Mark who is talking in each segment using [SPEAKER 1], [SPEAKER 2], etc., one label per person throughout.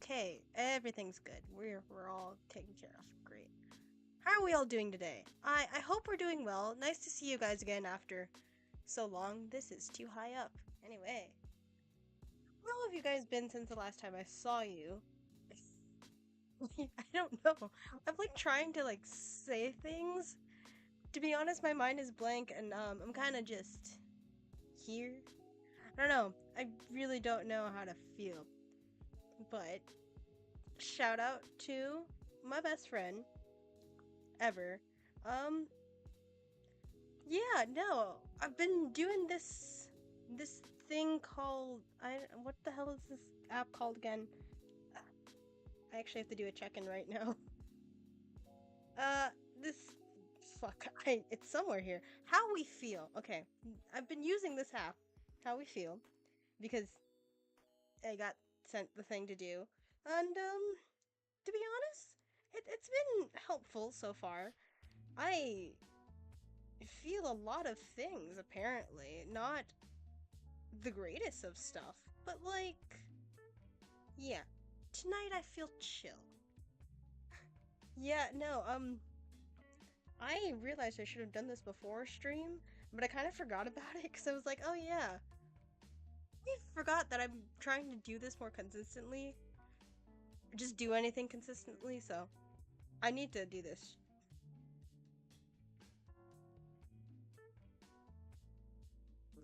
[SPEAKER 1] Okay, everything's good. We're all taken care of. Great. How are we all doing today? I hope we're doing well. Nice to see you guys again after so long. This is too high up. Anyway, how have you guys been since the last time I saw you? I don't know. I'm like trying to like say things. To be honest, my mind is blank and I'm kind of just here. I don't know. I really don't know how to feel. But shout out to my best friend ever. Um, yeah, no, I've been doing this thing called what the hell is this app called again? I actually have to do a check-in right now. Uh, this fuck, it's somewhere here. How we feel. Okay, I've been using this app. How we feel, because I got sent the thing to do, and to be honest, it's been helpful so far. I feel a lot of things, apparently. Not the greatest of stuff, but like, yeah. Tonight I feel chill. Yeah, no, I realized I should have done this before stream, but I kind of forgot about it because I was like, oh yeah. I forgot that I'm trying to do this more consistently. Just do anything consistently, so I need to do this.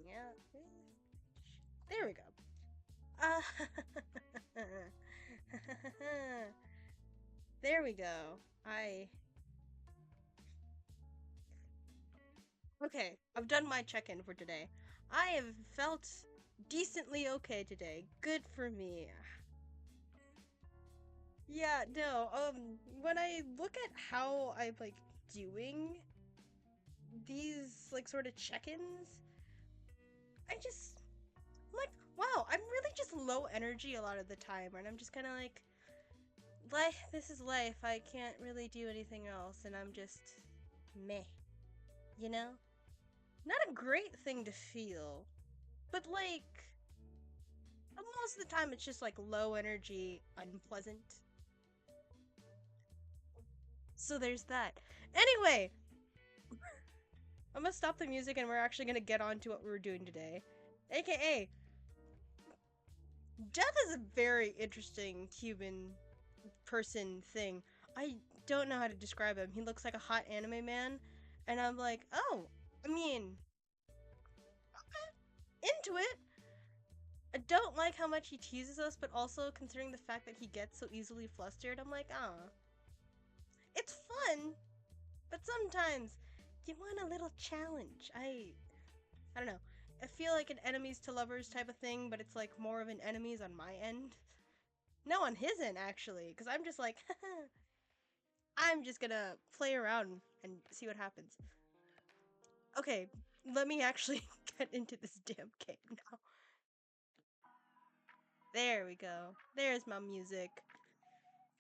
[SPEAKER 1] Yeah. There we go. Uh, there we go. Okay, I've done my check-in for today. I have felt decently okay today. Good for me. Yeah, no, when I look at how I'm like doing these like sort of check-ins, I just I'm like, wow, I'm really just low energy a lot of the time, and I'm just kind of like, life, this is life. I can't really do anything else, and I'm just meh, you know? Not a great thing to feel, but like, most of the time it's just like low energy, unpleasant. So there's that. Anyway, I'm gonna stop the music and we're actually gonna get on to what we were doing today. AKA, Death is a very interesting Cuban person thing. I don't know how to describe him. He looks like a hot anime man, and I'm like, oh, I mean, into it. I don't like how much he teases us, but also considering the fact that he gets so easily flustered, I'm like, ah, it's fun, but sometimes you want a little challenge. I don't know. I feel like an enemies to lovers type of thing, but it's like more of an enemies on my end. No, on his end actually, because I'm just like, I'm just gonna play around and see what happens. Okay, let me actually get into this damn game now. There we go. There's my music.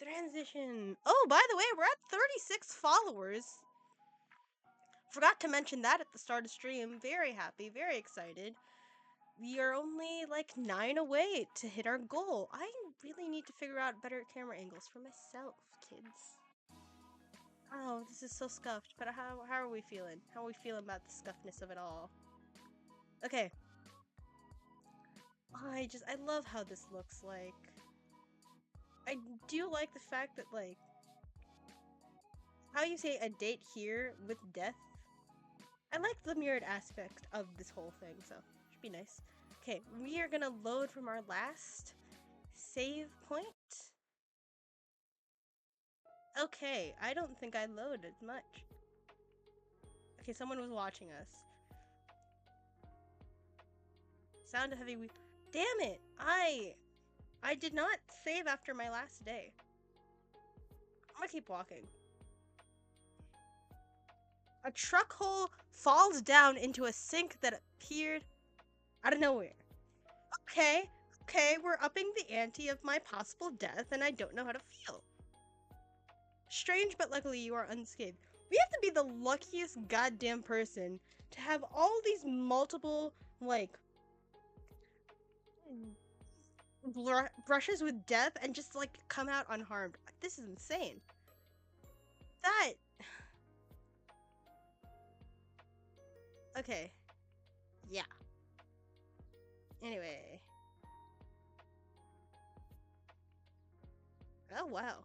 [SPEAKER 1] Transition. Oh, by the way, we're at 36 followers. Forgot to mention that at the start of stream. Very happy, very excited. We are only like 9 away to hit our goal. I really need to figure out better camera angles for myself, kids. Oh, this is so scuffed, but how are we feeling? How are we feeling about the scuffness of it all? Okay. I love how this looks like. I do like the fact that, like, how you say a date here with death. I like the mirrored aspect of this whole thing, so should be nice. Okay, we are gonna load from our last save point. Okay, I don't think I loaded much. Okay, someone was watching us. Sound of heavy Damn it! I did not save after my last day. I'm gonna keep walking. A truck hole falls down into a sink that appeared out of nowhere. Okay, we're upping the ante of my possible death, and I don't know how to feel. Strange, but luckily you are unscathed. We have to be the luckiest goddamn person to have all these multiple, like, brushes with death and just like come out unharmed. This is insane. That okay. Yeah. Anyway. Oh wow.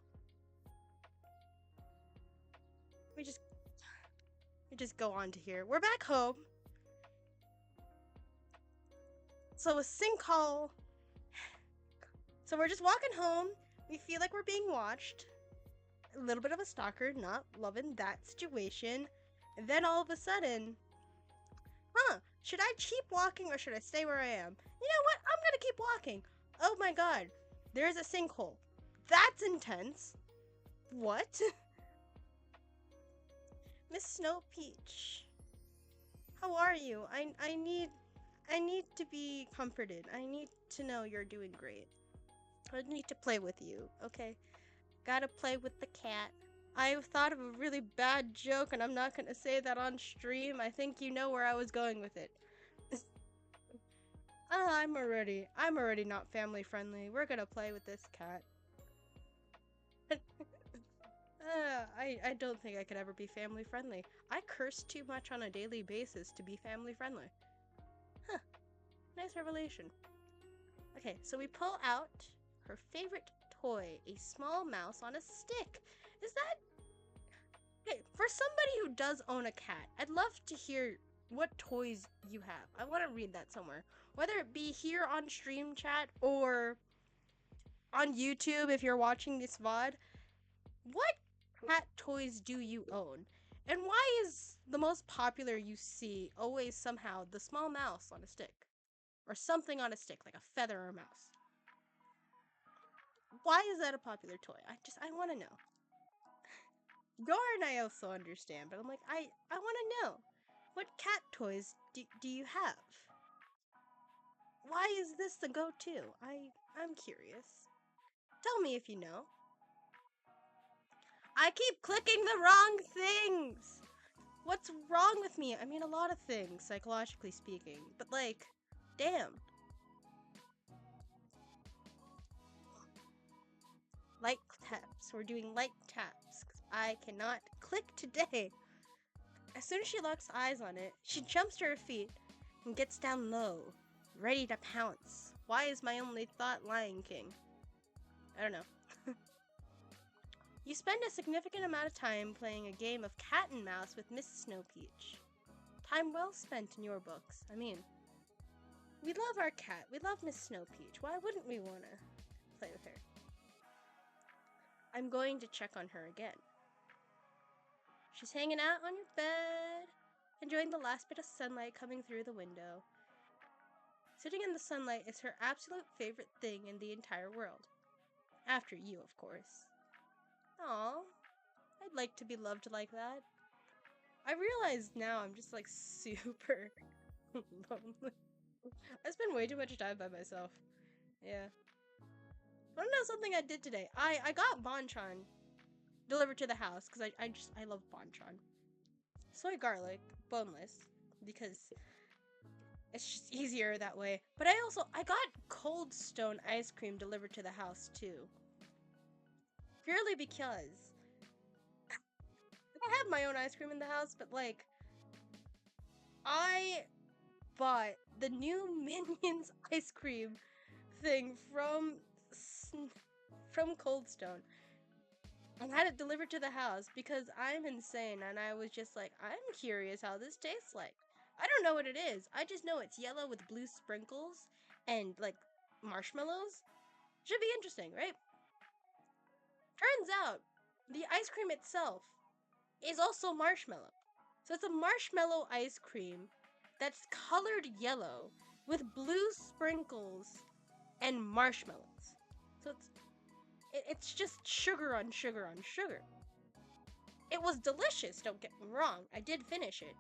[SPEAKER 1] We just go on to here. We're back home. So a sinkhole. So we're just walking home. We feel like we're being watched. A little bit of a stalker, not loving that situation. And then all of a sudden, should I keep walking or should I stay where I am? You know what? I'm gonna keep walking. Oh my god, there's a sinkhole. That's intense. What? Miss Snow Peach, how are you? I need to be comforted. I need to know you're doing great. I need to play with you, okay? Gotta play with the cat. I've thought of a really bad joke and I'm not gonna say that on stream. I think you know where I was going with it. I'm already not family friendly. We're gonna play with this cat. I don't think I could ever be family friendly. I curse too much on a daily basis to be family friendly. Huh. Nice revelation. Okay, so we pull out her favorite toy, a small mouse on a stick. Is that... Okay, for somebody who does own a cat, I'd love to hear what toys you have. I want to read that somewhere. Whether it be here on stream chat or on YouTube if you're watching this VOD. What cat toys do you own? And why is the most popular you see always somehow the small mouse on a stick? Or something on a stick, like a feather or a mouse? Why is that a popular toy? I want to know. Yarn I also understand, but I'm like, I want to know. What cat toys do you have? Why is this the go-to? I'm curious. Tell me if you know. I keep clicking the wrong things! What's wrong with me? I mean, a lot of things, psychologically speaking. But like, damn. Light taps. We're doing light taps. 'Cause I cannot click today. As soon as she locks eyes on it, she jumps to her feet and gets down low, ready to pounce. Why is my only thought Lion King? I don't know. You spend a significant amount of time playing a game of cat and mouse with Miss Snow Peach. Time well spent in your books. I mean, we love our cat. We love Miss Snow Peach. Why wouldn't we want to play with her? I'm going to check on her again. She's hanging out on your bed, enjoying the last bit of sunlight coming through the window. Sitting in the sunlight is her absolute favorite thing in the entire world. After you, of course. Aw, I'd like to be loved like that. I realize now I'm just like super lonely. I spend way too much time by myself. Yeah. Wanna know something I did today? I got Bonchon delivered to the house because I love Bonchon. Soy garlic, boneless, because it's just easier that way. But I got Cold Stone ice cream delivered to the house too. Purely because I have my own ice cream in the house, but like I bought the new Minions ice cream thing from Cold Stone and had it delivered to the house because I'm insane and I was just like, I'm curious how this tastes like. I don't know what it is. I just know it's yellow with blue sprinkles and like marshmallows. Should be interesting, right? Turns out the ice cream itself is also marshmallow. So it's a marshmallow ice cream that's colored yellow with blue sprinkles and marshmallows. So it's just sugar on sugar on sugar. It was delicious, don't get me wrong. I did finish it.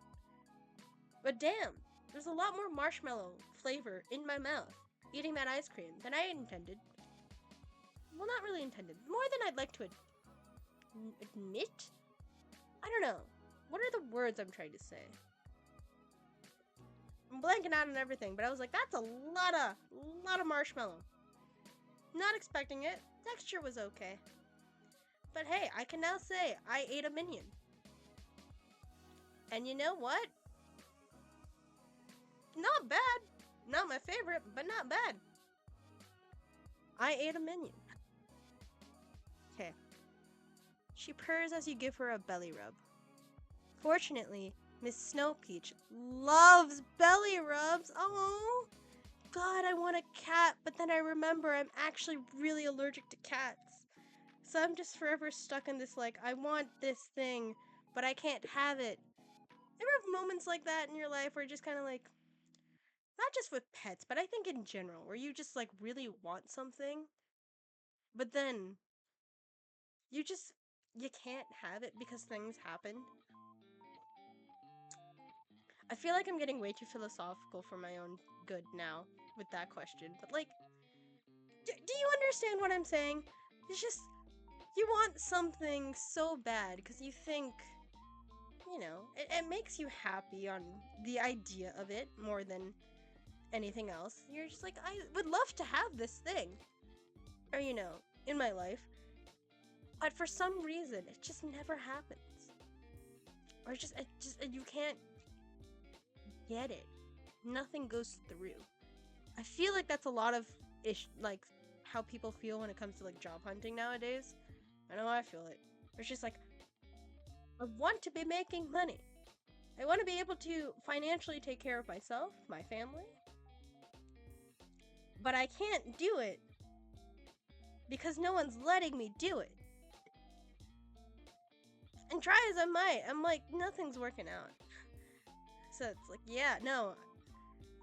[SPEAKER 1] But damn, there's a lot more marshmallow flavor in my mouth eating that ice cream than I intended. Well, not really intended. More than I'd like to admit? I don't know. What are the words I'm trying to say? I'm blanking out on everything, but I was like, that's a lot of marshmallow. Not expecting it. Texture was okay. But hey, I can now say I ate a Minion. And you know what? Not bad. Not my favorite, but not bad. I ate a Minion. Okay. She purrs as you give her a belly rub. Fortunately, Miss Snow Peach loves belly rubs. Oh, God, I want a cat, but then I remember I'm actually really allergic to cats. So I'm just forever stuck in this, like, I want this thing, but I can't have it. Ever have moments like that in your life where you're just kind of like, not just with pets, but I think in general, where you just, like, really want something, but then you can't have it because things happen? I feel like I'm getting way too philosophical for my own good now with that question, but, like, do you understand what I'm saying? It's just, you want something so bad because you think, you know, it makes you happy on the idea of it more than anything else. You're just like, I would love to have this thing. Or, you know, in my life. But for some reason, it just never happens. Or you can't get it. Nothing goes through. I feel like that's a lot of like how people feel when it comes to like job hunting nowadays. I know I feel it. It's just like, I want to be making money. I want to be able to financially take care of myself, my family. But I can't do it because no one's letting me do it. And try as I might, I'm like, nothing's working out. So it's like, yeah, no.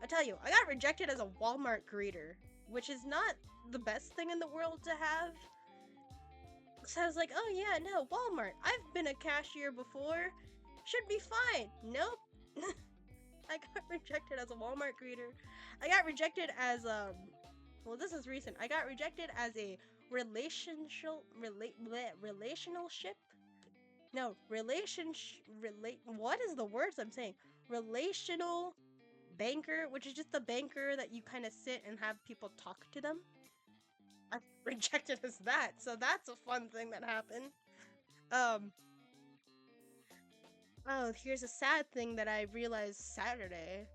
[SPEAKER 1] I tell you, I got rejected as a Walmart greeter, which is not the best thing in the world to have. So I was like, oh yeah, no, Walmart. I've been a cashier before. Should be fine. Nope. I got rejected as a Walmart greeter. I got rejected as, well, this is recent. I got rejected as a relationship? No, what is the words I'm saying? Relational banker, which is just the banker that you kind of sit and have people talk to them. I'm rejected as that, so that's a fun thing that happened. Oh, here's a sad thing that I realized Saturday.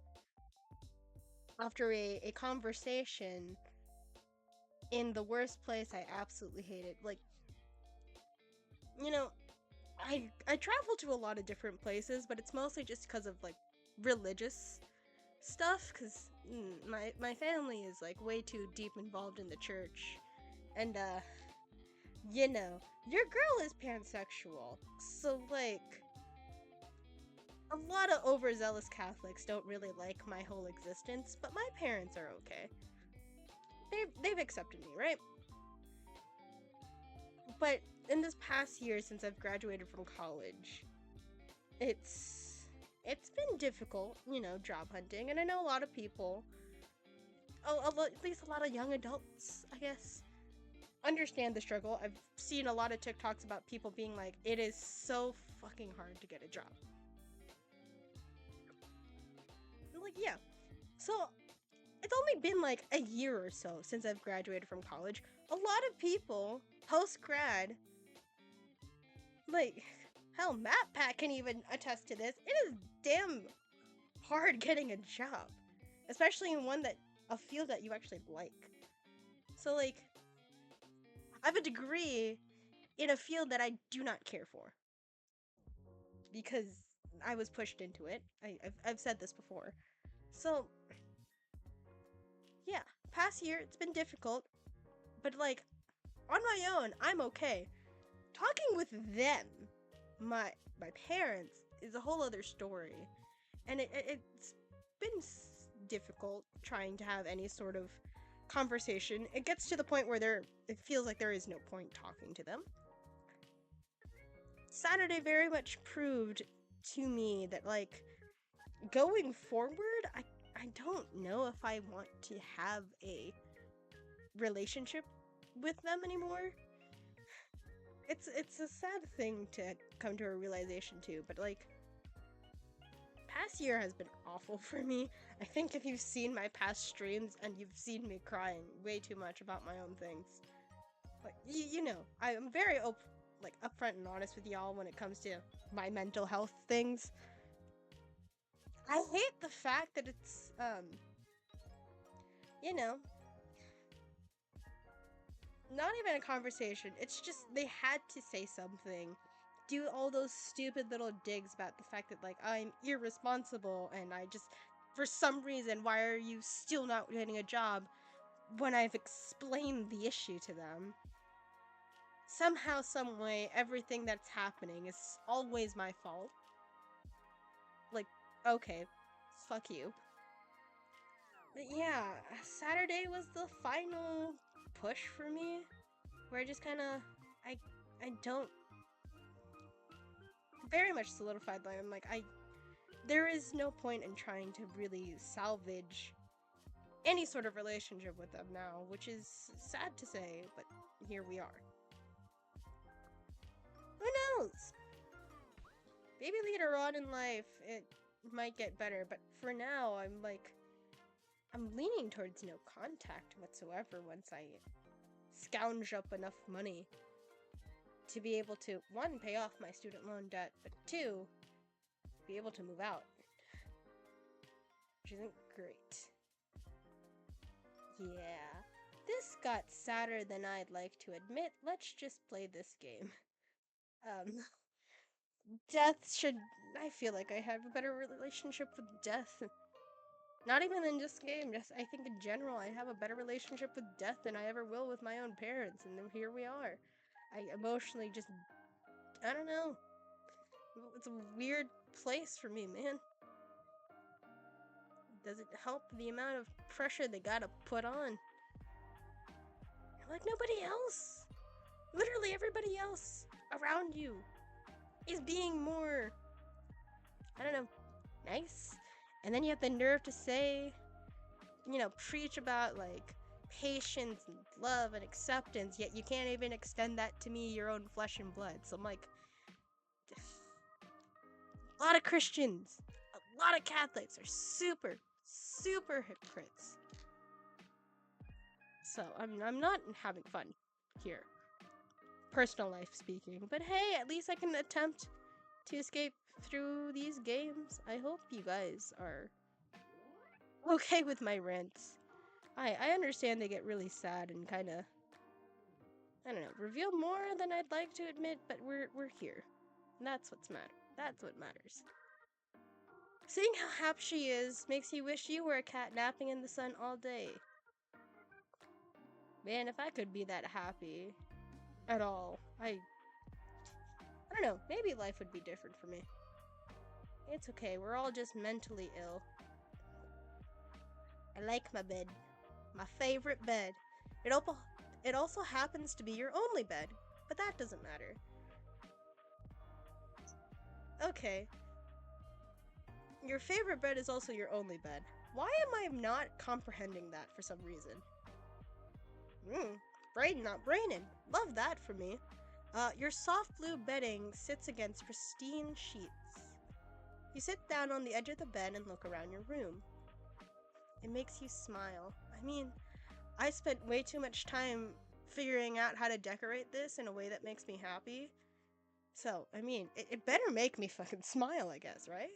[SPEAKER 1] After a conversation in the worst place I absolutely hated. Like, you know, I travel to a lot of different places, but it's mostly just because of like religious stuff, because my family is like way too deep involved in the church, and you know, your girl is pansexual, so like a lot of overzealous Catholics don't really like my whole existence, but my parents are okay. They've accepted me, right? But in this past year since I've graduated from college, it's been difficult, you know, job hunting, and I know a lot of people, at least a lot of young adults, I guess, understand the struggle. I've seen a lot of TikToks about people being like, it is so fucking hard to get a job. Like, yeah. So, it's only been like a year or so since I've graduated from college. A lot of people, post-grad, like, hell, MatPat can even attest to this. It is damn hard getting a job. Especially in a field that you actually like. So, like, I have a degree in a field that I do not care for. Because I was pushed into it. I've said this before. So, yeah, past year, it's been difficult. But, like, on my own, I'm okay. Talking with them, my parents, is a whole other story. And it's been difficult trying to have any sort of conversation. It gets to the point where it feels like there is no point talking to them. Saturday very much proved to me that, like, going forward, I don't know if I want to have a relationship with them anymore. It's a sad thing to come to a realization too, but like, past year has been awful for me. I think if you've seen my past streams and you've seen me crying way too much about my own things, like you know, I'm very upfront and honest with y'all when it comes to my mental health things. I hate the fact that it's you know, not even a conversation. It's just they had to say something. Do all those stupid little digs about the fact that like I'm irresponsible and I just for some reason why are you still not getting a job when I've explained the issue to them? Somehow, some way, everything that's happening is always my fault. Like, okay, fuck you. But yeah, Saturday was the final push for me, where I just kind of, I don't, very much solidified that I'm like, there is no point in trying to really salvage any sort of relationship with them now, which is sad to say, but here we are. Who knows? Maybe later on in life it might get better, but for now I'm leaning towards no contact whatsoever once I scrounge up enough money to be able to, one, pay off my student loan debt, but two, be able to move out. Which isn't great. Yeah. This got sadder than I'd like to admit. Let's just play this game. Death should... I feel like I have a better relationship with death. Not even in this game, just I think in general I have a better relationship with death than I ever will with my own parents, and then here we are. I emotionally just... I don't know. It's a weird place for me, man. Does it help the amount of pressure they gotta put on? Like nobody else. Literally everybody else around you is being more, I don't know, nice. And then you have the nerve to say, you know, preach about like patience and love and acceptance, yet you can't even extend that to me, your own flesh and blood. So I'm like, a lot of Christians, a lot of Catholics are super, super hypocrites. So I'm not having fun here. Personal life speaking. But hey, at least I can attempt to escape through these games. I hope you guys are okay with my rants. I understand they get really sad and kind of, I don't know, reveal more than I'd like to admit, but we're here. And that's what matters. Seeing how happy she is makes you wish you were a cat napping in the sun all day. Man, if I could be that happy at all, I don't know, maybe life would be different for me. It's okay, we're all just mentally ill. I like my bed. My favorite bed. It also happens to be your only bed, but that doesn't matter. Okay. Your favorite bed is also your only bed. Why am I not comprehending that for some reason? Brain not braining. Love that for me. Your soft blue bedding sits against pristine sheets. You sit down on the edge of the bed and look around your room. It makes you smile. I mean, I spent way too much time figuring out how to decorate this in a way that makes me happy. So, I mean, it better make me fucking smile, I guess, right?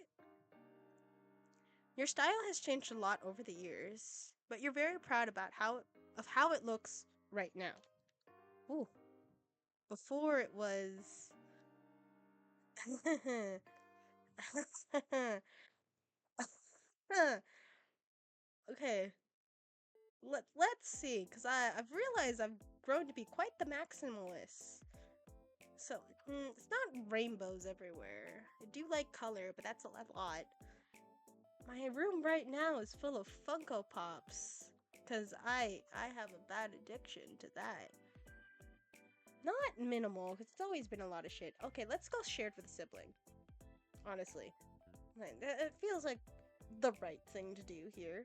[SPEAKER 1] Your style has changed a lot over the years, but you're very proud about how it looks right now. Ooh. Before it was... Okay. Let's see, because I've realized I've grown to be quite the maximalist. So, it's not rainbows everywhere. I do like color, but that's a lot. My room right now is full of Funko Pops, because I have a bad addiction to that. Not minimal, because it's always been a lot of shit. Okay, let's go shared with a sibling. Honestly. It feels like the right thing to do here.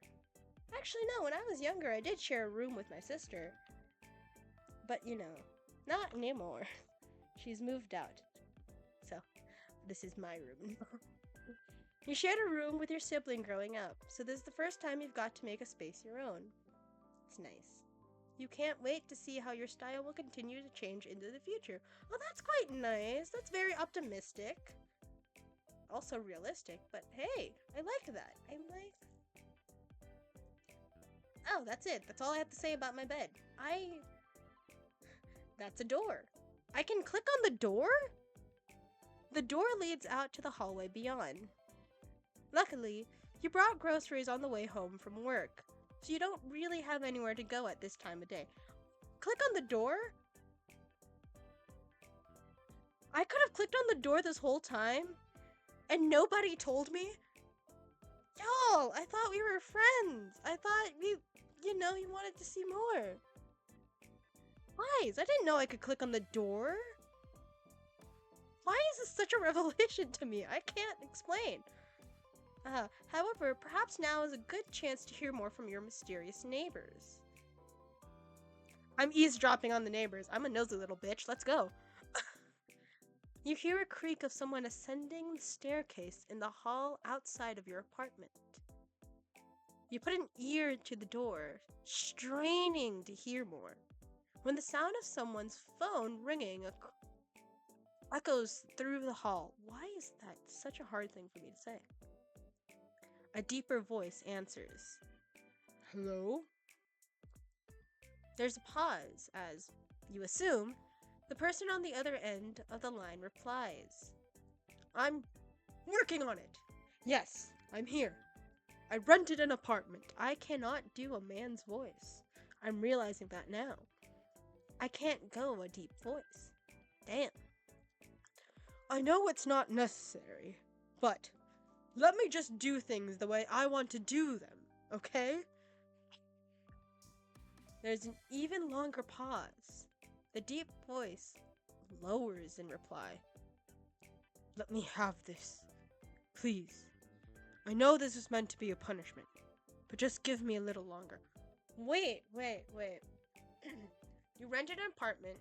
[SPEAKER 1] Actually, no, when I was younger, I did share a room with my sister. But, you know, not anymore. She's moved out. So, this is my room. You shared a room with your sibling growing up, so this is the first time you've got to make a space your own. It's nice. You can't wait to see how your style will continue to change into the future. Well, that's quite nice. That's very optimistic. Also realistic, but hey, I like that. Oh, that's it. That's all I have to say about my bed. That's a door. I can click on the door? The door leads out to the hallway beyond. Luckily, you brought groceries on the way home from work, so you don't really have anywhere to go at this time of day. Click on the door? I could have clicked on the door this whole time, and nobody told me? Y'all, I thought we were friends. I thought you wanted to see more. Guys, I didn't know I could click on the door. Why is this such a revelation to me? I can't explain. However, perhaps now is a good chance to hear more from your mysterious neighbors. I'm eavesdropping on the neighbors. I'm a nosy little bitch. Let's go. You hear a creak of someone ascending the staircase in the hall outside of your apartment. You put an ear to the door, straining to hear more, when the sound of someone's phone ringing echoes through the hall. Why is that such a hard thing for me to say? A deeper voice answers. Hello? There's a pause as, you assume, the person on the other end of the line replies. I'm working on it. Yes, I'm here. I rented an apartment. I cannot do a man's voice. I'm realizing that now. I can't go a deep voice. Damn. I know it's not necessary, but let me just do things the way I want to do them, okay? There's an even longer pause. The deep voice lowers in reply. Let me have this. Please. I know this is meant to be a punishment, but just give me a little longer. Wait. You rented an apartment.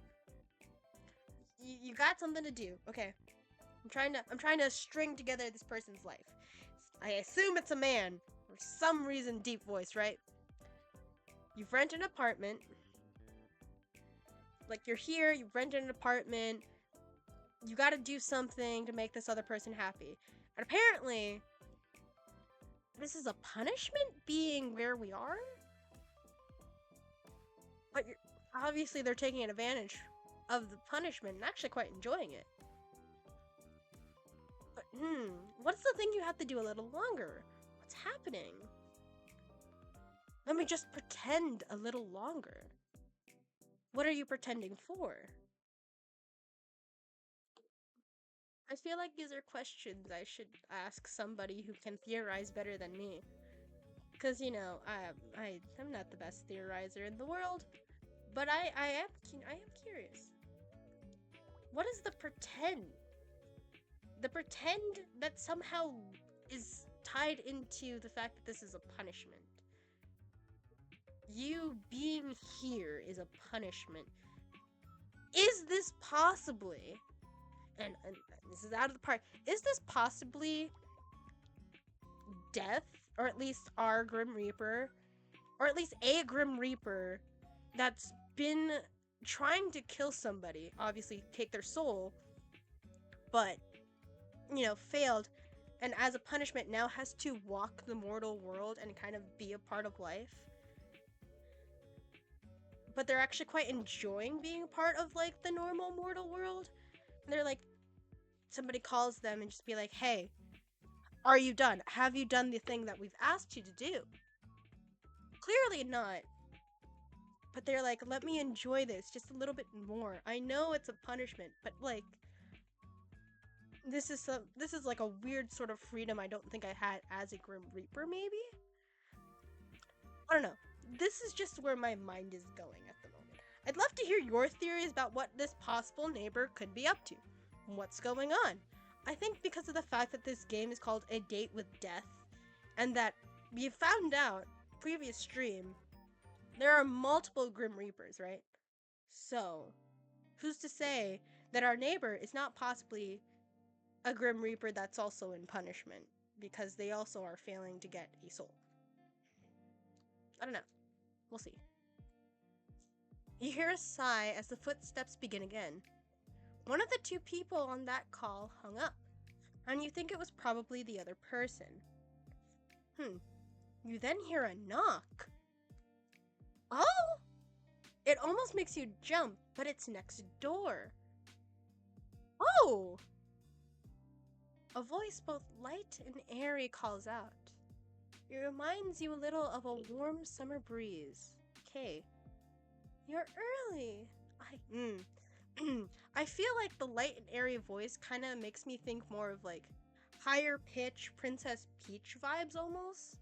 [SPEAKER 1] You got something to do. Okay. I'm trying to string together this person's life. I assume it's a man. For some reason, deep voice, right? You've rented an apartment. Like, you're here, you've rented an apartment. You gotta do something to make this other person happy. And apparently, this is a punishment being where we are? But obviously they're taking advantage of the punishment and actually quite enjoying it. But, what's the thing you have to do a little longer? What's happening? Let me just pretend a little longer. What are you pretending for? I feel like these are questions I should ask somebody who can theorize better than me. Because, I'm not the best theorizer in the world, but I am curious. What is the pretend? The pretend that somehow is tied into the fact that this is a punishment. You being here is a punishment. Is this possibly, and this is out of the park, is this possibly death? Or at least our Grim Reaper? Or at least a Grim Reaper that's been trying to kill somebody, obviously take their soul, but, failed, and as a punishment now has to walk the mortal world and kind of be a part of life. But they're actually quite enjoying being a part of, like, the normal mortal world. And they're like, somebody calls them and just be like, hey, are you done? Have you done the thing that we've asked you to do? Clearly not. But they're like, let me enjoy this just a little bit more. I know it's a punishment, but, like, this is like a weird sort of freedom I don't think I had as a Grim Reaper, maybe? I don't know. This is just where my mind is going at the moment. I'd love to hear your theories about what this possible neighbor could be up to. What's going on? I think because of the fact that this game is called A Date with Death, and that we found out, previous stream, there are multiple Grim Reapers, right? So, who's to say that our neighbor is not possibly a Grim Reaper that's also in punishment? because they also are failing to get a soul. I don't know. We'll see. You hear a sigh as the footsteps begin again. One of the two people on that call hung up, and you think it was probably the other person. You then hear a knock. Oh! It almost makes you jump, but it's next door. Oh! A voice both light and airy calls out. It reminds you a little of a warm summer breeze. Okay. You're early. I feel like the light and airy voice kind of makes me think more of like higher pitch Princess Peach vibes almost.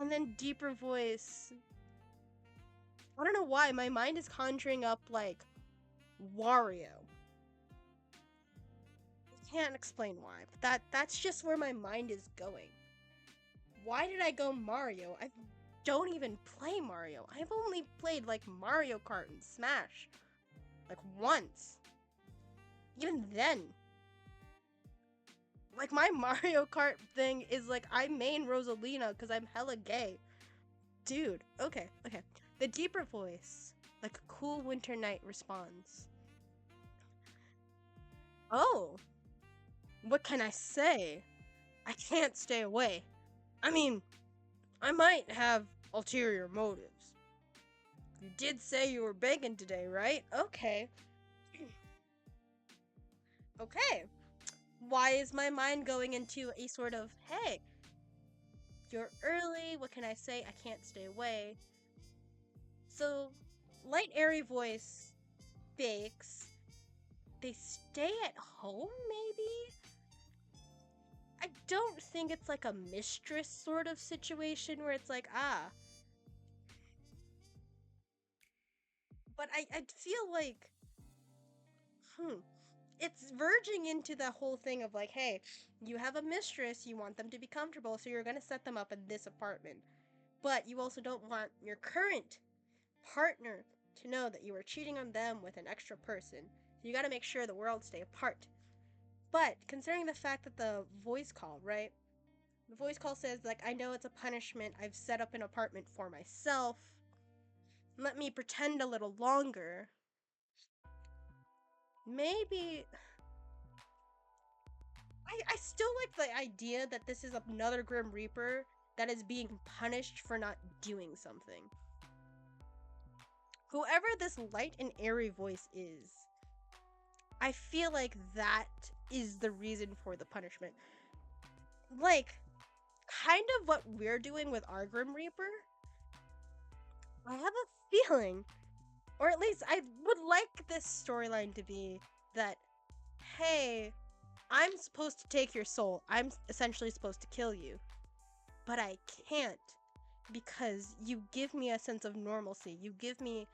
[SPEAKER 1] And then deeper voice. I don't know why, my mind is conjuring up like Wario. I can't explain why, but that's just where my mind is going. Why did I go Mario? I don't even play Mario. I've only played like Mario Kart and Smash. Like once. Even then. Like my Mario Kart thing is like I main Rosalina because I'm hella gay. Dude, okay. The deeper voice, like a cool winter night, responds. Oh, what can I say? I can't stay away. I mean, I might have ulterior motives. You did say you were begging today, right? Okay. Okay. Why is my mind going into a sort of, hey, you're early, what can I say? I can't stay away. So, light airy voice bakes. They stay at home, maybe? I don't think it's like a mistress sort of situation where it's like, but I feel like, it's verging into the whole thing of like, hey, you have a mistress, you want them to be comfortable, so you're gonna set them up in this apartment. But you also don't want your current partner to know that you are cheating on them with an extra person. So you gotta make sure the worlds stay apart. But considering the fact that the voice call, right? The voice call says, like, I know it's a punishment. I've set up an apartment for myself. Let me pretend a little longer. Maybe. I still like the idea that this is another Grim Reaper that is being punished for not doing something. Whoever this light and airy voice is, I feel like that is the reason for the punishment. Like, kind of what we're doing with our Grim Reaper. I have a feeling, or at least I would like this storyline to be that, hey, I'm supposed to take your soul. I'm essentially supposed to kill you. But I can't because you give me a sense of normalcy. You give me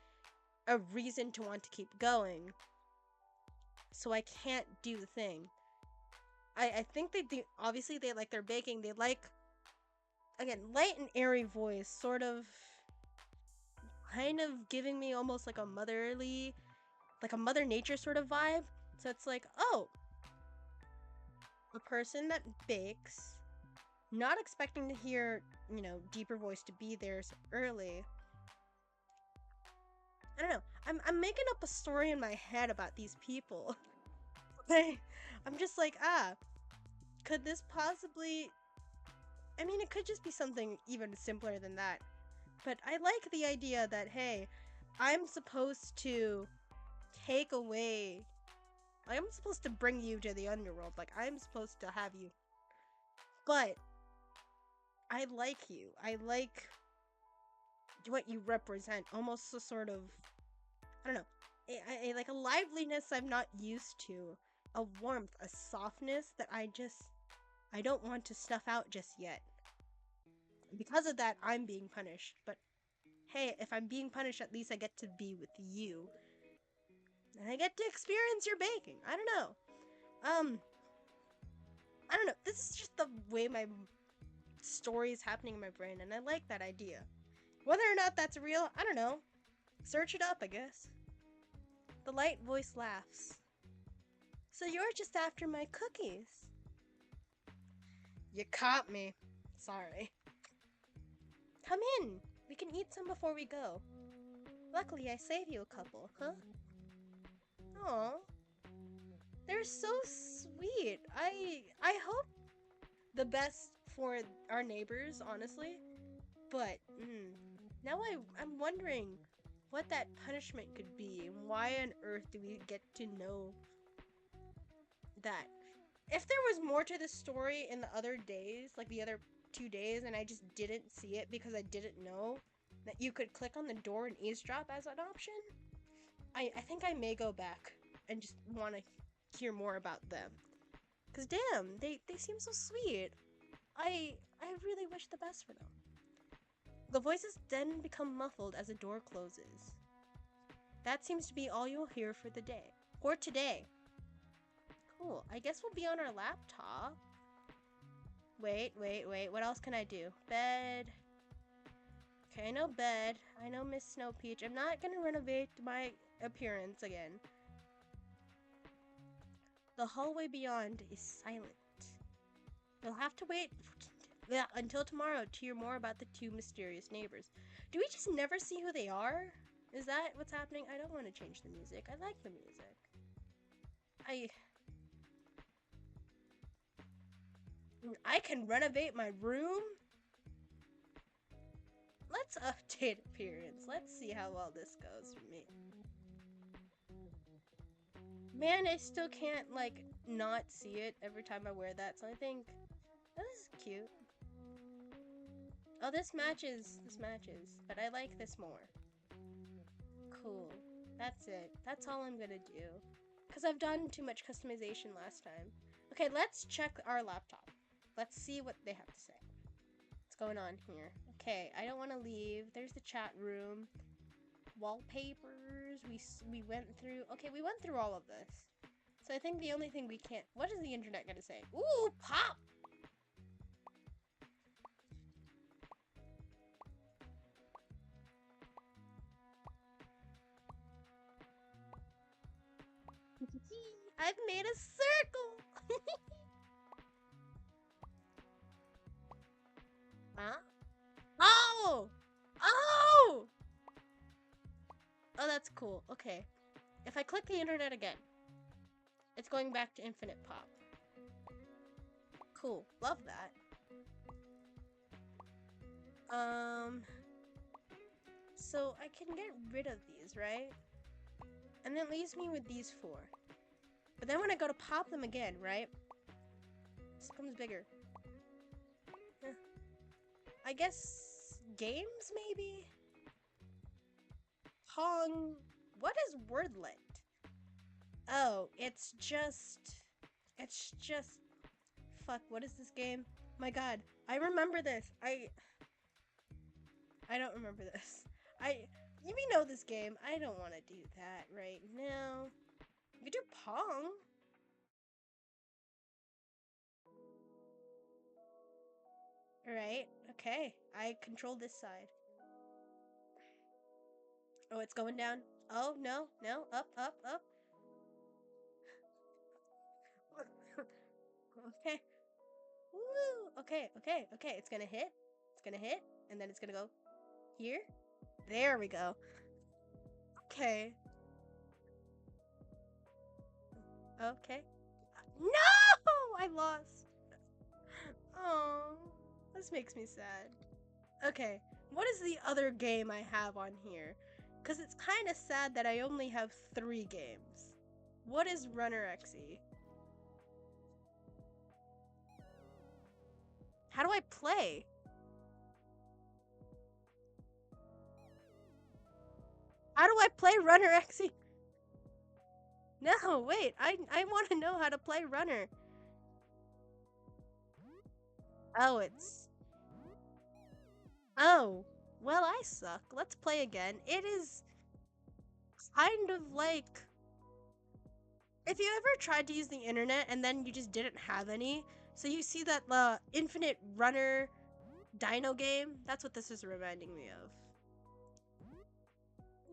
[SPEAKER 1] a reason to want to keep going. So I can't do the thing. I think they do. Obviously, they like their baking. They like, again, light and airy voice, sort of, kind of giving me almost like a motherly, like a Mother Nature sort of vibe. So it's like, oh, a person that bakes, not expecting to hear, deeper voice to be there so early. I don't know. I'm making up a story in my head about these people. I'm just like, could this possibly... I mean, it could just be something even simpler than that. But I like the idea that, hey, I'm supposed to take away... I'm supposed to bring you to the underworld. Like, I'm supposed to have you. But I like you. I like what you represent. Almost a sort of... I don't know. Like a liveliness I'm not used to. A warmth, a softness that I don't want to snuff out just yet. Because of that, I'm being punished. But hey, if I'm being punished, at least I get to be with you. And I get to experience your baking. I don't know. I don't know. This is just the way my story is happening in my brain, and I like that idea. Whether or not that's real, I don't know. Search it up, I guess. The light voice laughs. So you're just after my cookies. You caught me. Sorry. Come in. We can eat some before we go. Luckily, I saved you a couple, huh? Aw. They're so sweet. I hope the best for our neighbors, honestly. But now I'm wondering what that punishment could be and why on earth do we get to know that? If there was more to the story in the other days, like the other 2 days, and I just didn't see it because I didn't know that you could click on the door and eavesdrop as an option, I think I may go back and just want to hear more about them. Cause damn, they seem so sweet. I really wish the best for them. The voices then become muffled as the door closes. That seems to be all you'll hear for the day. Or today. Cool. I guess we'll be on our laptop. Wait. What else can I do? Bed. Okay, I know bed. I know Miss Snow Peach. I'm not gonna renovate my appearance again. The hallway beyond is silent. You'll have to wait until tomorrow to hear more about the two mysterious neighbors. Do we just never see who they are? Is that what's happening? I don't want to change the music. I like the music. I can renovate my room? Let's update appearance. Let's see how well this goes for me. Man, I still can't, like, not see it every time I wear that, so I think this is cute. Oh, this matches, but I like this more. Cool. That's it. That's all I'm gonna do. Because I've done too much customization last time. Okay, let's check our laptop. Let's see what they have to say. What's going on here? Okay, I don't want to leave. There's the chat room. Wallpapers. We went through. Okay, we went through all of this. So I think the only thing we can't. What is the internet gonna say? Ooh, pop! I've made a circle! Huh? Oh! Oh! Oh, that's cool. Okay. If I click the internet again, it's going back to infinite pop. Cool. Love that. So I can get rid of these, right? And then it leaves me with these 4. But then when I go to pop them again, right? This becomes bigger. I guess games, maybe? Pong. What is Wordlet? Oh, it's just... Fuck, what is this game? My god, I remember this. I don't remember this. You may know this game. I don't want to do that right now. You could do Pong. Alright, okay. I control this side. Oh, it's going down. Oh, no, up. Okay. Woo! Okay. It's gonna hit. And then it's gonna go here. There we go. Okay. Okay. No! I lost. Oh, this makes me sad. Okay, what is the other game I have on here? Because it's kind of sad that I only have 3 games. What is Runner XE? How do I play? How do I play Runner XE? No, wait, I want to know how to play Runner. Oh, it's... Oh, well, I suck. Let's play again. It is kind of like... If you ever tried to use the internet and then you just didn't have any, so you see that Infinite Runner Dino game? That's what this is reminding me of.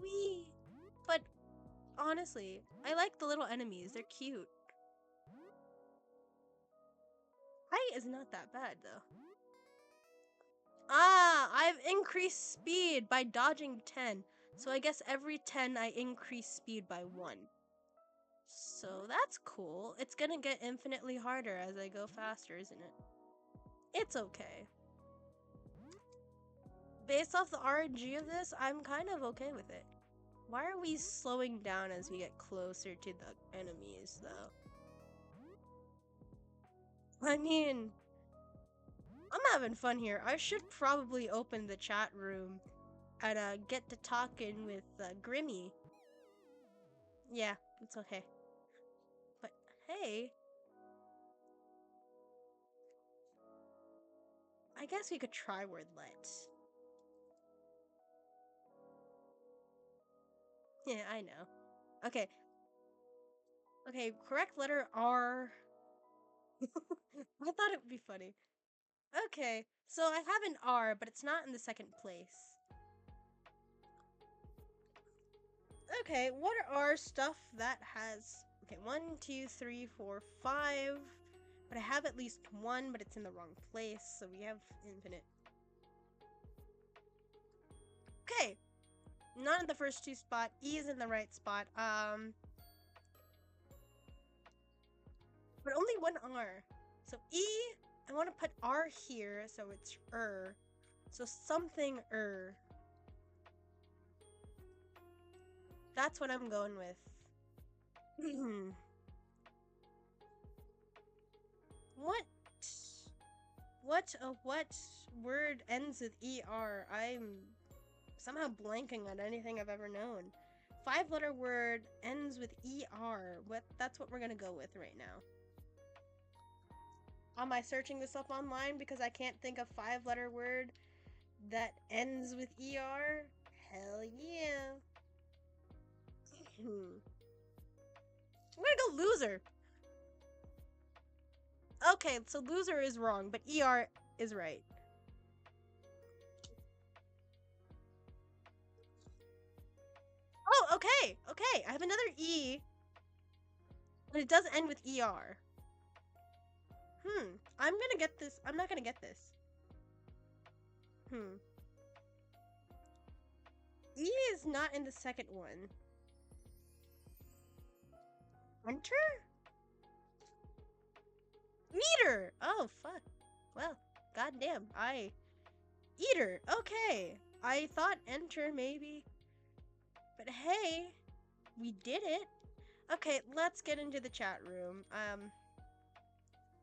[SPEAKER 1] Wee! But honestly, I like the little enemies. They're cute. Height is not that bad, though. Ah, I've increased speed by dodging 10. So I guess every 10 I increase speed by 1. So that's cool. It's gonna get infinitely harder as I go faster, isn't it? It's okay. Based off the RNG of this, I'm kind of okay with it. Why are we slowing down as we get closer to the enemies, though? I mean, I'm having fun here. I should probably open the chat room and get to talking with Grimmy. Yeah, it's okay. But hey, I guess we could try wordlet. Yeah, I know. Okay. Okay, correct letter R. I thought it would be funny. Okay, so I have an R, but it's not in the second place. Okay, what are stuff that has... Okay, 1, 2, 3, 4, 5. But I have at least 1, but it's in the wrong place, so we have infinite. Okay, not in the first 2 spot. E is in the right spot. But only 1 R. So E, I want to put R here, so it's So something That's what I'm going with. What word ends with ER? I'm somehow blanking on anything I've ever known. 5-letter word ends with ER. That's what we're gonna go with right now. Am I searching this up online because I can't think of 5-letter word that ends with ER? Hell yeah. I'm gonna go loser. Okay, so loser is wrong, but ER is right. Oh, okay, okay. I have another E, but it does end with ER. I'm gonna get this. I'm not gonna get this. E is not in the second one. Enter? Meter! Oh, fuck. Well, goddamn. Eater. Okay. I thought enter, maybe. But hey, we did it. Okay, let's get into the chat room.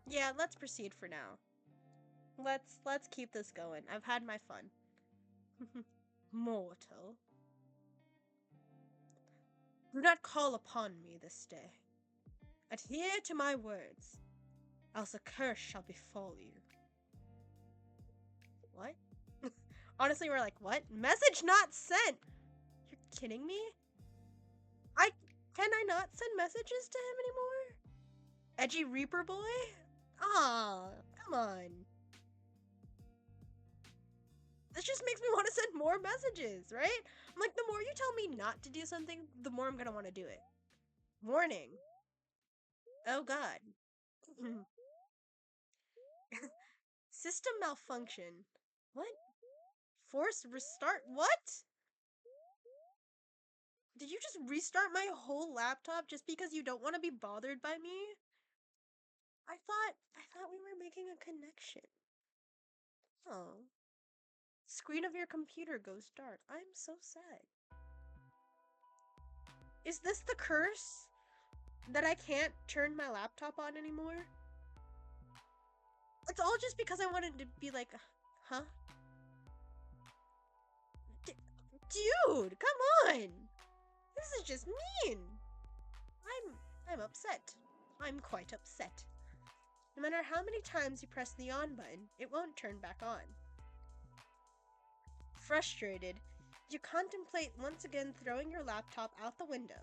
[SPEAKER 1] Yeah, let's proceed for now. Let's keep this going. I've had my fun. Mortal. Do not call upon me this day. Adhere to my words, else a curse shall befall you. What? Honestly, we're like, what? Message not sent! You're kidding me? Can I not send messages to him anymore? Edgy Reaper boy? Aw, come on. This just makes me want to send more messages, right? I'm like, the more you tell me not to do something, the more I'm gonna want to do it. Warning. Oh god. System malfunction. What? Force restart? What? Did you just restart my whole laptop just because you don't want to be bothered by me? I thought we were making a connection. Oh. Screen of your computer goes dark. I'm so sad. Is this the curse? That I can't turn my laptop on anymore? It's all just because I wanted to be like, huh? Dude, come on! This is just mean! I'm upset. I'm quite upset. No matter how many times you press the on button, it won't turn back on. Frustrated, you contemplate once again throwing your laptop out the window.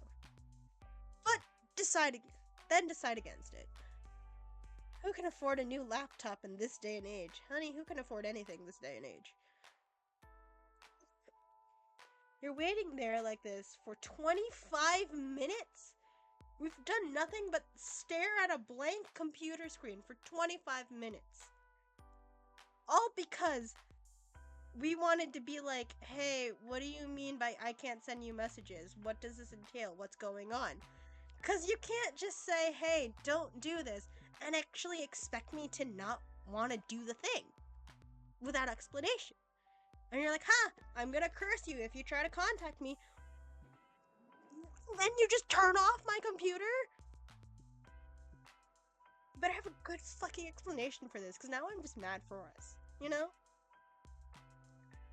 [SPEAKER 1] But decide against it. Who can afford a new laptop in this day and age? Honey, who can afford anything this day and age? You're waiting there like this for 25 minutes? We've done nothing but stare at a blank computer screen for 25 minutes. All because we wanted to be like, hey, what do you mean by I can't send you messages? What does this entail? What's going on? Because you can't just say, hey, don't do this, and actually expect me to not want to do the thing without explanation. And you're like, I'm gonna curse you if you try to contact me. Then you just turn off my computer? You better have a good fucking explanation for this, because now I'm just mad for us, you know?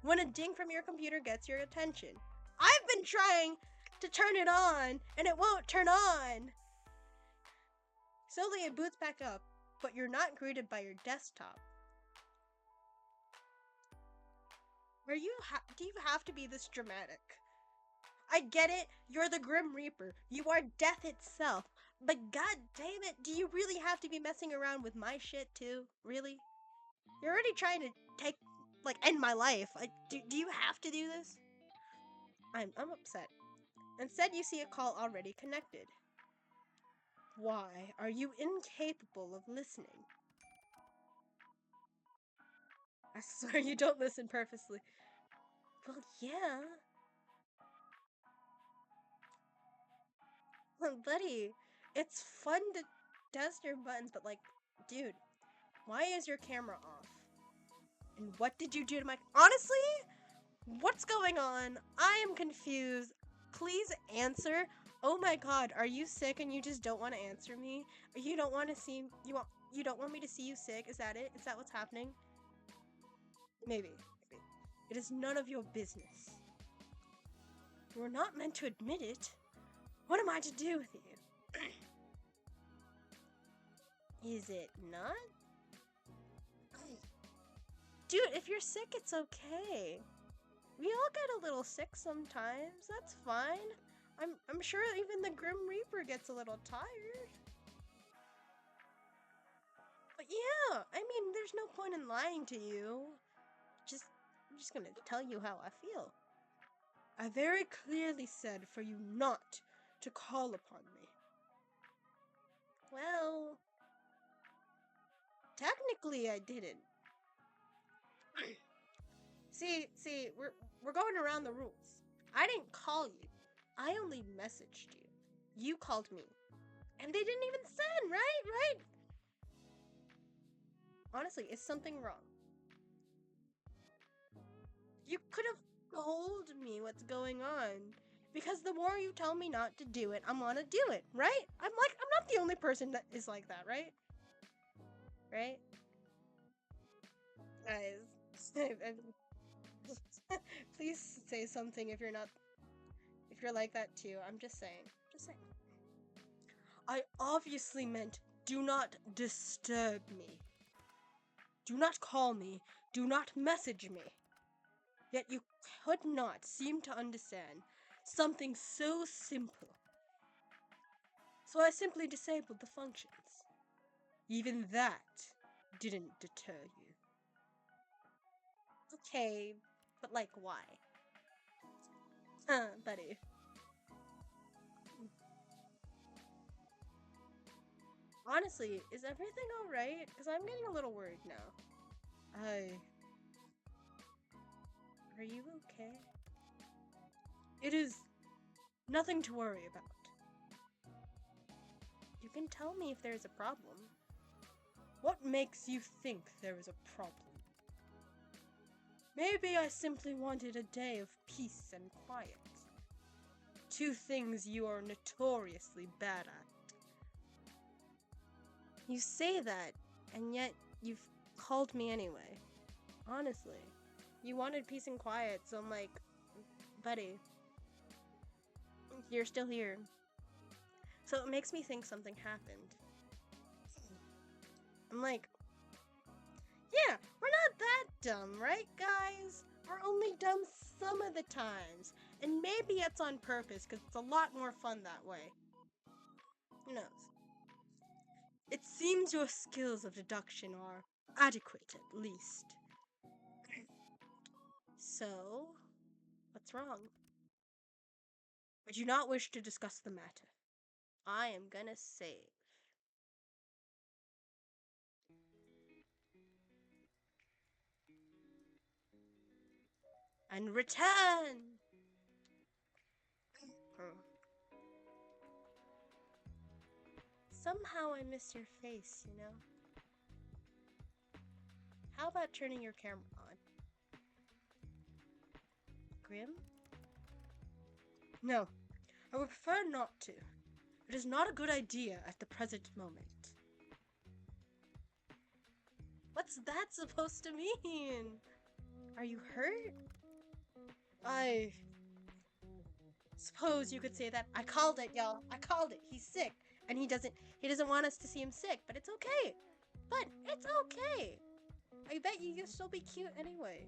[SPEAKER 1] When a ding from your computer gets your attention. I've been trying to turn it on, and it won't turn on! Slowly it boots back up, but you're not greeted by your desktop. Do you have to be this dramatic? I get it, you're the Grim Reaper. You are death itself. But god damn it, do you really have to be messing around with my shit too? Really? You're already trying to end my life. Do you have to do this? I'm upset. Instead, you see a call already connected. Why are you incapable of listening? I swear you don't listen purposely. Well, yeah. Buddy, it's fun to test your buttons, but dude, why is your camera off? And what did you do to my... Honestly? What's going on? I am confused. Please answer. Oh my god, are you sick and you just don't want to answer me? Or you don't want to see... You don't want me to see you sick? Is that it? Is that what's happening? Maybe. It is none of your business. You were not meant to admit it. What am I to do with you? Is it not? Dude, if you're sick, it's okay. We all get a little sick sometimes. That's fine. I'm sure even the Grim Reaper gets a little tired. But yeah, I mean, there's no point in lying to you. I'm just gonna tell you how I feel. I very clearly said for you not to call upon me. Well, technically I didn't. See, we're going around the rules. I didn't call you. I only messaged you. You called me. And they didn't even send, right? Honestly, is something wrong? You could have told me what's going on. Because the more you tell me not to do it, I'm gonna do it, right? I'm not the only person that is like that, right? Right? Guys, please say something if you're like that too. I'm just saying. I obviously meant do not disturb me. Do not call me. Do not message me. Yet you could not seem to understand something so simple. So I simply disabled the functions. Even that didn't deter you. Okay, but why? Buddy. Honestly, is everything alright? Because I'm getting a little worried now. Are you okay? It is nothing to worry about. You can tell me if there's a problem. What makes you think there is a problem? Maybe I simply wanted a day of peace and quiet. Two things you are notoriously bad at. You say that, and yet you've called me anyway. Honestly. You wanted peace and quiet, so I'm like, buddy, you're still here. So it makes me think something happened. I'm like, yeah, we're not that dumb, right, guys? We're only dumb some of the times. And maybe it's on purpose, because it's a lot more fun that way. Who knows? It seems your skills of deduction are adequate, at least. So, what's wrong? I do not wish to discuss the matter. I am gonna save. And return! Somehow I miss your face, you know? How about turning your camera on? Grim? No, I would prefer not to. It is not a good idea at the present moment. What's that supposed to mean? Are you hurt? I suppose you could say that. I called it, y'all. I called it. He's sick. And he doesn't want us to see him sick, but it's okay. But it's okay. I bet you'll still be cute anyway.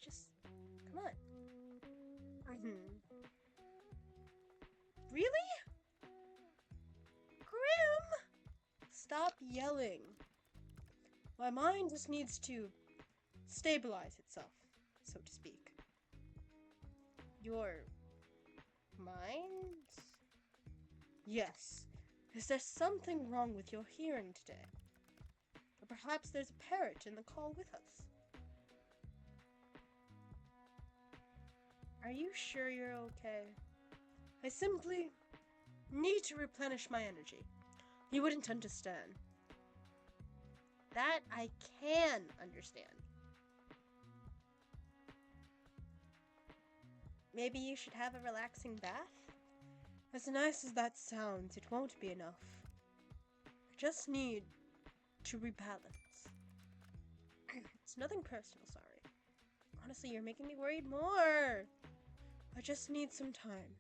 [SPEAKER 1] Just come on. Really? Grim! Stop yelling. My mind just needs to stabilize itself, so to speak. Your mind? Yes. Is there something wrong with your hearing today? Or perhaps there's a parrot in the call with us. Are you sure you're okay? I simply need to replenish my energy. You wouldn't understand. That I can understand. Maybe you should have a relaxing bath? As nice as that sounds, it won't be enough. I just need to rebalance. It's nothing personal, sorry. Honestly, you're making me worried more. I just need some time.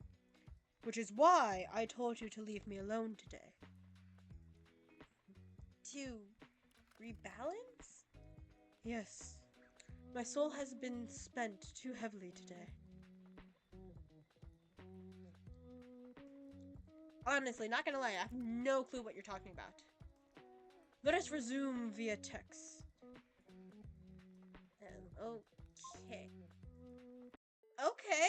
[SPEAKER 1] Which is why I told you to leave me alone today. To rebalance? Yes. My soul has been spent too heavily today. Honestly, not gonna lie, I have no clue what you're talking about. Let us resume via text. Okay. Okay.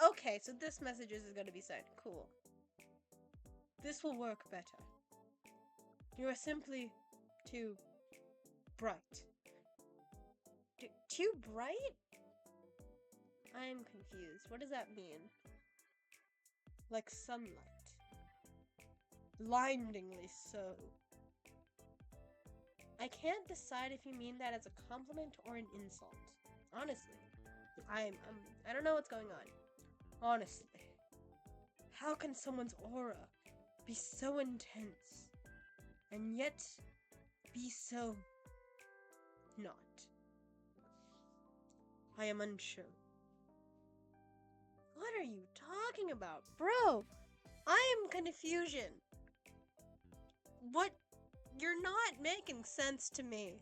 [SPEAKER 1] Okay, so this message is gonna be sent. Cool. This will work better. You are simply too bright. Too bright? I'm confused. What does that mean? Like sunlight. Blindingly so. I can't decide if you mean that as a compliment or an insult. Honestly. I don't know what's going on. Honestly. How can someone's aura be so intense and yet be so not? I am unsure. What are you talking about? Bro, I am confusion. What? You're not making sense to me.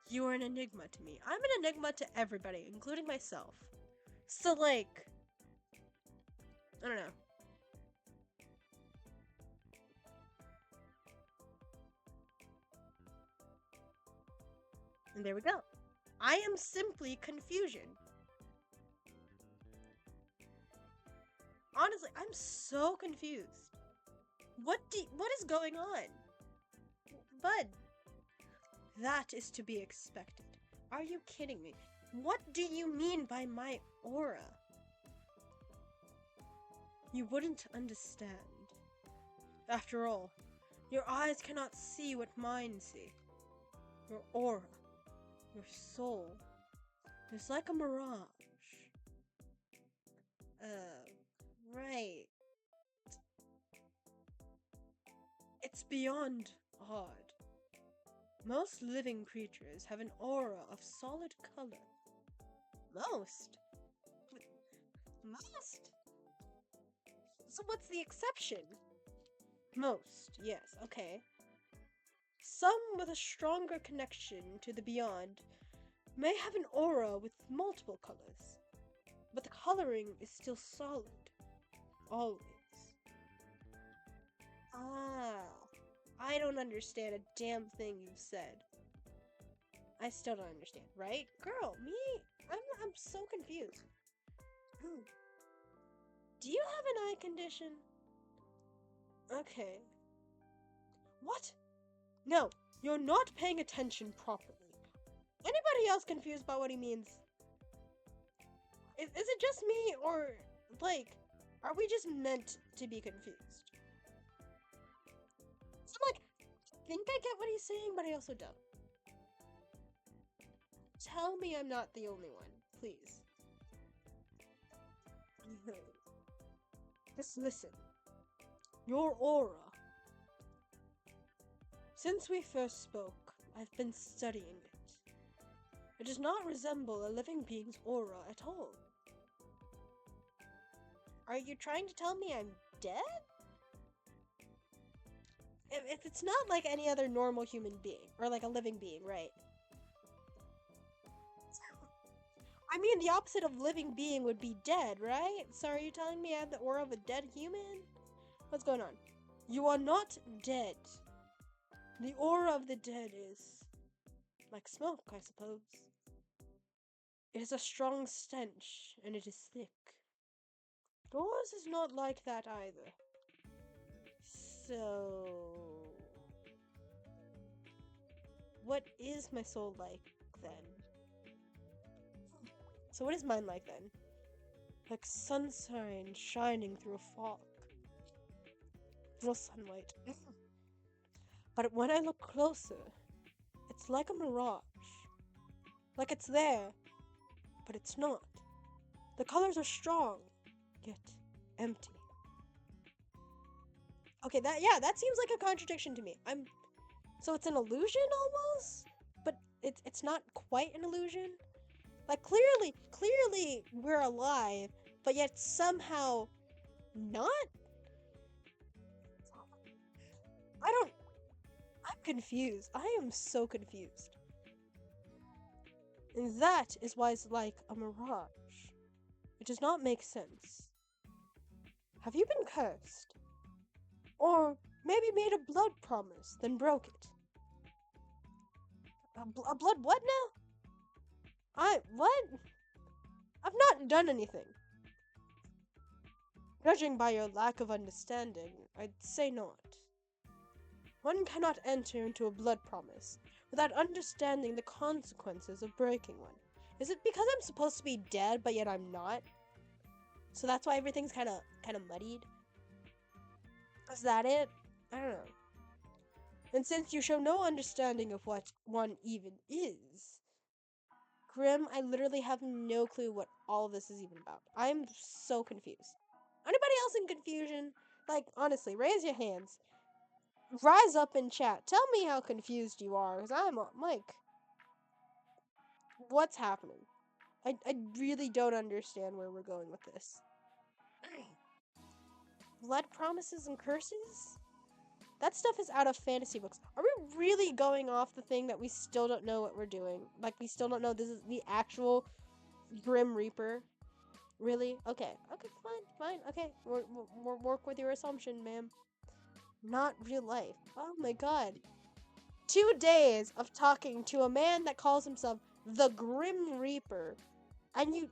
[SPEAKER 1] You are an enigma to me. I'm an enigma to everybody, including myself. So, like, I don't know. And there we go. I am simply confusion. Honestly, I'm so confused. What is going on? Bud, that is to be expected. Are you kidding me? What do you mean by my aura? You wouldn't understand. After all, your eyes cannot see what mine see. Your aura, your soul, is like a mirage. Right. It's beyond odd. Most living creatures have an aura of solid color. Most? Most? So what's the exception? Most, yes, okay. Some with a stronger connection to the beyond may have an aura with multiple colors, but the coloring is still solid. Always. Ah, I don't understand a damn thing you've said. I still don't understand, right? Girl, me? I'm so confused. Do you have an eye condition? Okay. What? No, you're not paying attention properly. Anybody else confused about what he means? Is it just me, or, like, are we just meant to be confused? So, like, I think I get what he's saying, but I also don't. Tell me I'm not the only one, please. Just listen. Your aura. Since we first spoke, I've been studying it. It does not resemble a living being's aura at all. Are you trying to tell me I'm dead? If it's not like any other normal human being, or like a living being, right? I mean, the opposite of living being would be dead, right? So are you telling me I have the aura of a dead human? What's going on? You are not dead. The aura of the dead is like smoke, I suppose. It is a strong stench, and it is thick. Yours is not like that either. So... what is my soul like, then? So what is mine like, then? Like sunshine shining through a fog. No sunlight. But when I look closer, it's like a mirage. Like it's there, but it's not. The colors are strong, yet empty. Okay, that seems like a contradiction to me. So it's an illusion almost? But it's not quite an illusion? Like clearly we're alive, but yet somehow not? I'm confused. I am so confused. And that is why it's like a mirage. It does not make sense. Have you been cursed? Or maybe made a blood promise, then broke it? A blood what now? What? I've not done anything. Judging by your lack of understanding, I'd say not. One cannot enter into a blood promise without understanding the consequences of breaking one. Is it because I'm supposed to be dead, but yet I'm not? So that's why everything's kind of muddied? Is that it? I don't know. And since you show no understanding of what one even is, Grim, I literally have no clue what all of this is even about. I'm so confused. Anybody else in confusion? Like, honestly, raise your hands. Rise up in chat. Tell me how confused you are, because I'm like, what's happening? I really don't understand where we're going with this. Blood promises and curses? That stuff is out of fantasy books. Are we really going off the thing that we still don't know what we're doing? Like, we still don't know this is the actual Grim Reaper? Really? Okay. Okay, fine. Okay. We'll work with your assumption, ma'am. Not real life. Oh my god. 2 days of talking to a man that calls himself the Grim Reaper, and you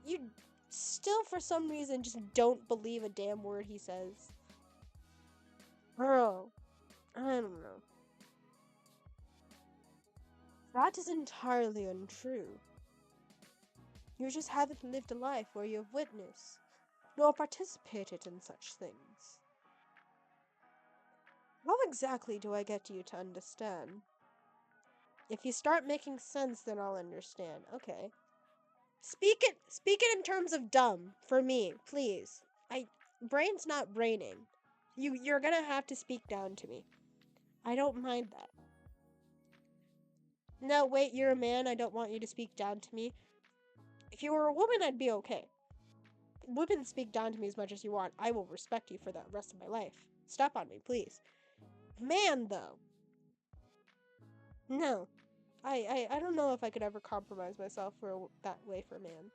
[SPEAKER 1] still for some reason just don't believe a damn word he says. Bro, I don't know. That is entirely untrue. You just haven't lived a life where you have witnessed nor participated in such things. How exactly do I get you to understand? If you start making sense, then I'll understand. Okay. Speak it in terms of dumb for me, please. Brain's not braining. You're gonna have to speak down to me. I don't mind that. No, wait, you're a man. I don't want you to speak down to me. If you were a woman, I'd be okay. Women speak down to me as much as you want. I will respect you for the rest of my life. Step on me, please. Man, though. No. I don't know if I could ever compromise myself for that way for a man.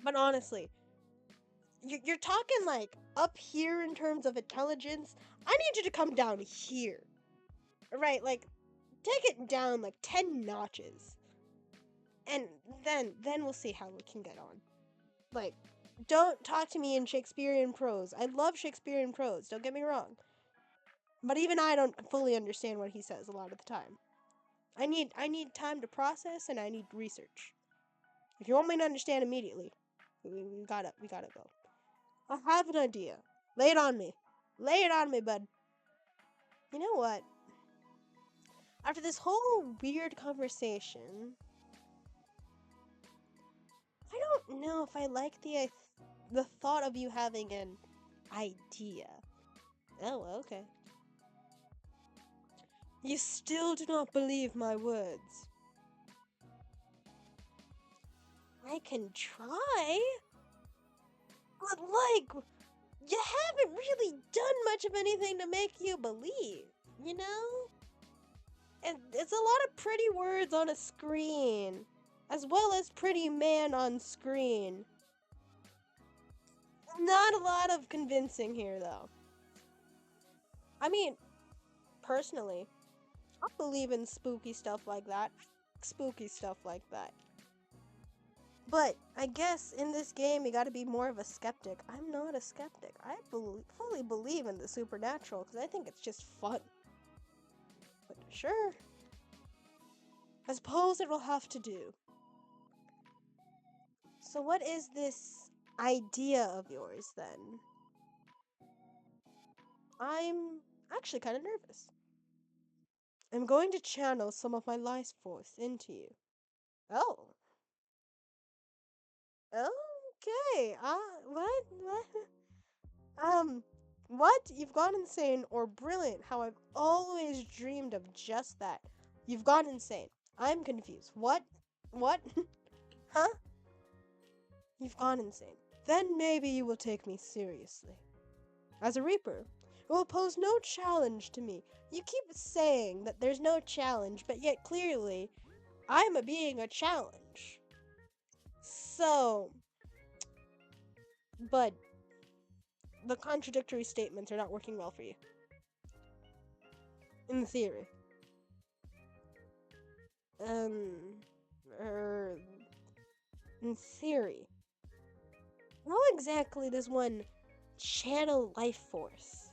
[SPEAKER 1] But honestly, you're talking like up here in terms of intelligence. I need you to come down here. Right, like take it down like 10 notches. And then we'll see how we can get on. Like, don't talk to me in Shakespearean prose. I love Shakespearean prose, don't get me wrong. But even I don't fully understand what he says a lot of the time. I need time to process, and I need research. If you want me to understand immediately, we gotta go. I have an idea. Lay it on me. Lay it on me, bud. You know what? After this whole weird conversation, I don't know if I like the thought of you having an idea. Oh, okay. You still do not believe my words. I can try, but like, you haven't really done much of anything to make you believe, you know? And it's a lot of pretty words on a screen, as well as pretty man on screen. Not a lot of convincing here, though. I mean, personally, I believe in spooky stuff like that. Spooky stuff like that. But I guess in this game, you gotta be more of a skeptic. I'm not a skeptic. I fully believe in the supernatural because I think it's just fun. But sure. I suppose it will have to do. So what is this idea of yours then? I'm actually kind of nervous. I'm going to channel some of my life force into you. Oh. Okay. What? What? You've gone insane or brilliant. How I've always dreamed of just that. You've gone insane. I'm confused. What? What? Huh? You've gone insane. Then maybe you will take me seriously. As a Reaper, it will pose no challenge to me. You keep saying that there's no challenge, but yet clearly, I'm being a challenge. So, but the contradictory statements are not working well for you. In theory. In theory. How exactly does one channel life force?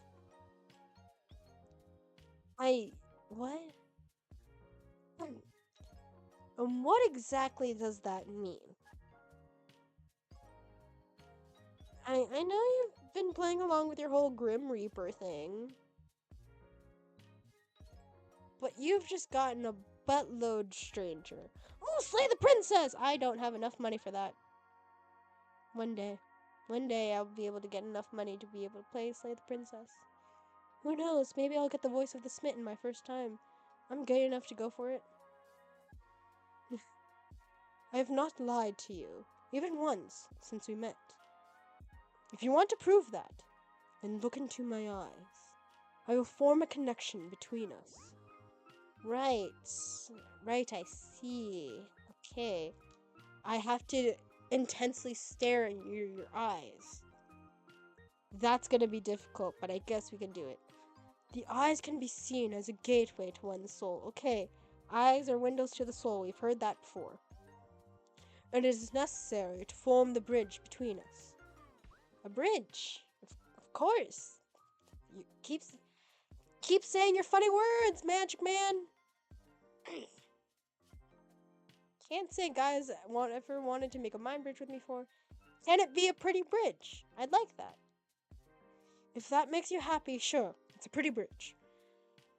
[SPEAKER 1] What? What exactly does that mean? I know you've been playing along with your whole Grim Reaper thing. But you've just gotten a buttload stranger. Oh, slay the princess! I don't have enough money for that. One day I'll be able to get enough money to be able to play Slay the Princess. Who knows, maybe I'll get the voice of the Smitten my first time. I'm gay enough to go for it. I have not lied to you, even once, since we met. If you want to prove that, then look into my eyes. I will form a connection between us. Right, I see. Okay. I have to intensely stare in your eyes. That's gonna be difficult, but I guess we can do it. The eyes can be seen as a gateway to one's soul. Okay, eyes are windows to the soul. We've heard that before. And it is necessary to form the bridge between us. A bridge? Of course. You keep saying your funny words, Magic Man. Can't say guys ever wanted to make a mind bridge with me before. Can it be a pretty bridge? I'd like that. If that makes you happy, sure. It's a pretty bridge.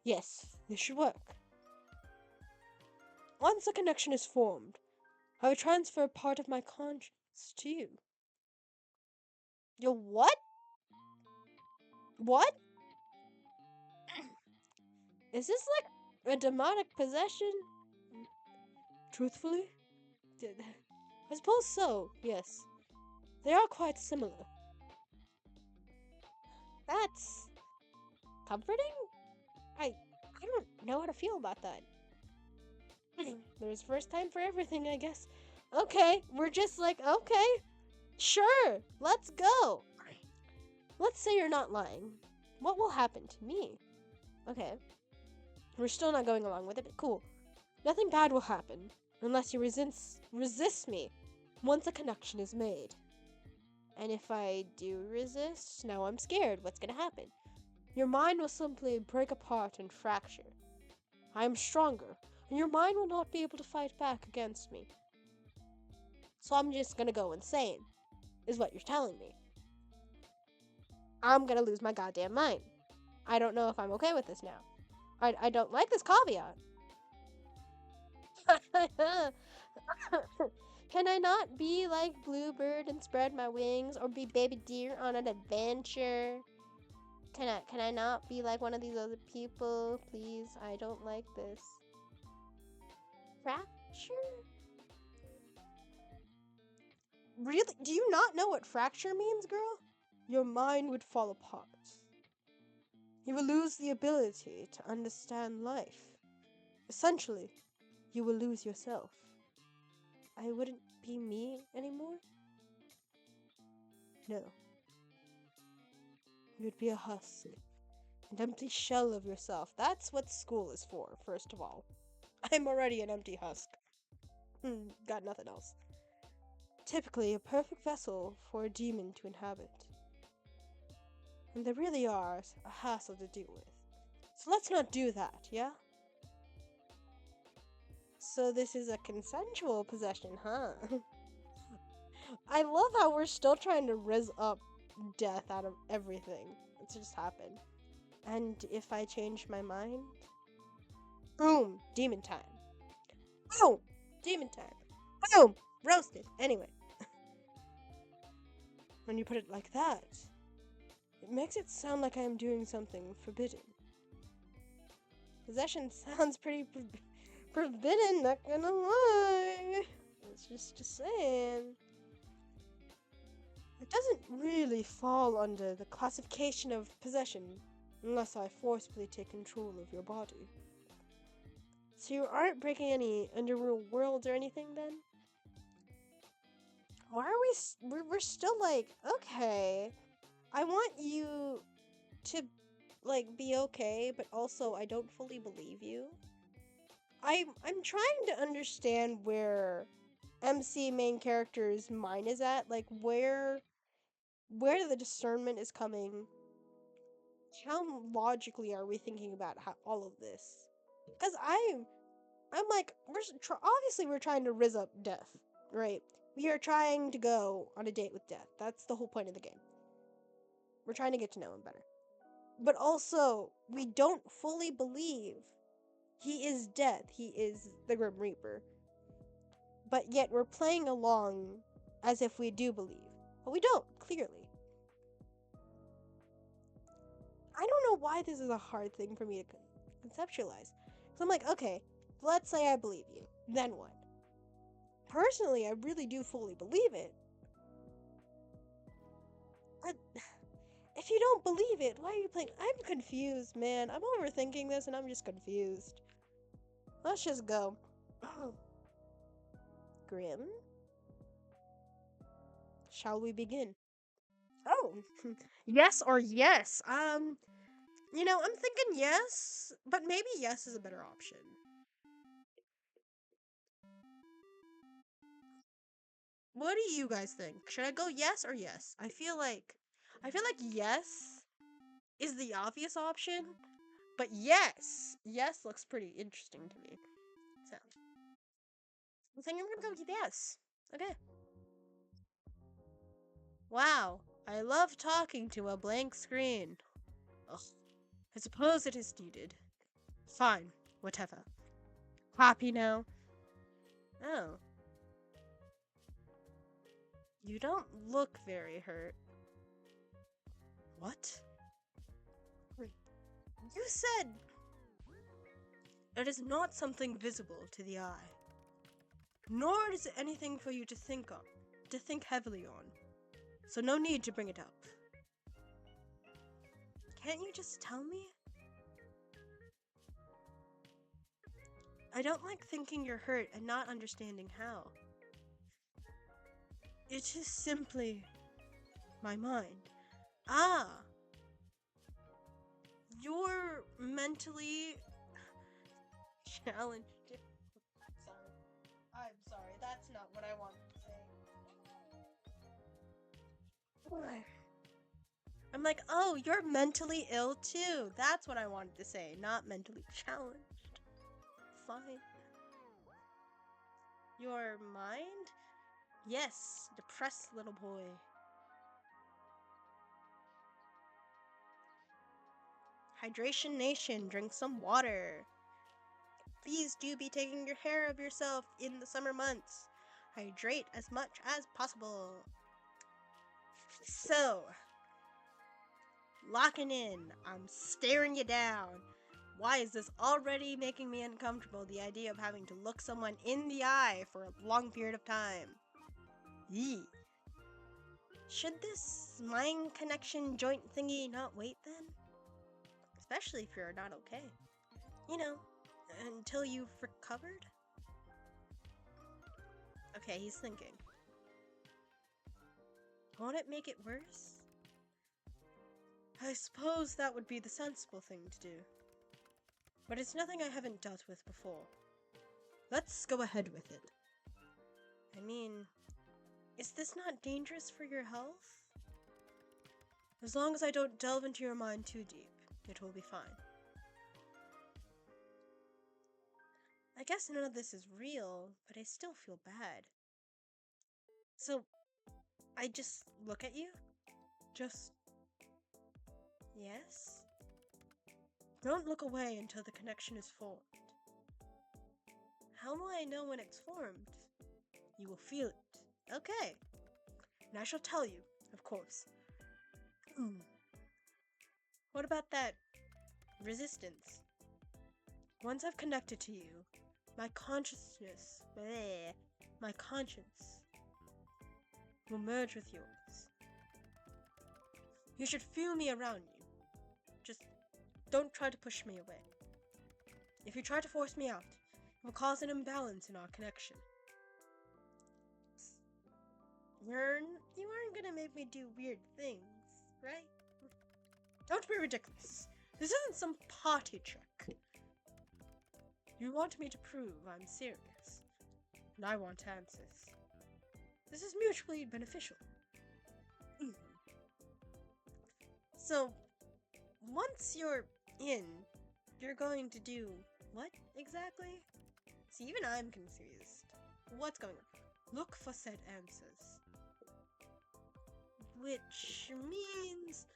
[SPEAKER 1] Yes, this should work. Once a connection is formed, I will transfer part of my conscience to you. Yo, what? What? Is this like a demonic possession? Truthfully? I suppose so, yes. They are quite similar. That's comforting? I don't know how to feel about that. There's first time for everything, I guess. Okay, we're just like, okay, sure, let's go. Let's say you're not lying. What will happen to me? Okay. We're still not going along with it, but cool. Nothing bad will happen. unless you resist me once a connection is made. And if I do resist, now I'm scared. What's gonna happen? Your mind will simply break apart and fracture. I am stronger, and your mind will not be able to fight back against me. So I'm just gonna go insane, is what you're telling me. I'm gonna lose my goddamn mind. I don't know if I'm okay with this now. I don't like this caveat. Can I not be like Bluebird and spread my wings, or be Baby Deer on an adventure? Can I not be like one of these other people, please? I don't like this. Fracture? Really? Do you not know what fracture means, girl? Your mind would fall apart. You will lose the ability to understand life. Essentially, you will lose yourself. I wouldn't be me anymore? No. You would be a husk. An empty shell of yourself. That's what school is for, first of all. I'm already an empty husk. Got nothing else. Typically, a perfect vessel for a demon to inhabit. And they really are a hassle to deal with. So let's not do that, yeah? So this is a consensual possession, huh? I love how we're still trying to rizz up death out of everything. It's just happened. And if I change my mind? Boom! Demon time. Boom! Demon time. Boom! Roasted. Anyway. When you put it like that, it makes it sound like I am doing something forbidden. Possession sounds pretty forbidden, not gonna lie. It's just saying. It doesn't really fall under the classification of possession unless I forcibly take control of your body. So you aren't breaking any underworld worlds or anything then? Why are we're still like, okay, I want you to like be okay, but also I don't fully believe you. I'm trying to understand where MC main character's mind is at, like where the discernment is coming. How logically are we thinking about all of this? Because I'm like, obviously we're trying to rizz up death, right? We are trying to go on a date with death. That's the whole point of the game. We're trying to get to know him better. But also, we don't fully believe he is death. He is the Grim Reaper. But yet we're playing along as if we do believe. But we don't, clearly. I don't know why this is a hard thing for me to conceptualize. So I'm like, okay, let's say I believe you. Then what? Personally, I really do fully believe it. But if you don't believe it, why are you playing? I'm confused, man. I'm overthinking this and I'm just confused. Let's just go. Grim? Shall we begin? Oh, yes or yes. I'm thinking yes, but maybe yes is a better option. What do you guys think? Should I go yes or yes? I feel like yes is the obvious option, but yes looks pretty interesting to me. So, I think I'm gonna go with yes. Okay. Wow, I love talking to a blank screen. Ugh. I suppose it is needed. Fine, whatever. Happy now? Oh. You don't look very hurt. What? You said it is not something visible to the eye, nor is it anything for you to think heavily on. So no need to bring it up. Can't you just tell me? I don't like thinking you're hurt and not understanding how. It is simply my mind. Ah! You're mentally challenged. Sorry. not what I wanted to say. I'm like, oh, you're mentally ill too. That's what I wanted to say, not mentally challenged. Fine. Your mind? Yes, depressed little boy. Hydration Nation, drink some water. Please do be taking your care of yourself in the summer months. Hydrate as much as possible. So, locking in. I'm staring you down. Why is this already making me uncomfortable? The idea of having to look someone in the eye for a long period of time. Yee. Should this mind connection joint thingy not wait then? Especially if you're not okay. You know, until you've recovered? Okay, he's thinking. Won't it make it worse? I suppose that would be the sensible thing to do. But it's nothing I haven't dealt with before. Let's go ahead with it. I mean, is this not dangerous for your health? As long as I don't delve into your mind too deep, it will be fine. I guess none of this is real, but I still feel bad. So, I just look at you? Just... yes? Don't look away until the connection is formed. How will I know when it's formed? You will feel it. Okay. And I shall tell you, of course. What about that resistance? Once I've connected to you, my consciousness, my conscience, will merge with yours. You should feel me around you. Just don't try to push me away. If you try to force me out, it will cause an imbalance in our connection. You aren't gonna make me do weird things, right? Don't be ridiculous. This isn't some party trick. You want me to prove I'm serious, and I want answers. This is mutually beneficial. So, once you're in, you're going to do what exactly? See, even I'm confused. What's going on? Look for said answers. Which means...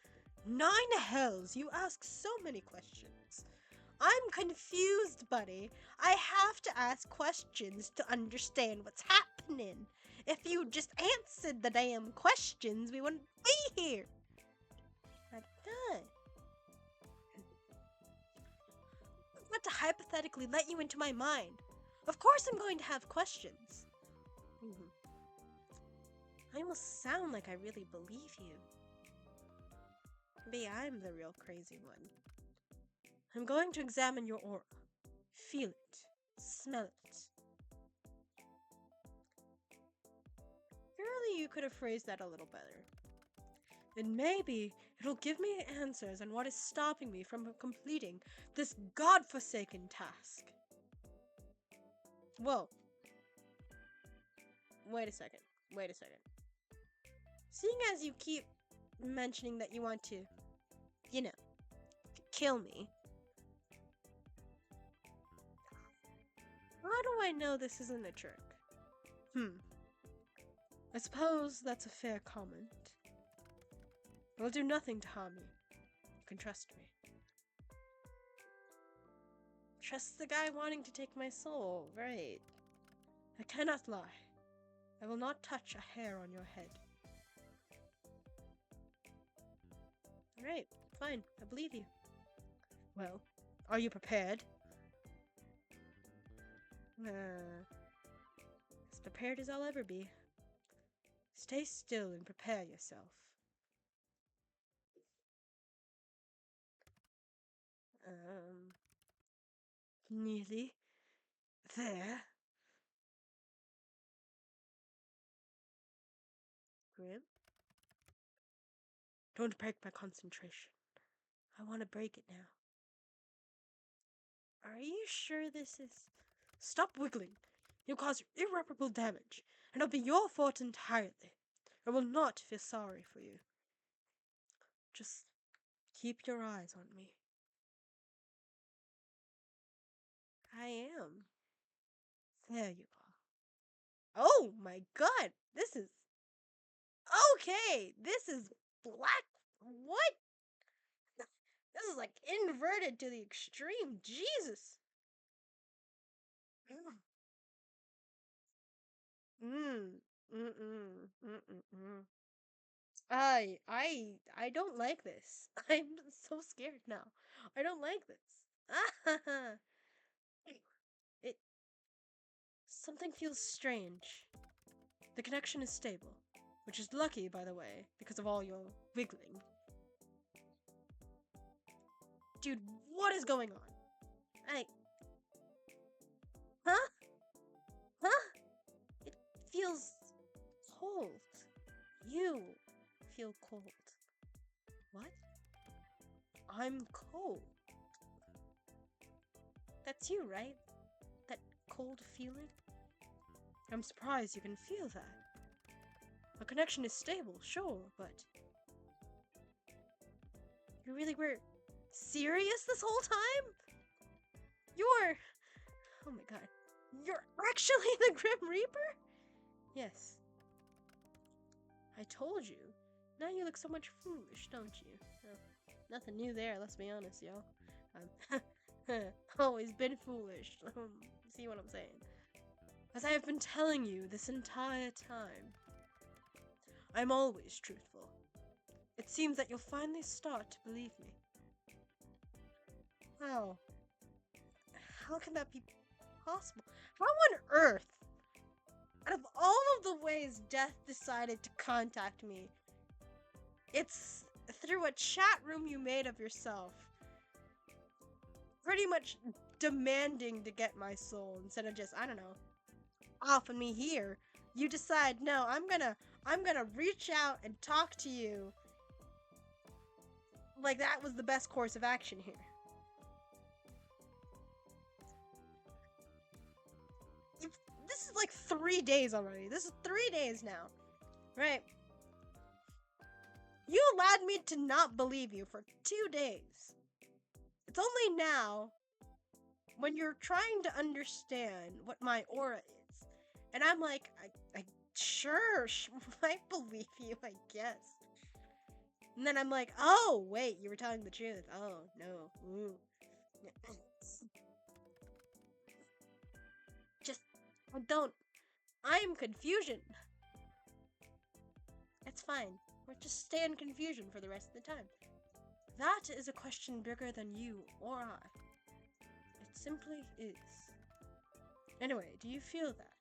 [SPEAKER 1] 9 hells, you ask so many questions. I'm confused, buddy. I have to ask questions to understand what's happening. If you just answered the damn questions, we wouldn't be here. I'm done. I'm about to hypothetically let you into my mind. Of course I'm going to have questions. I almost sound like I really believe you. Maybe I'm the real crazy one. I'm going to examine your aura. Feel it. Smell it. Surely you could have phrased that a little better. And maybe it'll give me answers on what is stopping me from completing this godforsaken task. Whoa. Wait a second. Seeing as you keep mentioning that you want to, you know, kill me, how do I know this isn't a trick? I suppose that's a fair comment. It'll do nothing to harm you. You can trust me. Trust the guy wanting to take my soul, right? I cannot lie. I will not touch a hair on your head. Alright, fine, I believe you. Well, are you prepared? As prepared as I'll ever be. Stay still and prepare yourself. Nearly there. Grim? Don't break my concentration. I want to break it now. Are you sure this is... Stop wiggling. You caused irreparable damage, and it'll be your fault entirely. I will not feel sorry for you. Just keep your eyes on me. I am. There you are. Oh my god! This is... Okay! This is black... What? This is like inverted to the extreme. Jesus! Mm. Mm-mm. Mm-mm. I don't like this. I'm so scared now. I don't like this. It Something feels strange. The connection is stable, which is lucky, by the way, because of all your wiggling. Dude, what is going on? I... Huh? Huh? It feels cold. You feel cold. What? I'm cold. That's you, right? That cold feeling? I'm surprised you can feel that. A connection is stable, sure, but... You really were serious this whole time? You're... Oh my god. You're actually the Grim Reaper? Yes. I told you. Now you look so much foolish, don't you? Nothing new there, let's be honest, yo. Always been foolish. See what I'm saying? As I have been telling you this entire time, I'm always truthful. It seems that you'll finally start to believe me. How? How can that be possible? How on earth, out of all of the ways Death decided to contact me, it's through a chat room you made of yourself, pretty much demanding to get my soul instead of just, I don't know, offering me here. You decide, no, I'm gonna reach out and talk to you. Like that was the best course of action here. This is like 3 days already. This is 3 days now. Right? You allowed me to not believe you for 2 days. It's only now, when you're trying to understand what my aura is, and I'm like, I sure, I believe you, I guess. And then I'm like, oh, wait, you were telling the truth. Oh, no. Ooh. Just, I'm confusion. It's fine. We'll just stay in confusion for the rest of the time. That is a question bigger than you or I. It simply is. Anyway, do you feel that?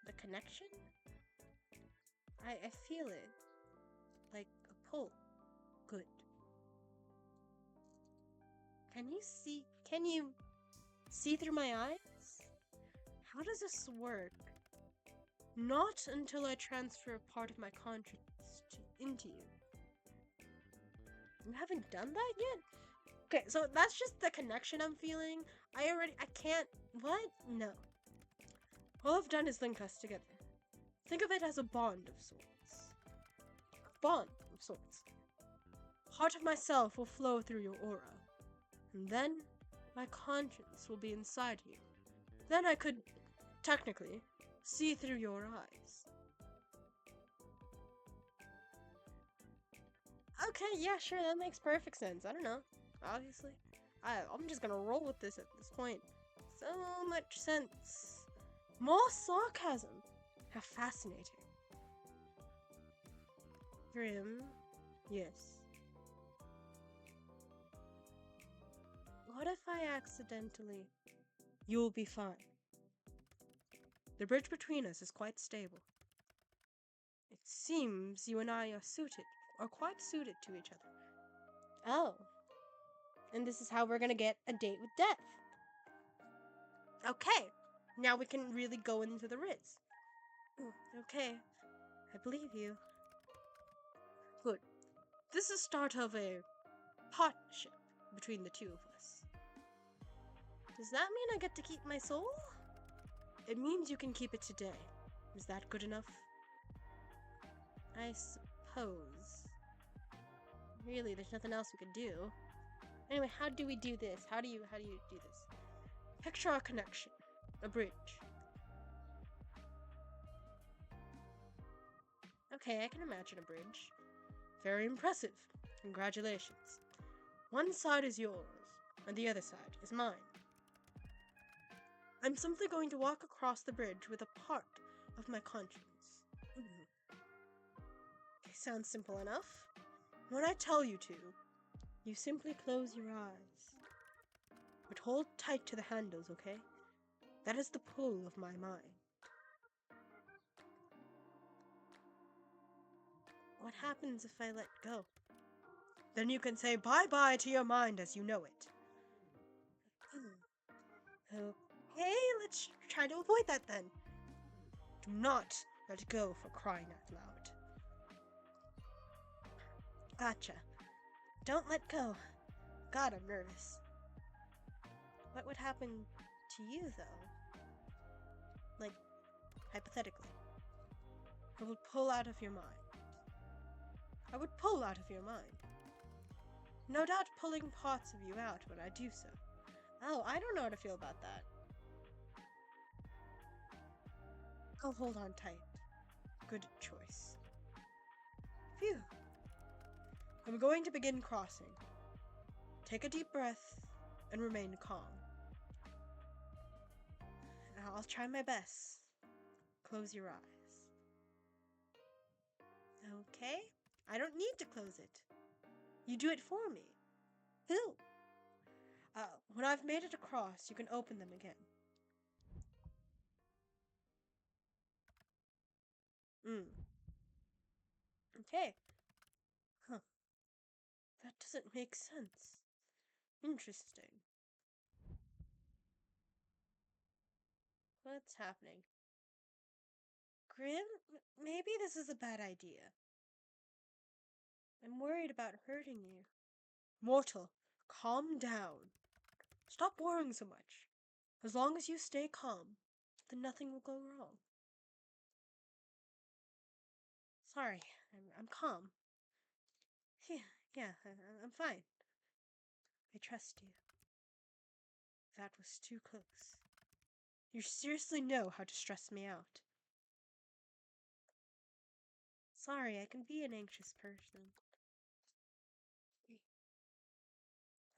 [SPEAKER 1] The connection? I feel it. Like a pull. Good. Can you see through my eyes? How does this work? Not until I transfer a part of my conscience into you. You haven't done that yet? Okay, so that's just the connection I'm feeling. I can't... What? No. All I've done is link us together. Think of it as a bond of sorts. A bond of sorts. Part of myself will flow through your aura. And then, my conscience will be inside you. Then I could, technically, see through your eyes. Okay, yeah, sure, that makes perfect sense. I don't know, obviously. I'm just gonna roll with this at this point. So much sense. More sarcasm. How fascinating. Grim, yes. What if I accidentally... You'll be fine. The bridge between us is quite stable. It seems you and I are quite suited to each other. Oh. And this is how we're gonna get a date with Death. Okay. Now we can really go into the Riz. Okay. I believe you. Good. This is the start of a partnership between the two of us. Does that mean I get to keep my soul? It means you can keep it today. Is that good enough? I suppose. Really, there's nothing else we could do. Anyway, how do we do this? How do you do this? Picture a connection. A bridge. Okay, I can imagine a bridge. Very impressive. Congratulations. One side is yours, and the other side is mine. I'm simply going to walk across the bridge with a part of my conscience. Okay, sounds simple enough. When I tell you to, you simply close your eyes. But hold tight to the handles, okay? That is the pull of my mind. What happens if I let go? Then you can say bye-bye to your mind as you know it. Okay, let's try to avoid that then. Do not let go for crying out loud. Gotcha. Don't let go. God, I'm nervous. What would happen to you, though? Like, hypothetically. I would pull out of your mind. I would pull out of your mind. No doubt pulling parts of you out when I do so. Oh, I don't know how to feel about that. I'll hold on tight. Good choice. Phew. I'm going to begin crossing. Take a deep breath and remain calm. I'll try my best. Close your eyes. Okay. I don't need to close it. You do it for me. Who? When I've made it across, you can open them again. Okay. Huh. That doesn't make sense. Interesting. What's happening? Grim? Maybe this is a bad idea. I'm worried about hurting you. Mortal, calm down. Stop worrying so much. As long as you stay calm, then nothing will go wrong. Sorry, I'm calm. Yeah, I'm fine. I trust you. That was too close. You seriously know how to stress me out. Sorry, I can be an anxious person.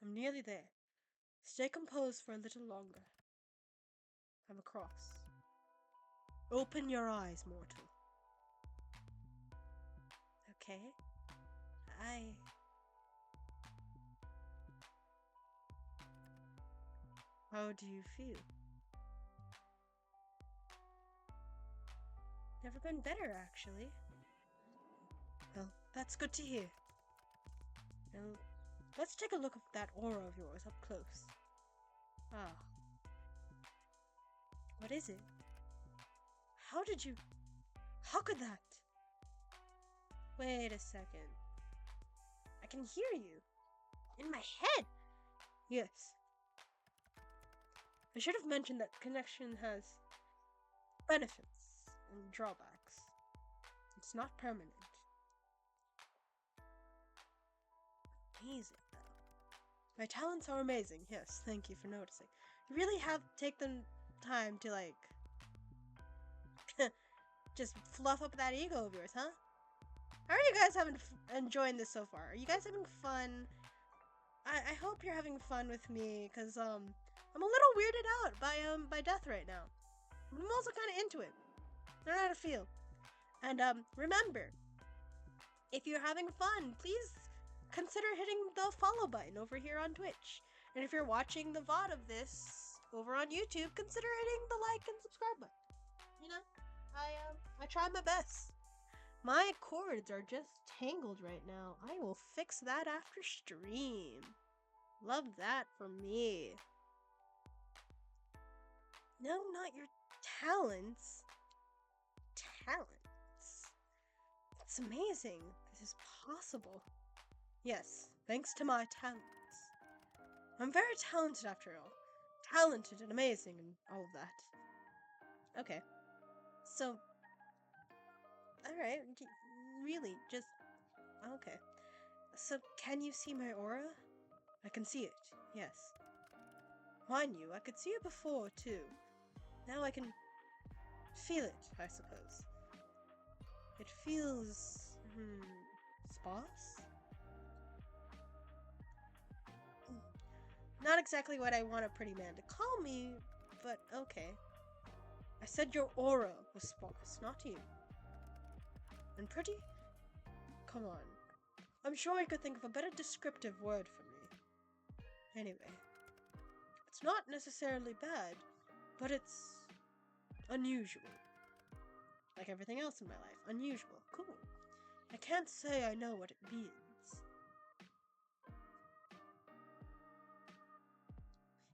[SPEAKER 1] I'm nearly there. Stay composed for a little longer. I'm across. Open your eyes, mortal. Okay. How do you feel? Never been better, actually. Well, that's good to hear. Now, let's take a look at that aura of yours up close. Ah. What is it? How could that? Wait a second. I can hear you. In my head! Yes. I should have mentioned that connection has benefits and drawbacks. It's not permanent. Amazing, though. My talents are amazing, yes, thank you for noticing. You really have to take the time to, like, just fluff up that ego of yours, huh? How are you guys enjoying this so far? Are you guys having fun? I hope you're having fun with me, because, I'm a little weirded out by death right now. I'm also kind of into it. I don't know how to feel. And, remember, if you're having fun, please consider hitting the follow button over here on Twitch. And if you're watching the VOD of this over on YouTube, consider hitting the like and subscribe button. You know, I try my best. My cords are just tangled right now. I will fix that after stream. Love that for me. No, not your talents. Talents. It's amazing. This is possible. Yes, thanks to my talents. I'm very talented after all. talented and amazing and all of that. Okay. So, alright, really, just, okay. So, can you see my aura? I can see it, yes. Mind you, I could see it before, too. Now I can feel it, I suppose. It feels, sparse? Not exactly what I want a pretty man to call me, but okay. I said your aura was sparse, not you. And pretty? Come on. I'm sure I could think of a better descriptive word for me. Anyway. It's not necessarily bad, but it's unusual. Like everything else in my life. Unusual. Cool. I can't say I know what it means.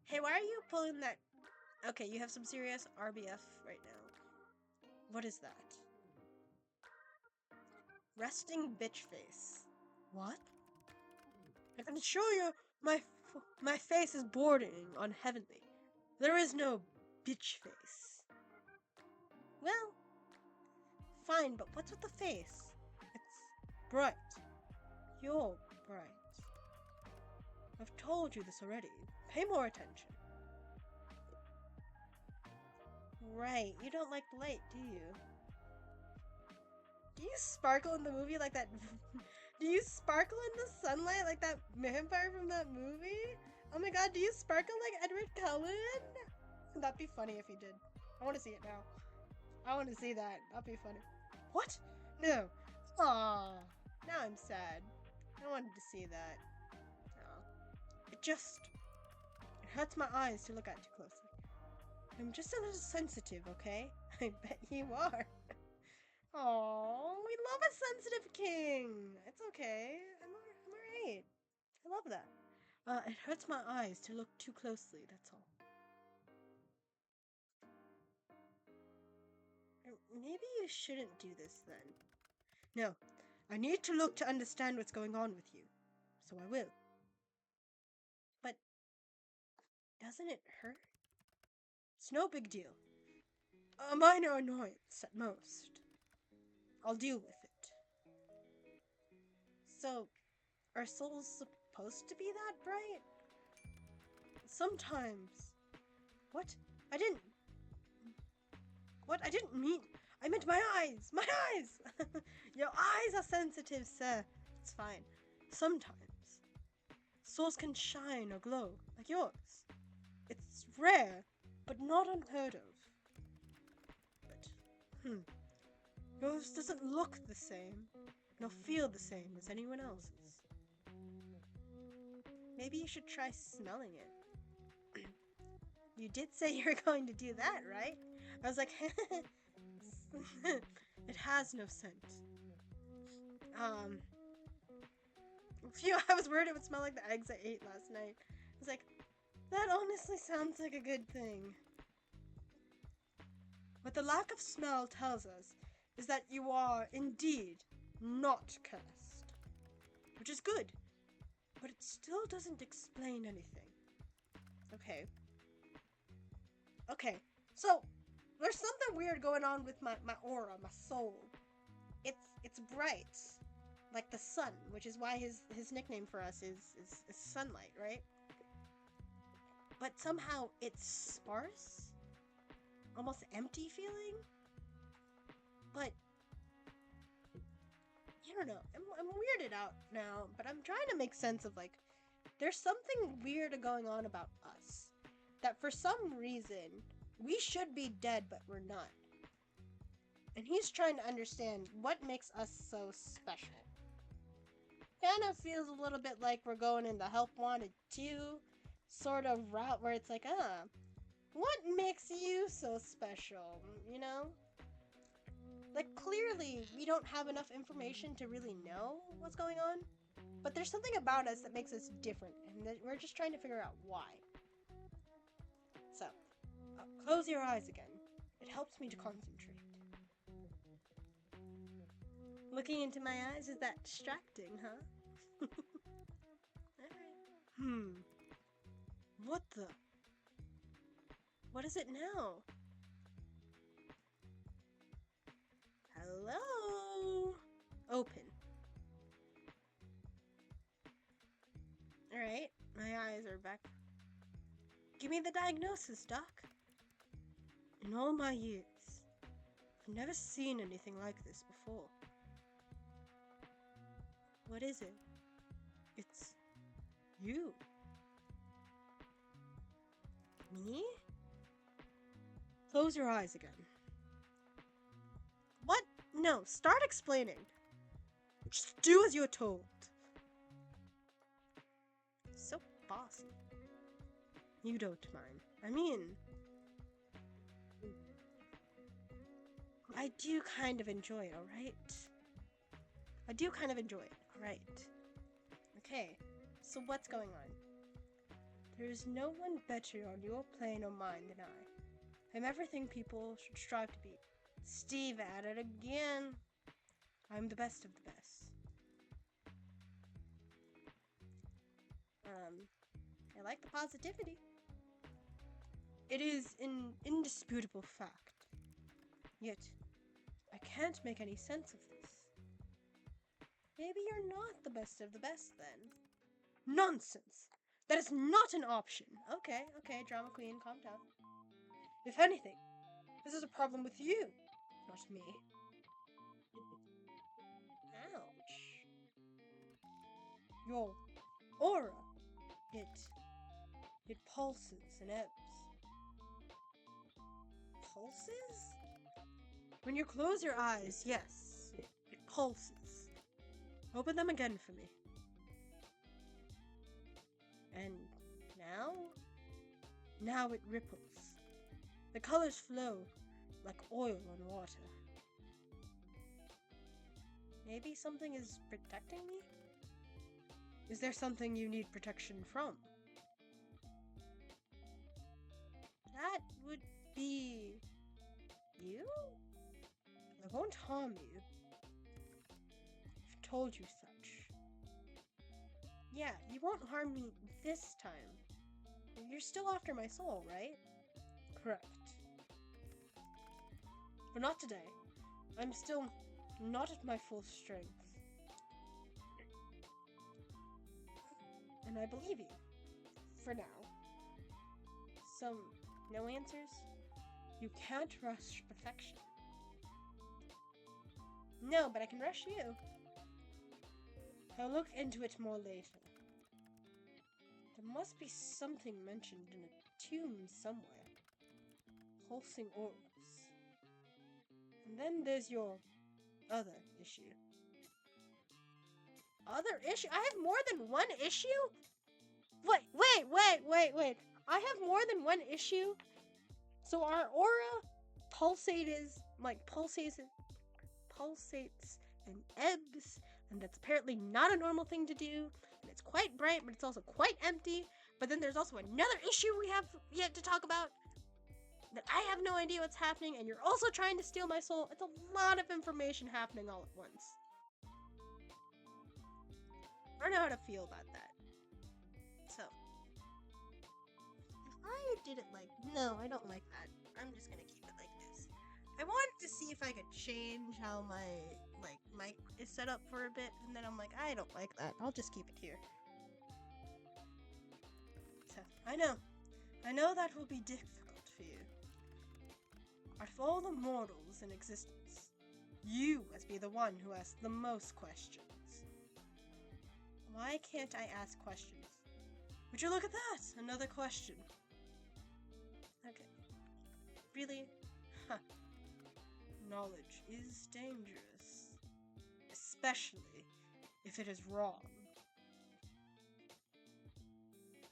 [SPEAKER 1] Hey, why are you pulling that? Okay, you have some serious RBF right now. What is that? Resting bitch face. What? I can assure you, my face is bordering on heavenly. There is no bitch face. Well, fine, but what's with the face? It's bright. You're bright. I've told you this already. Pay more attention. Right, you don't like the light, do you? Do you sparkle in the movie like that? Do you sparkle in the sunlight like that vampire from that movie? Oh my god, do you sparkle like Edward Cullen? That'd be funny if he did. I want to see it now. I want to see that. That'd be funny. What? No. Aww. Now I'm sad. I wanted to see that. Aww. It hurts my eyes to look at too closely. I'm just a little sensitive, okay? I bet you are. Oh, we love a sensitive king. It's okay. I'm alright. I love that. It hurts my eyes to look too closely, that's all. Maybe you shouldn't do this then. No, I need to look to understand what's going on with you. So I will. But doesn't it hurt? It's no big deal. A minor annoyance at most. I'll deal with it. So, are souls supposed to be that bright? Sometimes. What? I didn't mean. I meant my eyes! My eyes! Your eyes are sensitive, sir. It's fine. Sometimes. Souls can shine or glow, like yours. It's rare, but not unheard of. But, yours doesn't look the same, nor feel the same as anyone else's. Maybe you should try smelling it. You did say you were going to do that, right? I was like, it has no scent. I was worried it would smell like the eggs I ate last night. I was like, that honestly sounds like a good thing. What the lack of smell tells us is that you are indeed not cursed. Which is good, but it still doesn't explain anything. Okay, so there's something weird going on with my aura, my soul. It's bright, like the sun, which is why his nickname for us is sunlight, right? But somehow it's sparse, almost empty feeling. But I don't know. I'm weirded out now, but I'm trying to make sense of like, there's something weird going on about us. That for some reason, we should be dead, but we're not. And he's trying to understand what makes us so special. Kind of feels a little bit like we're going in the Help Wanted 2 sort of route where it's like, what makes you so special, you know? Like, clearly, we don't have enough information to really know what's going on, but there's something about us that makes us different, and that we're just trying to figure out why. So, close your eyes again. It helps me to concentrate. Looking into my eyes, is that distracting, huh? Alright. What the? What is it now? Hello? Open. Alright, my eyes are back. Give me the diagnosis, Doc. In all my years, I've never seen anything like this before. What is it? It's you. Me? Close your eyes again. What? No, start explaining. Just do as you're told. So bossy. You don't mind. I mean, I do kind of enjoy it, alright? I do kind of enjoy it, alright? Okay, so what's going on? There's no one better on your plane or mine than I. I'm everything people should strive to be. Steve at it again. I'm the best of the best. I like the positivity. It is an indisputable fact. Yet, I can't make any sense of this. Maybe you're not the best of the best then. Nonsense! That is not an option. Okay, drama queen, calm down. If anything, this is a problem with you, not me. Ouch. Your aura, it pulses and ebbs. Pulses? When you close your eyes, yes, it pulses. Open them again for me. And now? Now it ripples. The colors flow like oil on water. Maybe something is protecting me? Is there something you need protection from? That would be... you? I won't harm you. I've told you such. Yeah, you won't harm me this time. You're still after my soul, right? Correct. But not today. I'm still not at my full strength. And I believe you. For now. So, no answers? You can't rush perfection. No, but I can rush you. I'll look into it more later. There must be something mentioned in a tomb somewhere. Pulsing auras. And then there's your other issue. Other issue? I have more than one issue? Wait. I have more than one issue? So our aura pulsates and ebbs, and that's apparently not a normal thing to do, and it's quite bright, but it's also quite empty. But then there's also another issue we have yet to talk about that I have no idea what's happening, and you're also trying to steal my soul. It's a lot of information happening all at once. I don't know how to feel about that. So, if I did it like, no, I don't like that. I'm just gonna keep it like this. I wanted to see if I could change how my, mic is set up for a bit, and then I'm like, I don't like that. I'll just keep it here. So, I know that will be difficult for you. Out of all the mortals in existence, you must be the one who asks the most questions. Why can't I ask questions? Would you look at that? Another question. Okay. Really? Huh. Knowledge is dangerous. Especially if it is wrong.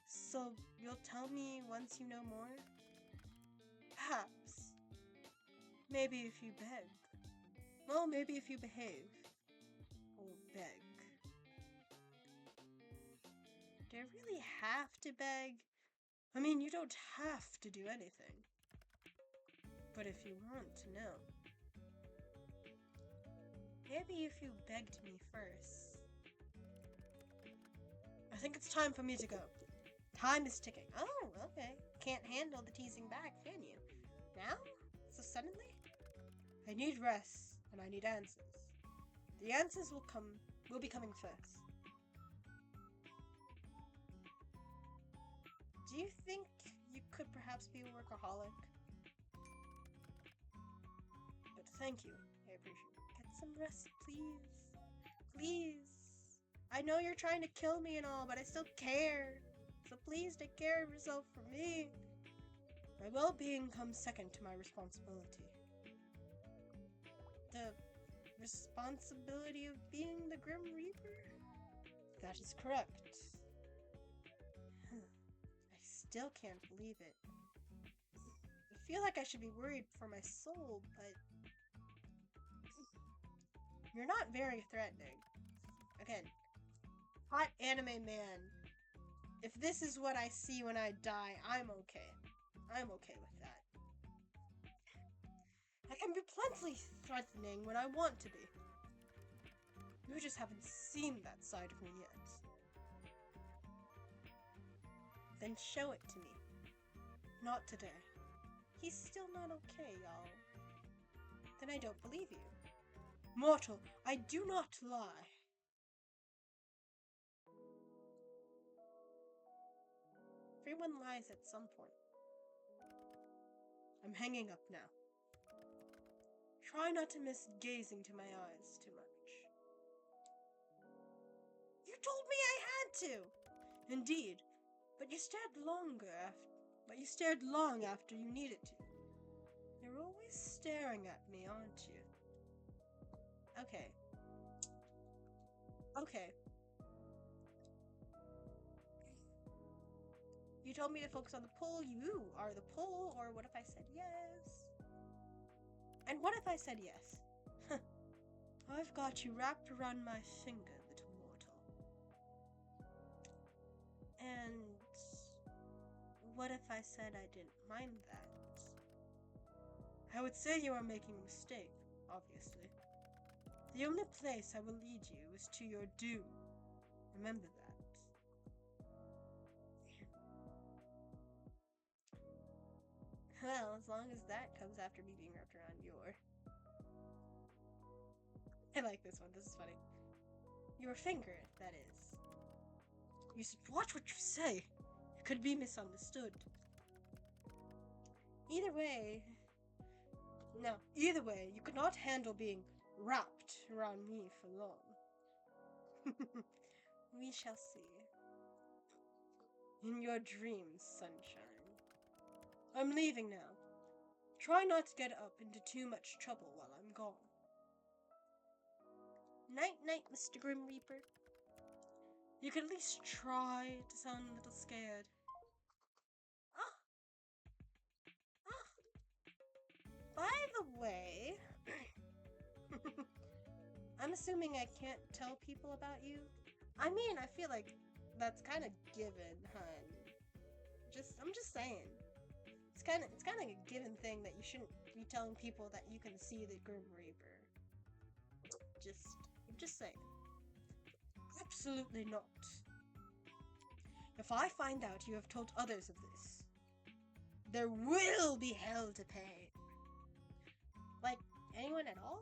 [SPEAKER 1] So, you'll tell me once you know more? Perhaps. Maybe if you beg. Well, maybe if you behave. Or beg. Do I really have to beg? I mean, you don't have to do anything. But if you want to know. Maybe if you begged me first. I think it's time for me to go. Time is ticking. Oh, okay. can't handle the teasing back, can you? Now? So suddenly? I need rest, and I need answers. The answers will be coming first. Do you think you could perhaps be a workaholic? But thank you. I appreciate it. Get some rest, please. Please. I know you're trying to kill me and all, but I still care. So please take care of yourself for me. My well-being comes second to my responsibility. The responsibility of being the Grim Reaper? That is correct. I still can't believe it. I feel like I should be worried for my soul, but you're not very threatening. Again, hot anime man. If this is what I see when I die, I'm okay. I'm okay with that. I can be plenty threatening when I want to be. You just haven't seen that side of me yet. Then show it to me. Not today. He's still not okay, y'all. Then I don't believe you. Mortal, I do not lie. Everyone lies at some point. I'm hanging up now. Try not to miss gazing to my eyes too much. You told me I had to! Indeed, but you stared long after you needed to. You're always staring at me, aren't you? Okay. Okay. You told me to focus on the pull. You are the pull, or what if I said yes? And what if I said yes? I've got you wrapped around my finger, little mortal. And what if I said I didn't mind that? I would say you are making a mistake, obviously. The only place I will lead you is to your doom. Remember that. Well, as long as that comes after me being wrapped around your... I like this one, this is funny. Your finger, that is. You should watch what you say. It could be misunderstood. Either way, you could not handle being wrapped around me for long. We shall see. In your dreams, sunshine. I'm leaving now. Try not to get up into too much trouble while I'm gone. Night-night, Mr. Grim Reaper. You could at least try to sound a little scared. By the way, I'm assuming I can't tell people about you. I mean, I feel like that's kind of given, hun. I'm just saying. It's kind of a given thing that you shouldn't be telling people that you can see the Grim Reaper. I'm just saying. Absolutely not. If I find out you have told others of this, there will be hell to pay. Like, anyone at all?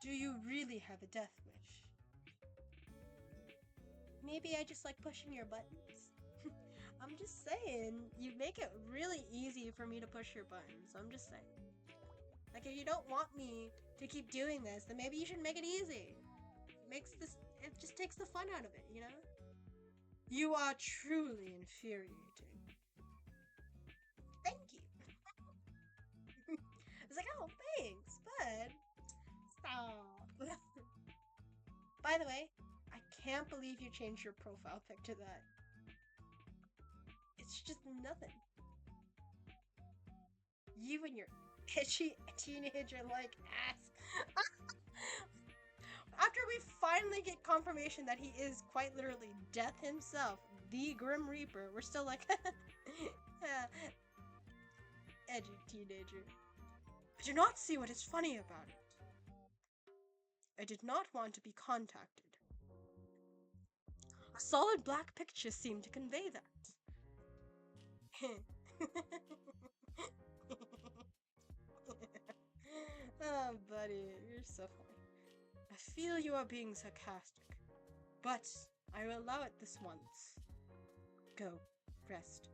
[SPEAKER 1] Do you really have a death wish? Maybe I just like pushing your buttons. I'm just saying, you make it really easy for me to push your buttons. I'm just saying. Like, if you don't want me to keep doing this, then maybe you should make it easy. It just takes the fun out of it, you know? You are truly infuriating. Thank you. It's like, oh, thanks, bud. Stop. By the way, I can't believe you changed your profile pic to that. It's just nothing. You and your itchy teenager-like ass. After we finally get confirmation that he is quite literally death himself, the Grim Reaper, we're still like, edgy teenager. I do not see what is funny about it. I did not want to be contacted. A solid black pictures seem to convey that. Oh, buddy, you're so funny. I feel you are being sarcastic, but I will allow it this once. Go, rest.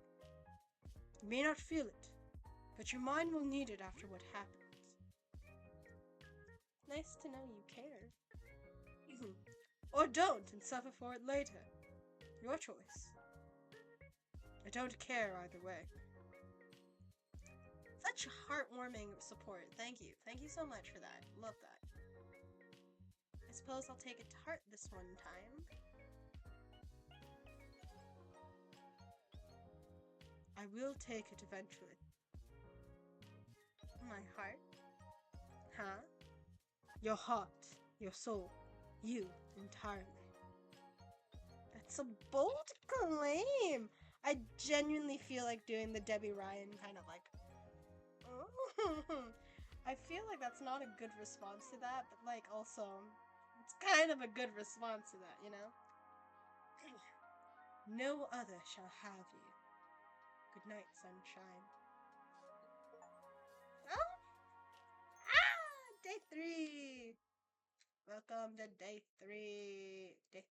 [SPEAKER 1] You may not feel it, but your mind will need it after what happens. Nice to know you care. Or don't and suffer for it later. Your choice. I don't care either way. Such heartwarming support. Thank you. Thank you so much for that. Love that. I suppose I'll take it to heart this one time. I will take it eventually. My heart? Huh? Your heart, your soul, you entirely. That's a bold claim. I genuinely feel like doing the Debbie Ryan kind of like. I feel like that's not a good response to that, but like also, it's kind of a good response to that, you know? No other shall have you. Good night, sunshine. Oh! Ah! Day 3! Welcome to day 3. Day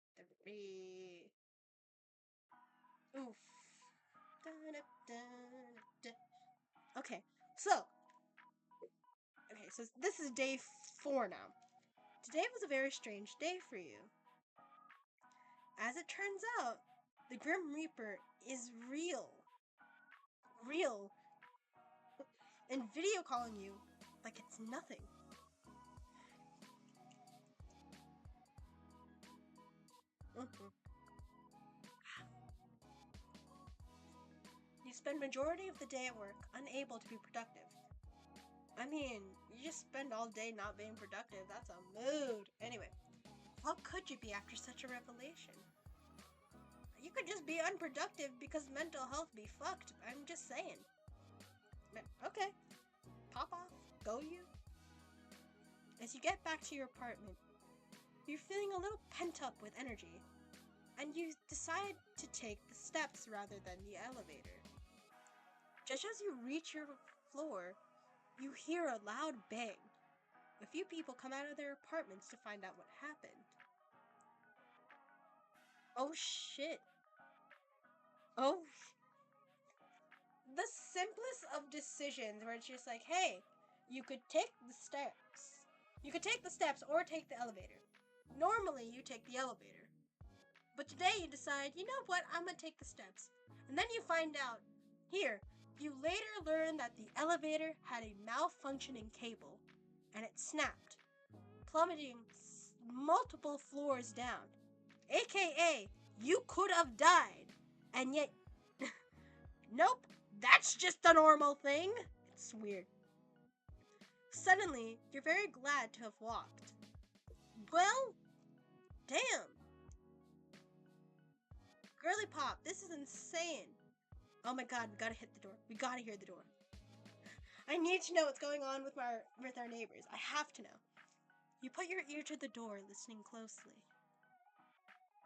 [SPEAKER 1] 3. Oof. Okay, so this is day 4 now. Today was a very strange day for you. As it turns out, the Grim Reaper is real. Real. And video calling you like it's nothing. You spend majority of the day at work, unable to be productive. I mean, you just spend all day not being productive. That's a mood. Anyway, how could you be after such a revelation? You could just be unproductive because mental health be fucked. I'm just saying. Okay. Pop off. Go you. As you get back to your apartment, you're feeling a little pent up with energy, and you decide to take the steps rather than the elevator. Just as you reach your floor, you hear a loud bang. A few people come out of their apartments to find out what happened. Oh shit. Oh. The simplest of decisions where it's just like, hey, you could take the steps. You could take the steps or take the elevator. Normally, you take the elevator. But today you decide, you know what, I'm gonna take the steps. And then you find out, here, you later learn that the elevator had a malfunctioning cable, and it snapped, plummeting multiple floors down. AKA, you could have died. And yet, nope, that's just a normal thing. It's weird. Suddenly, you're very glad to have walked. Well, damn. Girly Pop, this is insane. Oh my god, we gotta hit the door. We gotta hear the door. I need to know what's going on with our neighbors. I have to know. You put your ear to the door, listening closely.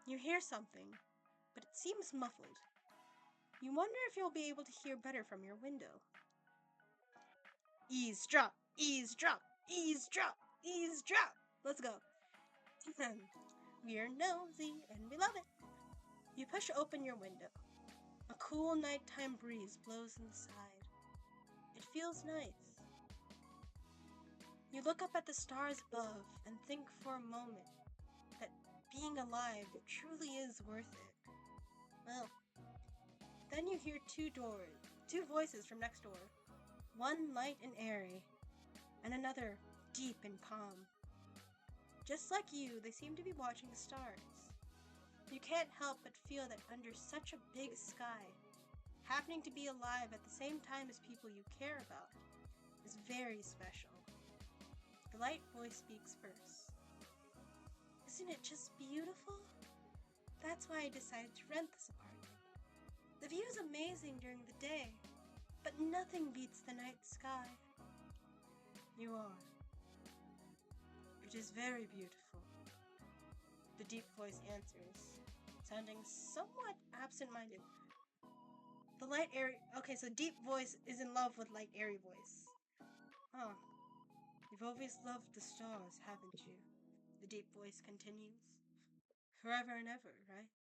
[SPEAKER 1] You hear something, but it seems muffled. You wonder if you'll be able to hear better from your window. Eavesdrop, eavesdrop, eavesdrop, eavesdrop. Let's go. We're nosy and we love it. You push open your window. A cool nighttime breeze blows inside. It feels nice. You look up at the stars above and think for a moment that being alive truly is worth it. Well, then you hear two voices from next door. One light and airy, and another deep and calm. Just like you, they seem to be watching the stars. You can't help but feel that under such a big sky, happening to be alive at the same time as people you care about is very special. The light voice speaks first. Isn't it just beautiful? That's why I decided to rent this apartment. The view is amazing during the day, but nothing beats the night sky. You are. It is very beautiful. The deep voice answers, sounding somewhat absent-minded. The light, airy... Okay, so deep voice is in love with light, airy voice. Huh. You've always loved the stars, haven't you? The deep voice continues. Forever and ever, right?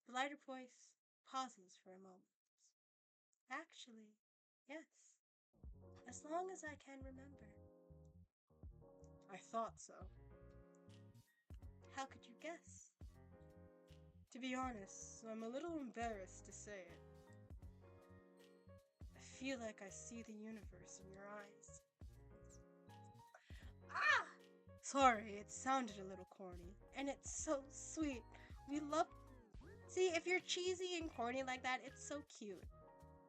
[SPEAKER 1] The lighter voice pauses for a moment. Actually, yes. As long as I can remember. I thought so. How could you guess? To be honest, I'm a little embarrassed to say it. I feel like I see the universe in your eyes. Ah! Sorry, it sounded a little corny. And it's so sweet. We love... See, if you're cheesy and corny like that, it's so cute.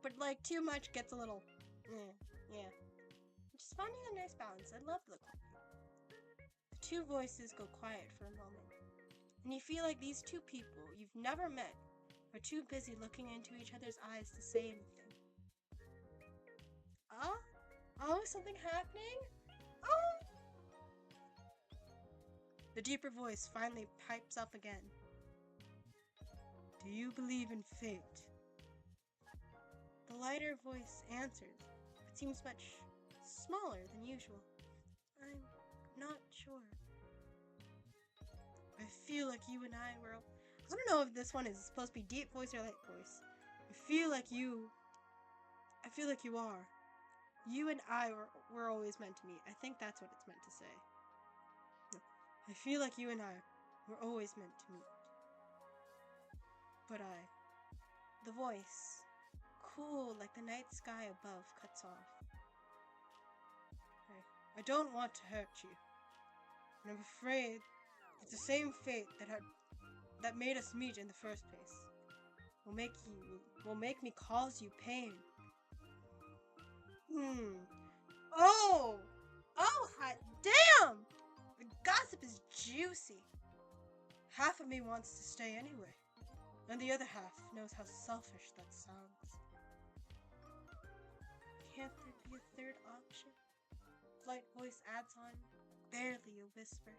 [SPEAKER 1] But, like, too much gets a little... yeah. Just finding a nice balance. I love the corny. The two voices go quiet for a moment. And you feel like these two people you've never met are too busy looking into each other's eyes to say anything. Oh, something happening? Oh! The deeper voice finally pipes up again. Do you believe in fate? The lighter voice answers, but seems much smaller than usual. I'm not sure. I feel like you and I were... I don't know if this one is supposed to be deep voice or light voice. I feel like you are. You and I were always meant to meet. I think that's what it's meant to say. I feel like you and I were always meant to meet. But the voice, cool like the night sky above, cuts off. I don't want to hurt you. And I'm afraid it's the same fate that made us meet in the first place. Will make me cause you pain. Oh, hot damn! The gossip is juicy. Half of me wants to stay anyway, and the other half knows how selfish that sounds. Can't there be a third option? Light voice adds on, barely a whisper.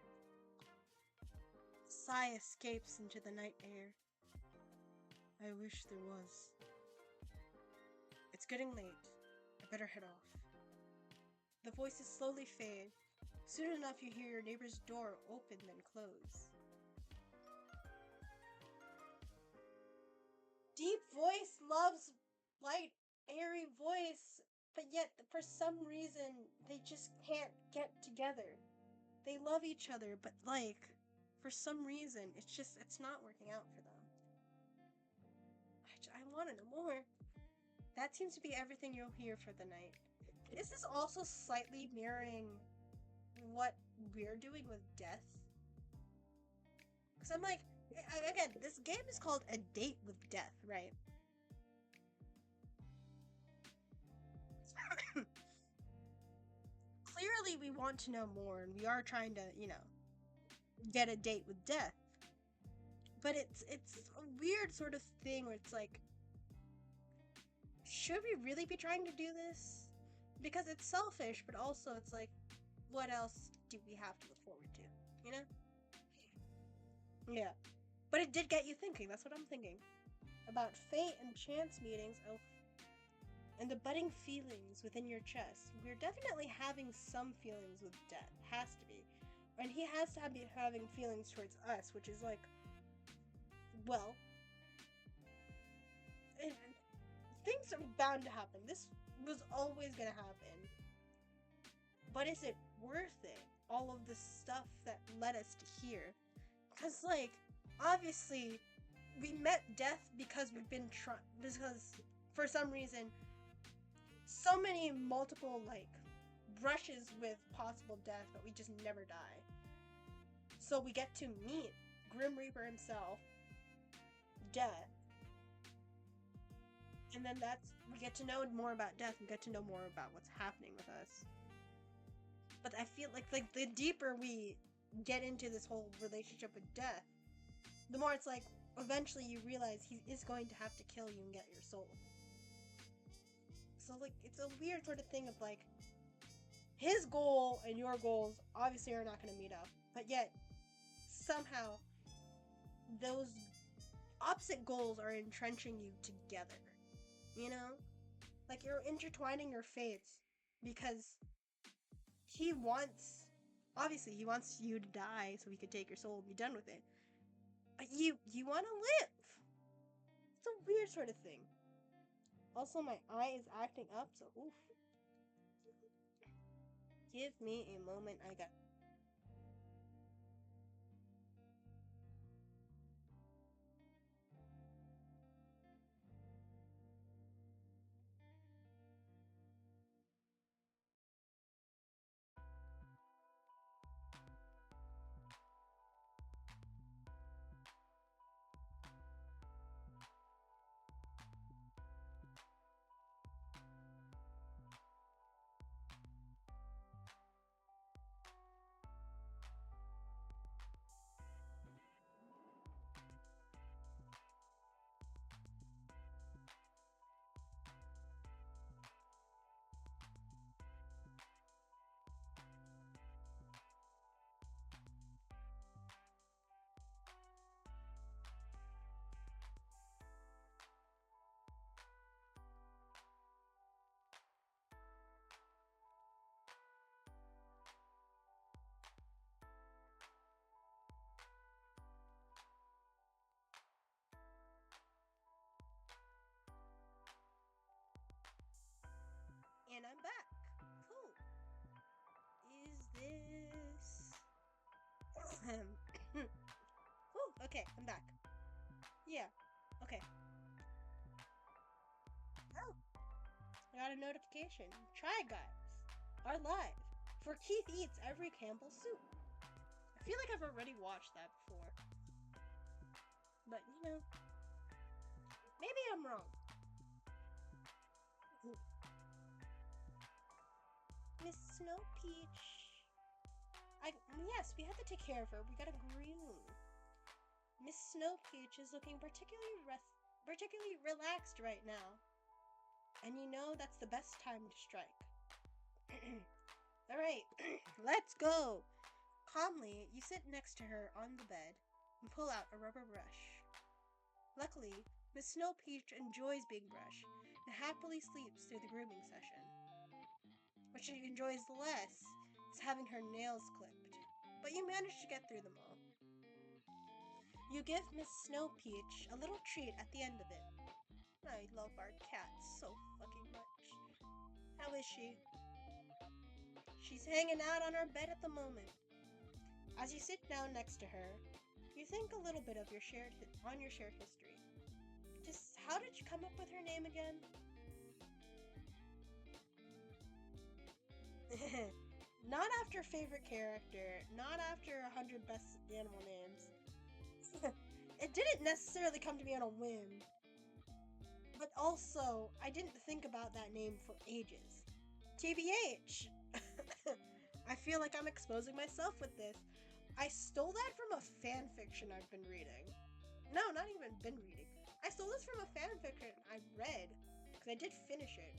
[SPEAKER 1] A sigh escapes into the night air. I wish there was. It's getting late. I better head off. The voices slowly fade. Soon enough you hear your neighbor's door open then close. Deep voice loves light, airy voice, but yet for some reason they just can't get together. They love each other, but like, for some reason, it's not working out for them. I want to know more. That seems to be everything you'll hear for the night. Is this also slightly mirroring what we're doing with death? Because I'm like, again, this game is called A Date with Death, right? Clearly we want to know more, and we are trying to, get a date with death. But it's a weird sort of thing where it's like, should we really be trying to do this? Because it's selfish, but also it's like, what else do we have to look forward to? You know? Yeah. But it did get you thinking, that's what I'm thinking. About fate and chance meetings, and the budding feelings within your chest. We're definitely having some feelings with death. Has to be. And he has to be having feelings towards us, which is like, well, things are bound to happen. This was always gonna happen. But is it worth it? All of the stuff that led us to here. Because, like, obviously, we met death because we've been because, for some reason, so many multiple, like, brushes with possible death, but we just never die. So we get to meet Grim Reaper himself, death, and then we get to know more about death and get to know more about what's happening with us. But I feel like the deeper we get into this whole relationship with death, the more it's like, eventually you realize he is going to have to kill you and get your soul. So, like, it's a weird sort of thing of, like, his goal and your goals obviously are not going to meet up, but yet, somehow, those opposite goals are entrenching you together. You know? Like you're intertwining your fates because he wants obviously he wants you to die so he could take your soul and be done with it. But you want to live. It's a weird sort of thing. Also, my eye is acting up, so oof. Give me a moment. I got. And I'm back. Cool. Is this. Whew, okay, I'm back. Yeah, okay. Oh, I got a notification. Try Guys are live for Keith Eats Every Campbell Soup. I feel like I've already watched that before. But, you know, maybe I'm wrong. Miss Snow Peach. Yes, we had to take care of her. We got a groom. Miss Snow Peach is looking particularly relaxed right now. And you know that's the best time to strike. Alright, let's go! Calmly, you sit next to her on the bed and pull out a rubber brush. Luckily, Miss Snow Peach enjoys being brushed and happily sleeps through the grooming session. What she enjoys less is having her nails clipped, but you manage to get through them all. You give Miss Snow Peach a little treat at the end of it. I love our cat so fucking much. How is she? She's hanging out on her bed at the moment. As you sit down next to her, you think a little bit of your shared history. Just how did you come up with her name again? Not after favorite character, not after 100 best animal names. It didn't necessarily come to me on a whim. But also, I didn't think about that name for ages. TBH! I feel like I'm exposing myself with this. I stole that from a fanfiction I've been reading. No, not even been reading. I stole this from a fanfiction I read, because I did finish it.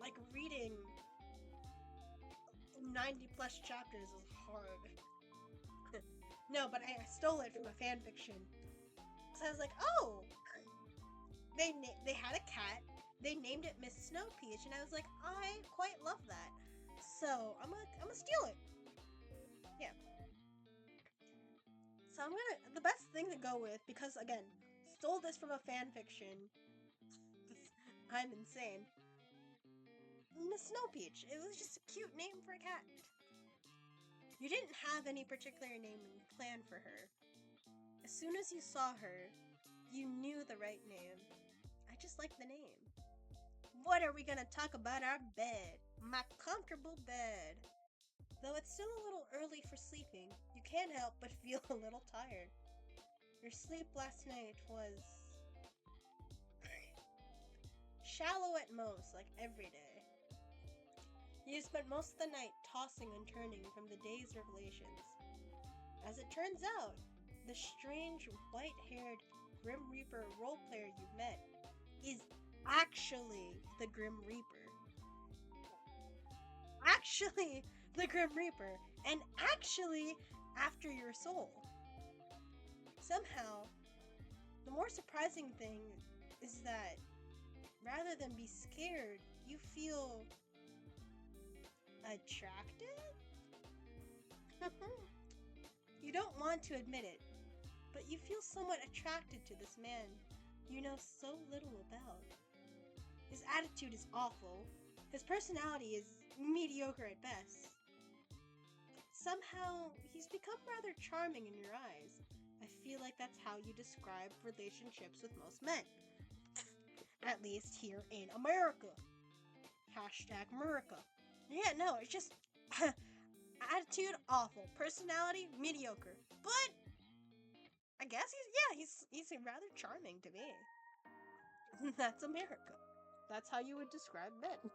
[SPEAKER 1] Like, reading 90 plus chapters is hard. No, but I stole it from a fanfiction. So I was like, oh! They had a cat, they named it Miss Snow Peach, and I was like, I quite love that. So I'm gonna steal it. Yeah. So the best thing to go with, because again, stole this from a fan fiction. I'm insane. Miss Snow Peach. It was just a cute name for a cat. You didn't have any particular name planned for her. As soon as you saw her, you knew the right name. I just like the name. What are we gonna talk about our bed? My comfortable bed. Though it's still a little early for sleeping, you can't help but feel a little tired. Your sleep last night was shallow at most, like every day. You spent most of the night tossing and turning from the day's revelations. As it turns out, the strange white-haired Grim Reaper roleplayer you met is actually the Grim Reaper. Actually, the Grim Reaper, and actually after your soul. Somehow, the more surprising thing is that rather than be scared, you feel attracted? You don't want to admit it, but you feel somewhat attracted to this man you know so little about. His attitude is awful. His personality is mediocre at best. Somehow, he's become rather charming in your eyes. I feel like that's how you describe relationships with most men. At least here in America. Hashtag America. Yeah, no, it's just... attitude, awful. Personality, mediocre. But... I guess he's rather charming to me. That's America. That's how you would describe men.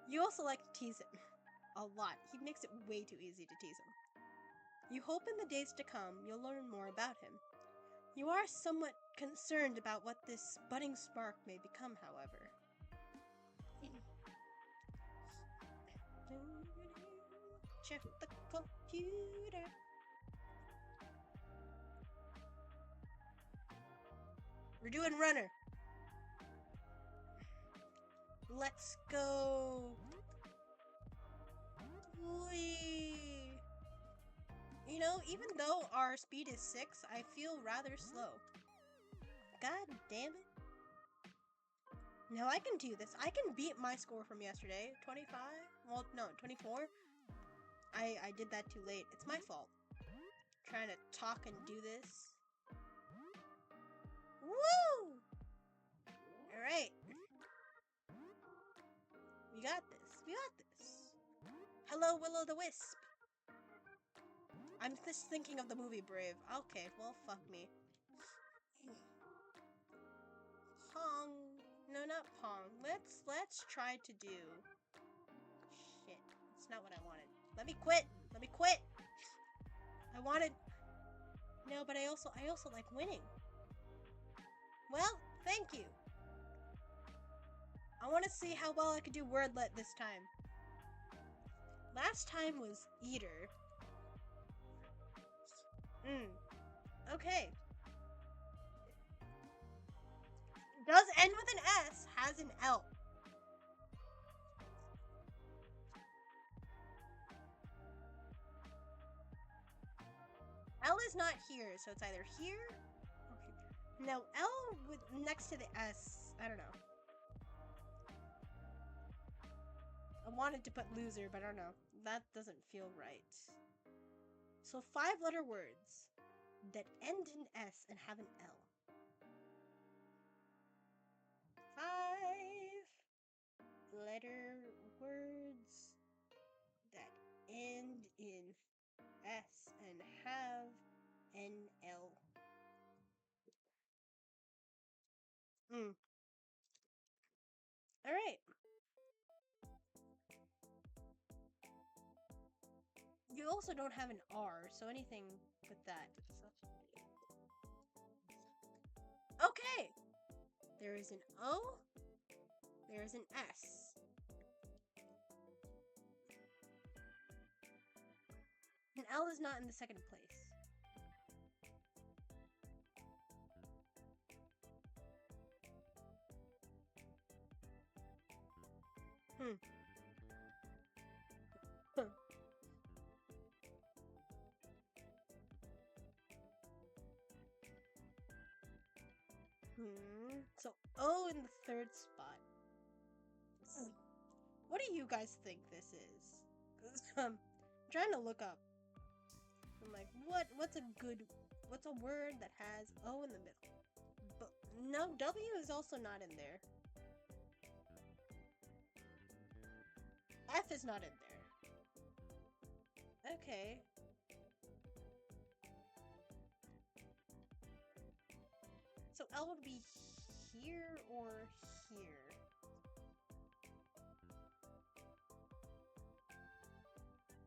[SPEAKER 1] You also like to tease him. A lot. He makes it way too easy to tease him. You hope in the days to come you'll learn more about him. You are somewhat concerned about what this budding spark may become, however. Check the computer. We're doing runner. Let's go. Whee. You know, even though our speed is 6, I feel rather slow. God damn it. No, I can do this. I can beat my score from yesterday. 25? Well, no, 24. I did that too late. It's my fault. Trying to talk and do this. Woo! Alright. We got this. We got this. Hello, Will-O-the-Wisp. I'm just thinking of the movie Brave. Okay, well, fuck me. Pong. No, not Pong. Let's try to do... Shit. It's not what I wanted. Let me quit. Let me quit. I wanted... No, but I also like winning. Well, thank you. I want to see how well I could do wordlet this time. Last time was eater. Okay. Does end with an S, has an L. L is not here, so it's either here or here. No, L with next to the S, I don't know. I wanted to put loser, but I don't know. That doesn't feel right. So 5-letter words that end in S and have an L. 5-letter words that end in S and have an L. Alright. You also don't have an R, so anything with that. Okay! There is an O. There is an S. An L is not in the second place. So O in the third spot. What do you guys think this is? 'Cause, I'm trying to look up. I'm like, what's a word that has O in the middle? But no, W is also not in there. F is not in there. Okay. So L would be here or here.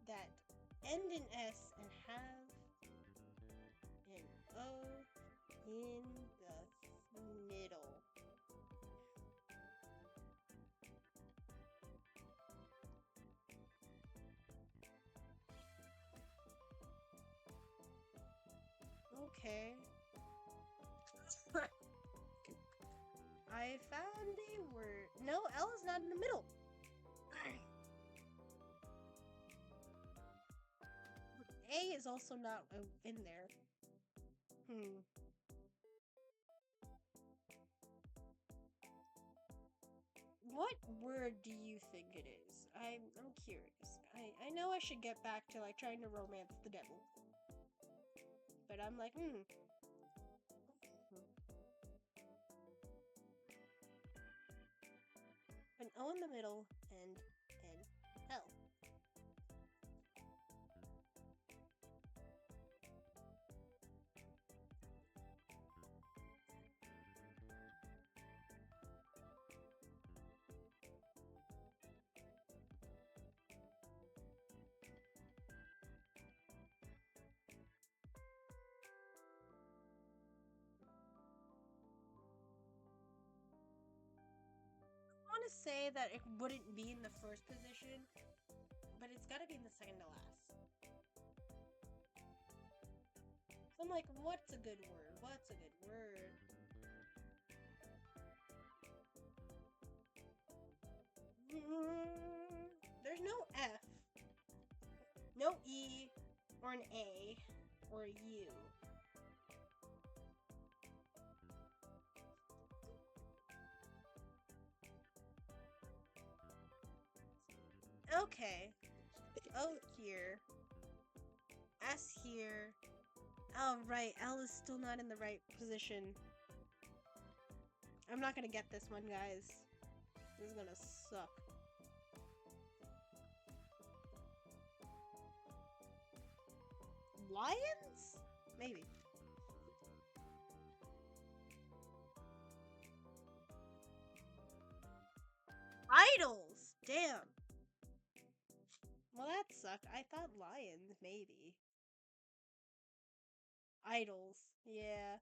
[SPEAKER 1] That end in S and have an O in the middle. Okay. I found a word. No, L is not in the middle. A is also not in there. What word do you think it is? I'm curious. I know I should get back to like trying to romance the devil. But I'm like, An O in the middle and an L. I want to say that it wouldn't be in the first position, but it's got to be in the second to last. So I'm like, what's a good word? What's a good word? There's no F, no E, or an A, or a U. Okay. O here. S here. Oh, right. L is still not in the right position. I'm not gonna get this one, guys. This is gonna suck. Lions? Maybe. Idols! Damn. Well, that sucked. I thought lions, maybe. Idols. Yeah.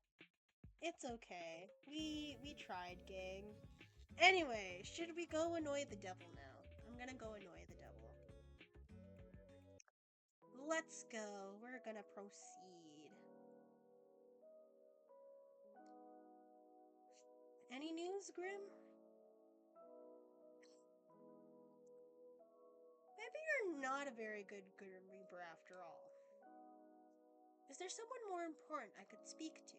[SPEAKER 1] It's okay. We tried, gang. Anyway, should we go annoy the devil now? I'm gonna go annoy the devil. Let's go. We're gonna proceed. Any news, Grim? Maybe you're not a very good Grim Reaper after all. Is there someone more important I could speak to?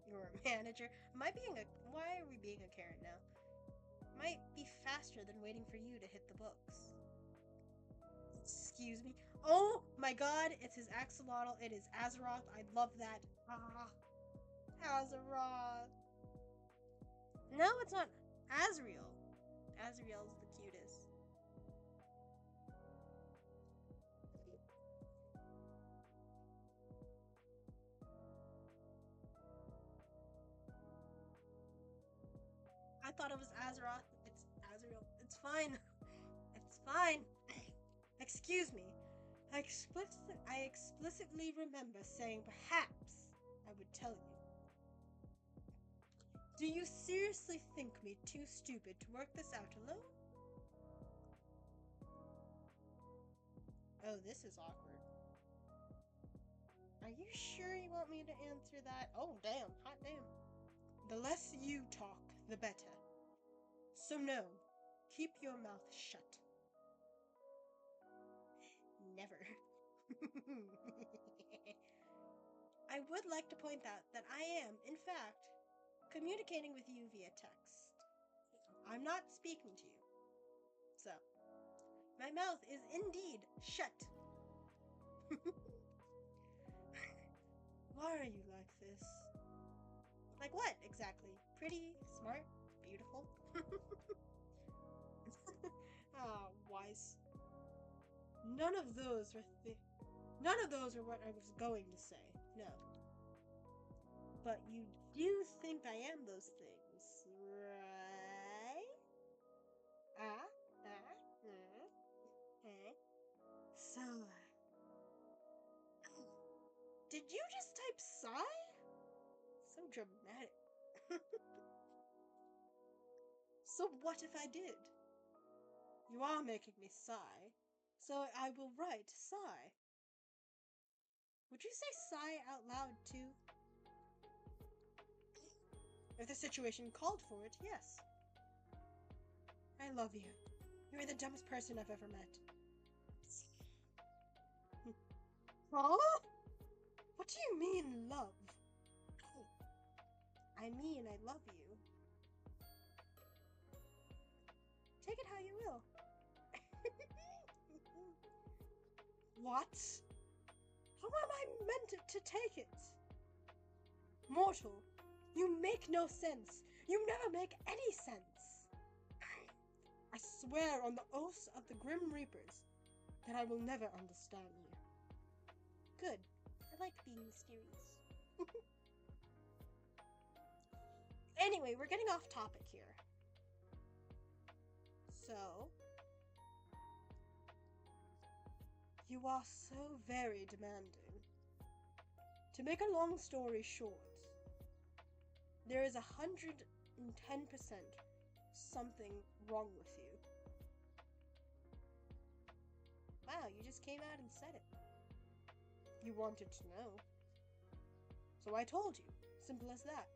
[SPEAKER 1] You're a manager. Why are we being a Karen now? Might be faster than waiting for you to hit the books. Excuse me. Oh my god, it's his axolotl. It is Azeroth. I love that. Azeroth. No, it's not Azriel. Azriel's the cutest. I thought it was Azeroth. It's Azriel. It's fine. It's fine. Excuse me. I explicitly remember saying perhaps I would tell you. Do you seriously think me too stupid to work this out alone? Oh, this is awkward. Are you sure you want me to answer that? Oh, damn. Hot damn. The less you talk, the better. So no, keep your mouth shut. Never. I would like to point out that I am, in fact, communicating with you via text. I'm not speaking to you. So, my mouth is indeed shut. Why are you like this? Like what, exactly? Pretty, smart, beautiful? Ah, wise. None of those are what I was going to say. No. But you do think I am those things, right? So, did you just type sigh? So dramatic. So what if I did? You are making me sigh, so I will write sigh. Would you say sigh out loud too? If the situation called for it, yes. I love you. You're the dumbest person I've ever met. Huh? What do you mean, love? I mean, I love you. Take it how you will. What? How am I meant to take it? Mortal, you make no sense. You never make any sense. I swear on the oaths of the Grim Reapers that I will never understand you. Good. I like being mysterious. Anyway, we're getting off topic here. So, you are so very demanding. To make a long story short, there is 110% something wrong with you. Wow, you just came out and said it. You wanted to know. So I told you. Simple as that.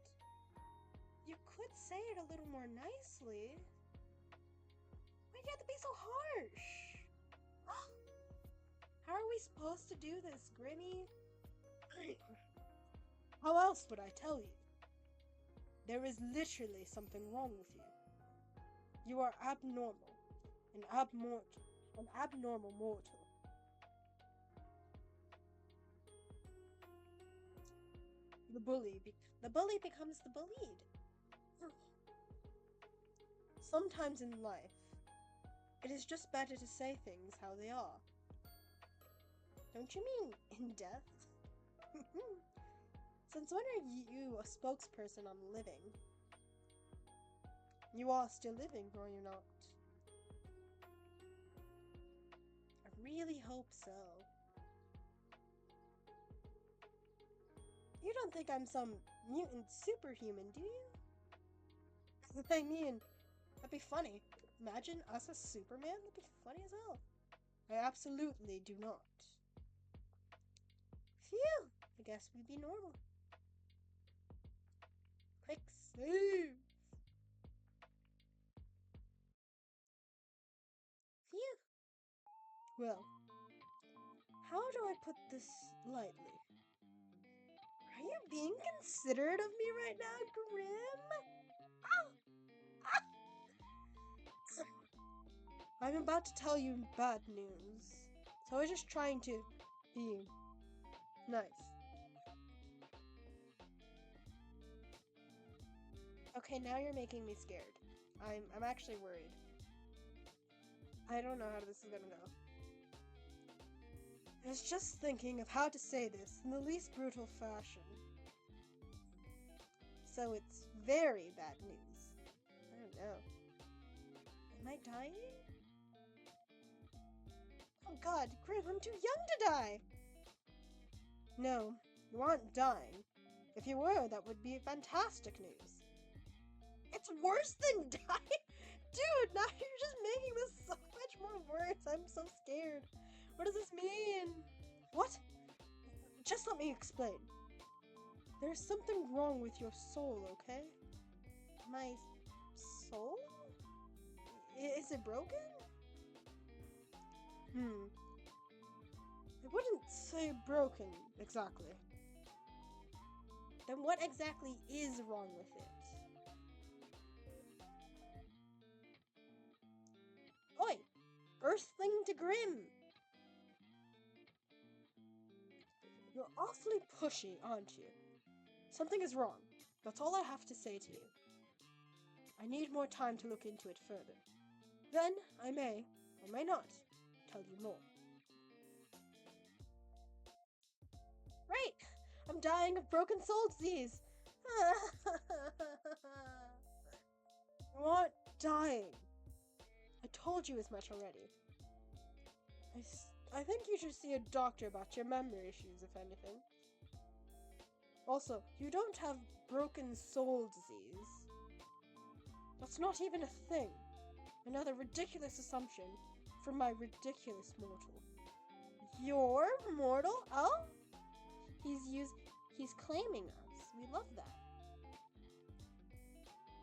[SPEAKER 1] You could say it a little more nicely. Why do you have to be so harsh? How are we supposed to do this, Grimmy? How else would I tell you? There is literally something wrong with you. You are abnormal. An abnormal mortal. The bully becomes the bullied. Sometimes in life, it is just better to say things how they are. Don't you mean in death? Since when are you a spokesperson on living? You are still living, are you not? I really hope so. You don't think I'm some mutant superhuman, do you? I mean, that'd be funny. Imagine us as Superman? That'd be funny as hell. I absolutely do not. Phew! I guess we'd be normal. Quick save! Phew! Well, how do I put this lightly? Are you being considerate of me right now, Grim? Ow! I'm about to tell you bad news, so I was just trying to be nice. Okay, now you're making me scared. I'm actually worried. I don't know how this is gonna go. I was just thinking of how to say this in the least brutal fashion. So it's very bad news. I don't know. Am I dying? Oh god, Grim, I'm too young to die! No, you aren't dying. If you were, that would be fantastic news. It's worse than dying? Dude, now you're just making this so much more worse. I'm so scared. What does this mean? What? Just let me explain. There's something wrong with your soul, okay? My soul? Is it broken? I wouldn't say broken, exactly. Then what exactly is wrong with it? Oi! Earthling to Grim! You're awfully pushy, aren't you? Something is wrong. That's all I have to say to you. I need more time to look into it further. Then I may, or may not, tell you more. Right! I'm dying of broken soul disease! You aren't dying. I told you as much already. I think you should see a doctor about your memory issues, if anything. Also, you don't have broken soul disease. That's not even a thing. Another ridiculous assumption from my ridiculous mortal. You're mortal? Oh? He's claiming us. We love that.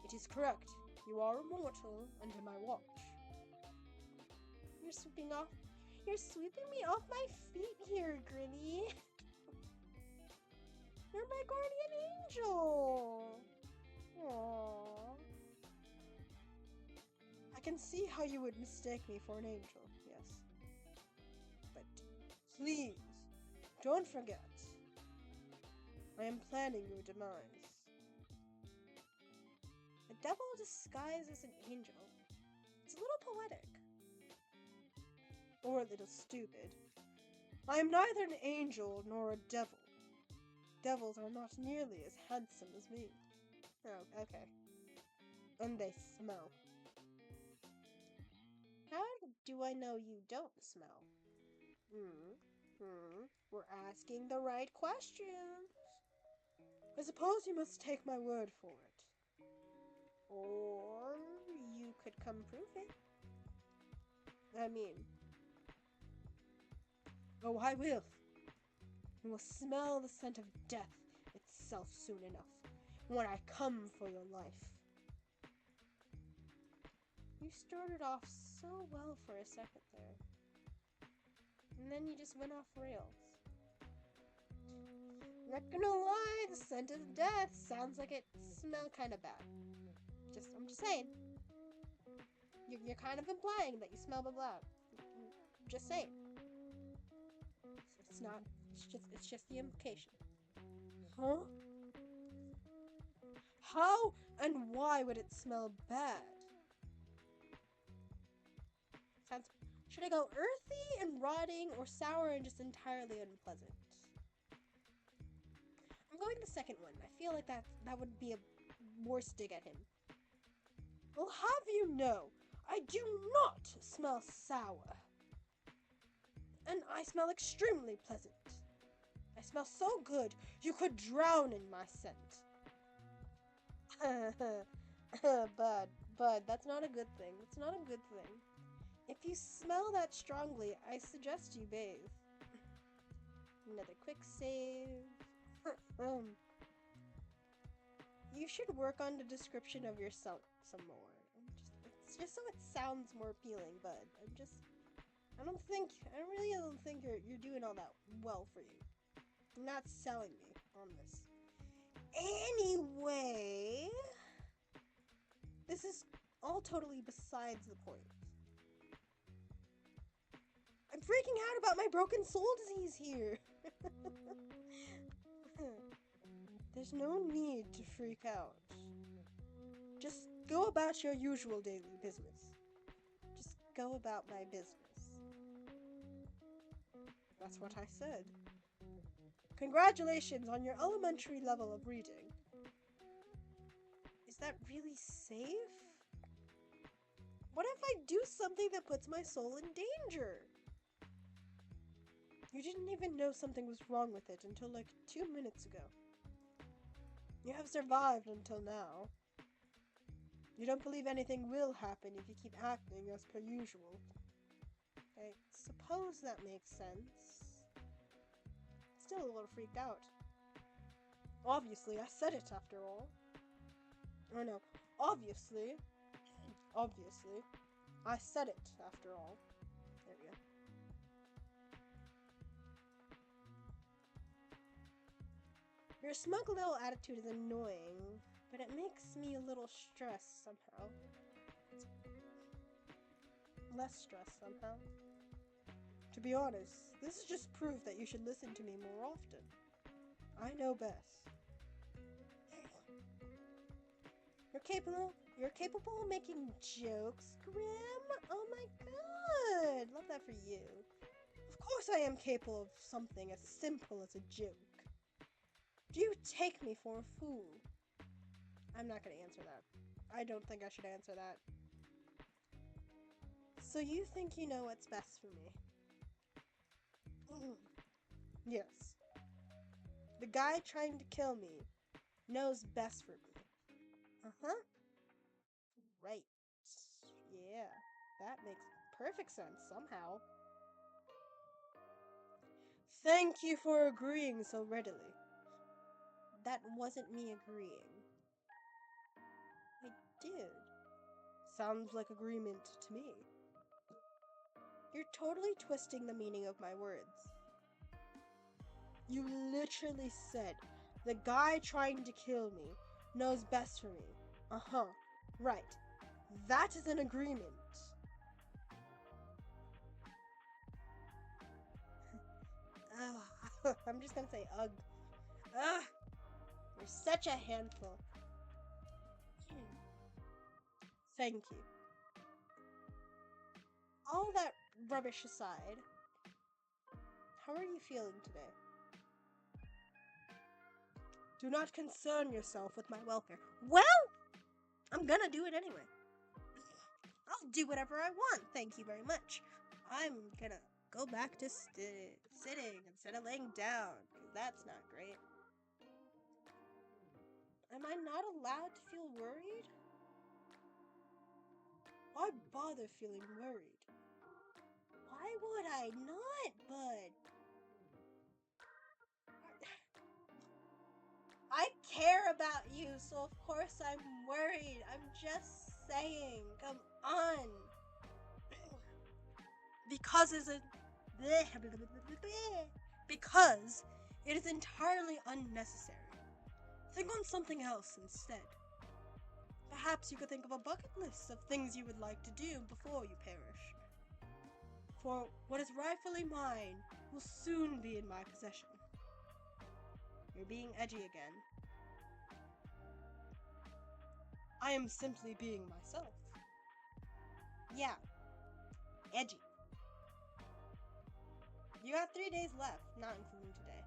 [SPEAKER 1] It is correct. You are immortal under my watch. You're sweeping me off my feet here, Grinny. You're my guardian angel. Aww. I can see how you would mistake me for an angel, yes. But please, don't forget. I am planning your demise. A devil disguised as an angel. It's a little poetic. Or a little stupid. I am neither an angel nor a devil. Devils are not nearly as handsome as me. Oh, okay. And they smell. How do I know you don't smell? We're asking the right questions. I suppose you must take my word for it. Or you could come prove it. I mean... Oh, I will. You will smell the scent of death itself soon enough, when I come for your life. You started off so well for a second there. And then you just went off rails. Not gonna lie, the scent of death sounds like it smelled kind of bad. I'm just saying. You're kind of implying that you smell blah blah. Just saying. It's not. It's just the implication. Huh? How and why would it smell bad? Should I go earthy and rotting, or sour and just entirely unpleasant? I'm going the second one. I feel like that would be a worse dig at him. Well, have you know, I do not smell sour. And I smell extremely pleasant. I smell so good, you could drown in my scent. Bud, that's not a good thing. It's not a good thing. If you smell that strongly, I suggest you bathe. Another quick save. You should work on the description of yourself some more. It's just so it sounds more appealing, Bud. I really don't think you're doing all that well for you. You're not selling me on this. Anyway, this is all totally besides the point. I'm freaking out about my broken soul disease here. There's no need to freak out. Just go about your usual daily business. Just go about my business. That's what I said. Congratulations on your elementary level of reading. Is that really safe? What if I do something that puts my soul in danger? You didn't even know something was wrong with it until like 2 minutes ago. You have survived until now. You don't believe anything will happen if you keep acting as per usual. I suppose that makes sense. Still a little freaked out. Obviously, I said it after all. Or no, obviously, I said it after all. There we go. Your smug little attitude is annoying, but it makes me a little stressed somehow. Less stressed somehow. To be honest, this is just proof that you should listen to me more often. I know best. You're capable of making jokes, Grim? Oh my god! Love that for you. Of course I am capable of something as simple as a joke. Do you take me for a fool? I'm not gonna answer that. I don't think I should answer that. So you think you know what's best for me? Yes. The guy trying to kill me knows best for me. Uh-huh. Right. Yeah. That makes perfect sense somehow. Thank you for agreeing so readily. That wasn't me agreeing. I did. Sounds like agreement to me. You're totally twisting the meaning of my words. You literally said, the guy trying to kill me knows best for me. Uh-huh. Right. That is an agreement. I'm just gonna say ugh. Ugh. You're such a handful. Thank you. All that rubbish aside, how are you feeling today? Do not concern yourself with my welfare. Well, I'm gonna do it anyway. I'll do whatever I want, thank you very much. I'm gonna go back to sitting instead of laying down, because that's not great. Am I not allowed to feel worried? Why bother feeling worried? Why would I not, bud? I care about you, so of course I'm worried. I'm just saying. Come on. Because it is entirely unnecessary. Think on something else instead. Perhaps you could think of a bucket list of things you would like to do before you perish. For what is rightfully mine will soon be in my possession. You're being edgy again. I am simply being myself. Yeah, edgy. You got 3 days left, not including today.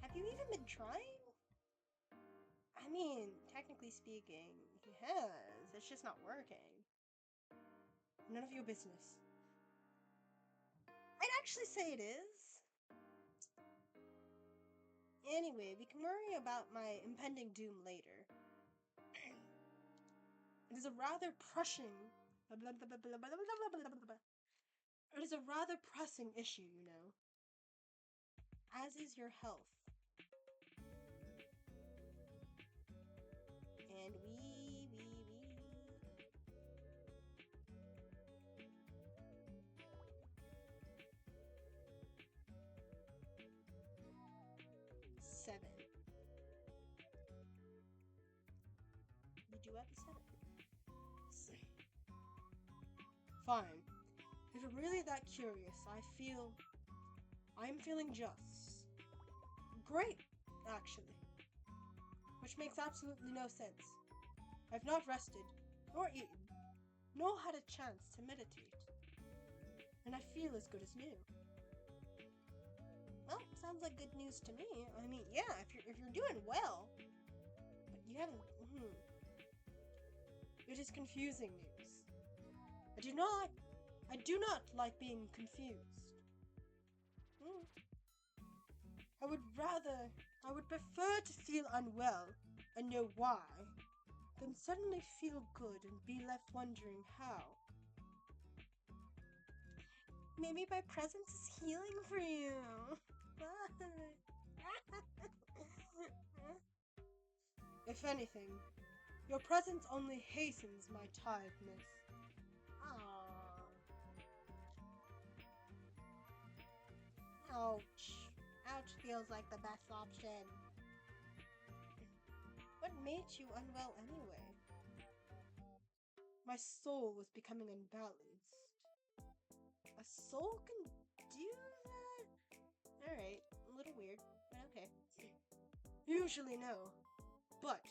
[SPEAKER 1] Have you even been trying? I mean, technically speaking, he has. It's just not working. None of your business. I'd actually say it is. Anyway, we can worry about my impending doom later. It is a rather pressing... It is a rather pressing issue, you know. As is your health. And we... 7. We do have a 7. Fine. If you're really that curious, I'm feeling just. Great, actually. Which makes absolutely no sense. I've not rested, nor eaten, nor had a chance to meditate. And I feel as good as new. Well, sounds like good news to me. I mean, yeah, if you're doing well. But you haven't... It is confusing news. I do not like being confused. I would prefer to feel unwell and know why, than suddenly feel good and be left wondering how. Maybe my presence is healing for you. If anything, your presence only hastens my tiredness. Ouch. Ouch feels like the best option. What made you unwell anyway? My soul was becoming unbalanced. A soul can do that? Alright, a little weird, but okay. Usually no. But,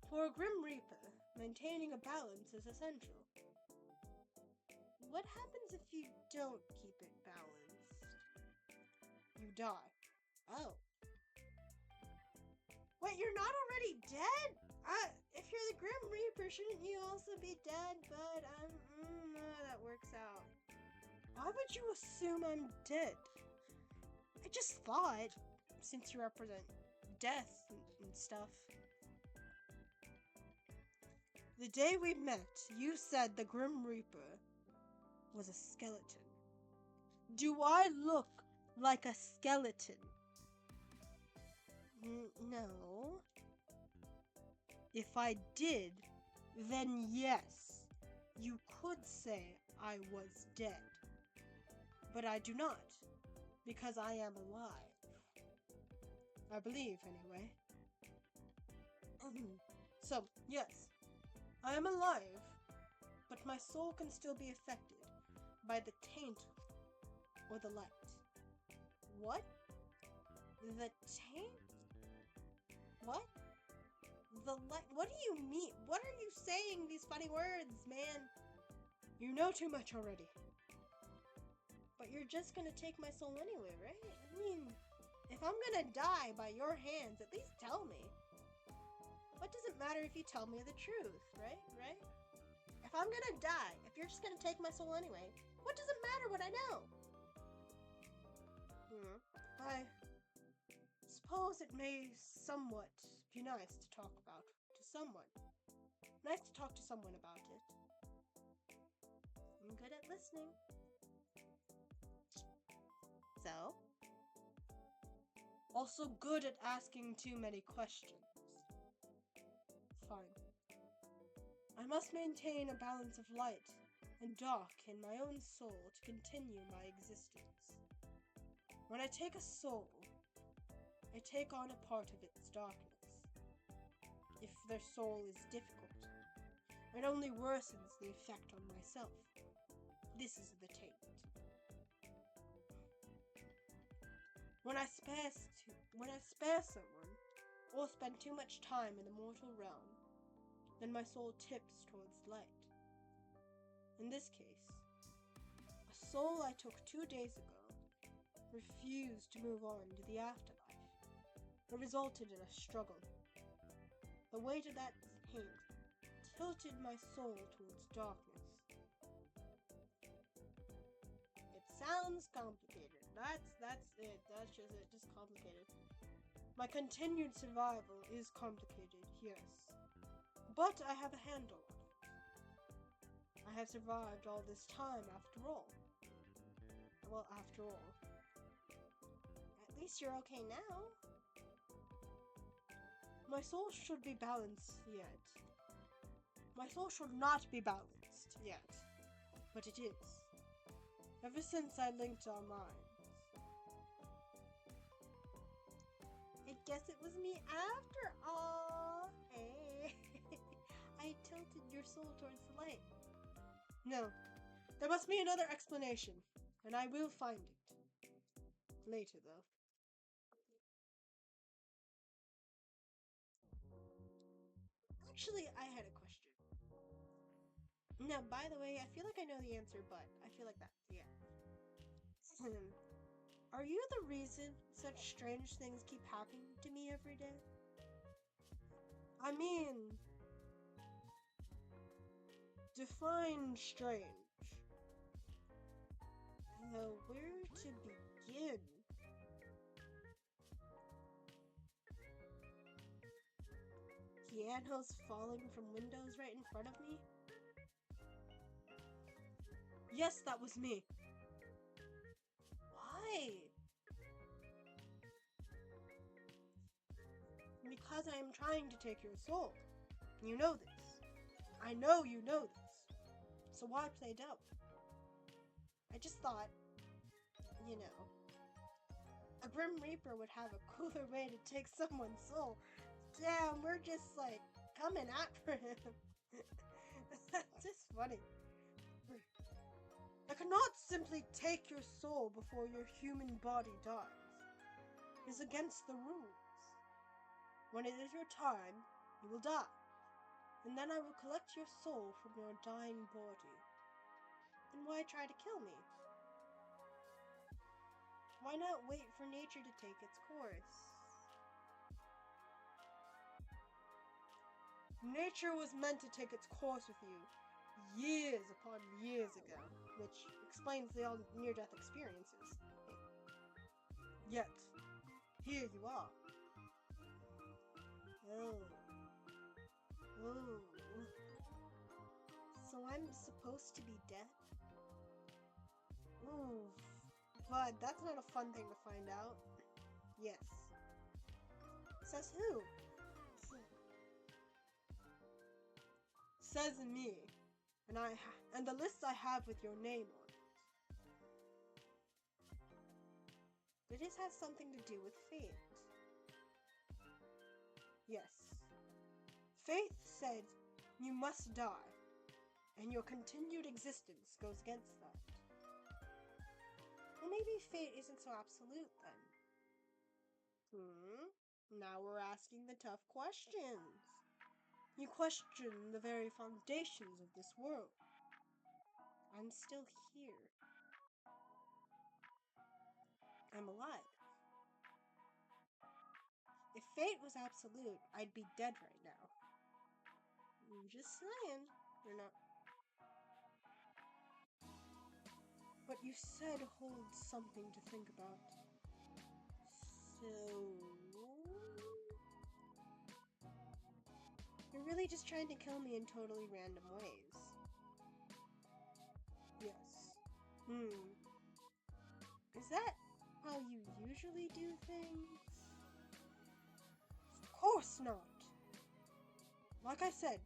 [SPEAKER 1] for a Grim Reaper, maintaining a balance is essential. What happens if you don't keep it balanced? You die. Oh. Wait, you're not already dead? If you're the Grim Reaper, shouldn't you also be dead? But, that works out. Why would you assume I'm dead? I just thought, since you represent death and stuff. The day we met, you said the Grim Reaper was a skeleton. Do I look Like a skeleton. No. If I did, then yes, you could say I was dead. But I do not, because I am alive. I believe, anyway. So, yes, I am alive, but my soul can still be affected by the taint or the light. What? The taint? What? The light? What do you mean? What are you saying, these funny words, man? You know too much already. But you're just gonna take my soul anyway, right? I mean, if I'm gonna die by your hands, at least tell me. What does it matter if you tell me the truth, right? Right? If I'm gonna die, if you're just gonna take my soul anyway, what does it matter what I know? I suppose it may somewhat be nice to talk about to someone. Nice to talk to someone about it. I'm good at listening. So? Also good at asking too many questions. Fine. I must maintain a balance of light and dark in my own soul to continue my existence. When I take a soul, I take on a part of its darkness. If their soul is difficult, it only worsens the effect on myself. This is the taint. When I spare someone, or spend too much time in the mortal realm, then my soul tips towards light. In this case, a soul I took 2 days ago refused to move on to the afterlife. It resulted in a struggle. The weight of that taint tilted my soul towards darkness. It sounds complicated. That's it. That's just complicated. My continued survival is complicated, yes. But I have a handle on it. I have survived all this time after all. Well, after all. At least you're okay now. My soul should be balanced yet. My soul should not be balanced yet. But it is. Ever since I linked our minds. I guess it was me after all. Hey. I tilted your soul towards the light. No. There must be another explanation. And I will find it. Later, though. Actually, I had a question. Now, by the way, I feel like I know the answer, but I feel like that, yeah. Are you the reason such strange things keep happening to me every day? I mean, define strange. Though, where to begin? Pianos falling from windows right in front of me? Yes, that was me. Why? Because I am trying to take your soul. You know this. I know you know this. So why play dumb? I just thought, you know, a Grim Reaper would have a cooler way to take someone's soul. Damn, we're just like coming after him. That's just funny. I cannot simply take your soul before your human body dies. It is against the rules. When it is your time, you will die. And then I will collect your soul from your dying body. Then why try to kill me? Why not wait for nature to take its course? Nature was meant to take its course with you years upon years ago, which explains the all near-death experiences. Yet, here you are. Oh. So I'm supposed to be dead? Ooh. But that's not a fun thing to find out. Yes. Says who? Says me. And the list I have with your name on it. Did this have something to do with fate? Yes. Fate said you must die, and your continued existence goes against that. Well, maybe fate isn't so absolute then. Now we're asking the tough questions. You question the very foundations of this world. I'm still here. I'm alive. If fate was absolute, I'd be dead right now. I'm just saying. You're not. But you said hold something to think about. So... You're really just trying to kill me in totally random ways. Yes. Is that how you usually do things? Of course not! Like I said,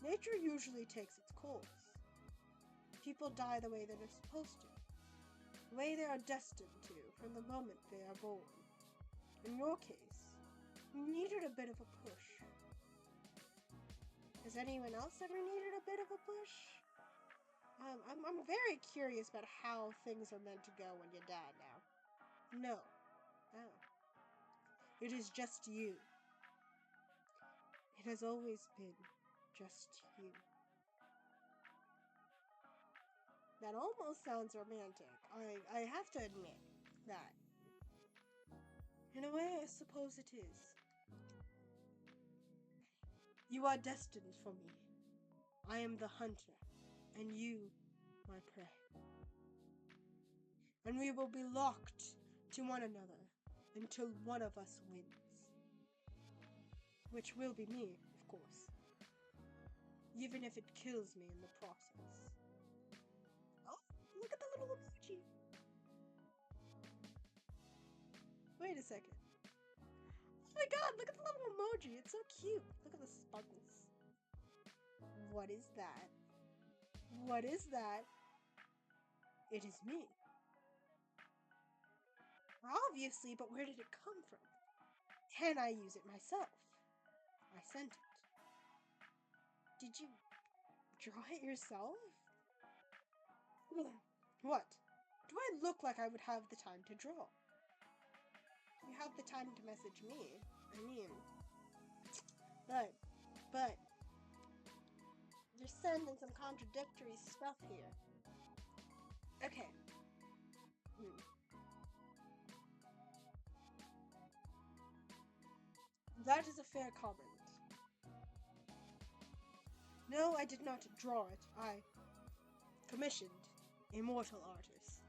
[SPEAKER 1] nature usually takes its course. People die the way that they're supposed to. The way they are destined to from the moment they are born. In your case, you needed a bit of a push. Has anyone else ever needed a bit of a push? I'm very curious about how things are meant to go when you die now. No. Oh. It is just you. It has always been just you. That almost sounds romantic. I have to admit that. In a way, I suppose it is. You are destined for me. I am the hunter, and you, my prey. And we will be locked to one another until one of us wins. Which will be me, of course. Even if it kills me in the process. Oh, look at the little emoji! Wait a second. Oh my god, look at the little emoji! It's so cute! Look at the sparkles. What is that? What is that? It is me. Obviously, but where did it come from? Can I use it myself? I sent it. Did you draw it yourself? What? Do I look like I would have the time to draw? You have the time to message me. I mean... But... You're sending some contradictory stuff here. Okay. That is a fair comment. No, I did not draw it. I commissioned immortal artists.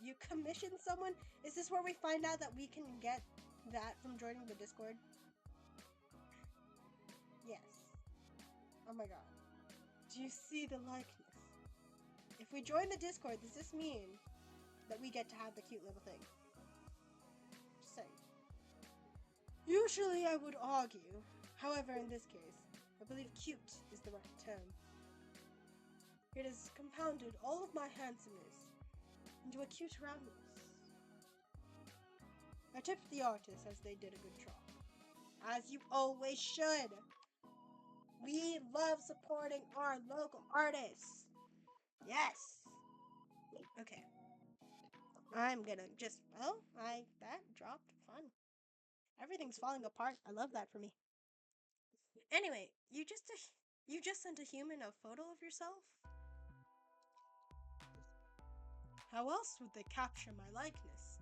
[SPEAKER 1] You commissioned someone? Is this where we find out that we can get that from joining the Discord? Yes. Oh my god. Do you see the likeness? If we join the Discord, does this mean that we get to have the cute little thing? Just saying. Usually I would argue. However, in this case, I believe cute is the right term. It has compounded all of my handsomeness into a cute roundness. I tipped the artists as they did a good job. As you always should! We love supporting our local artists! Yes! Okay. I'm gonna just... Oh, that dropped. Fun. Everything's falling apart. I love that for me. Anyway, you just sent a human a photo of yourself? How else would they capture my likeness?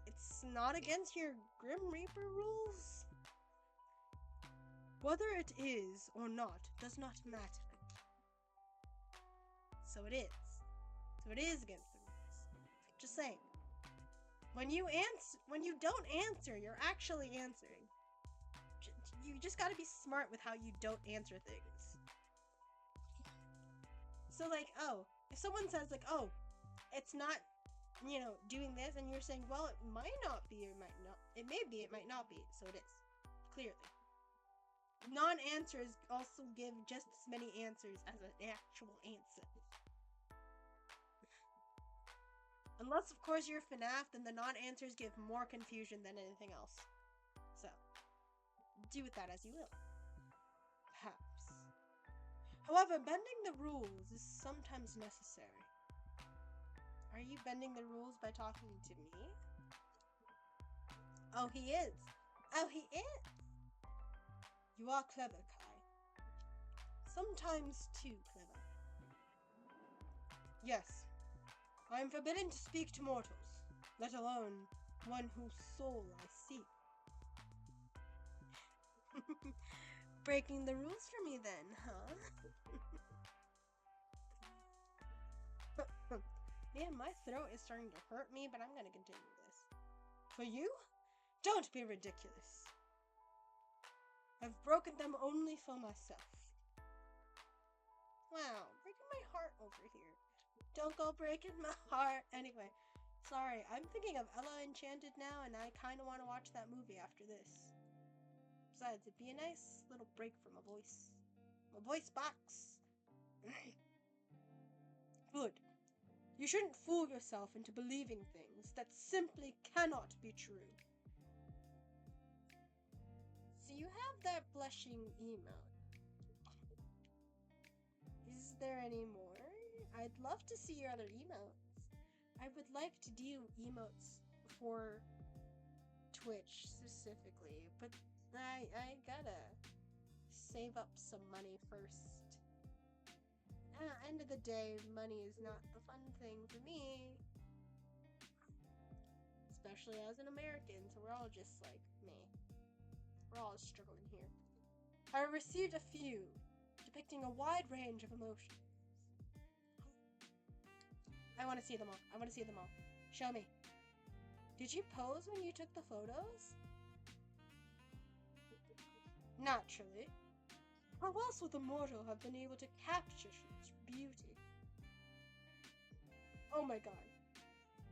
[SPEAKER 1] It's not against your Grim Reaper rules? Whether it is or not does not matter. So it is. So it is against the rules. Just saying. When you don't answer, you're actually answering. You just gotta be smart with how you don't answer things. So like, oh, if someone says like, oh, it's not, doing this, and you're saying, well, it might not be, or it might not. It may be, it might not be. So it is, clearly. Non-answers also give just as many answers as an actual answer. Unless, of course, you're FNAF, then the non-answers give more confusion than anything else. So, do with that as you will. Perhaps. However, bending the rules is sometimes necessary. Are you bending the rules by talking to me? Oh, he is. Oh, he is. You are clever, Kai. Sometimes too clever. Yes. I am forbidden to speak to mortals, let alone one whose soul I seek. Breaking the rules for me then, huh? Man, my throat is starting to hurt me, but I'm gonna continue this. For you? Don't be ridiculous. I've broken them only for myself. Wow, breaking my heart over here. Don't go breaking my heart. Anyway, sorry, I'm thinking of Ella Enchanted now, and I kind of want to watch that movie after this. Besides, it'd be a nice little break from my voice. My voice box. Good. You shouldn't fool yourself into believing things that simply cannot be true. So you have that blushing emote. Is there any more? I'd love to see your other emotes. I would like to do emotes for Twitch specifically, but I gotta save up some money first. End of the day, money is not the fun thing for me. Especially as an American, so we're all just like me. We're all struggling here. I received a few, depicting a wide range of emotions. I want to see them all. I want to see them all. Show me. Did you pose when you took the photos? Naturally. How else would the mortal have been able to capture such beauty? Oh my god.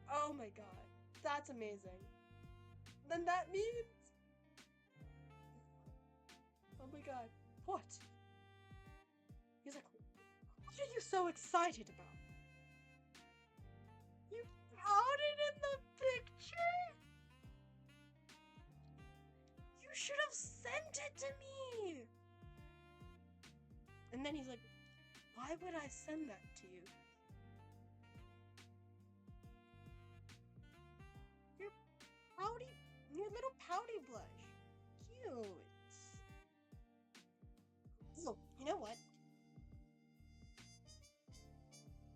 [SPEAKER 1] Oh my god. That's amazing. Then that means... Oh my god. What? He's like, what are you so excited about? You pouted in the picture? You should have sent it to me! And then he's like, why would I send that to you? Your little pouty blush. Cute. Oh, you know what?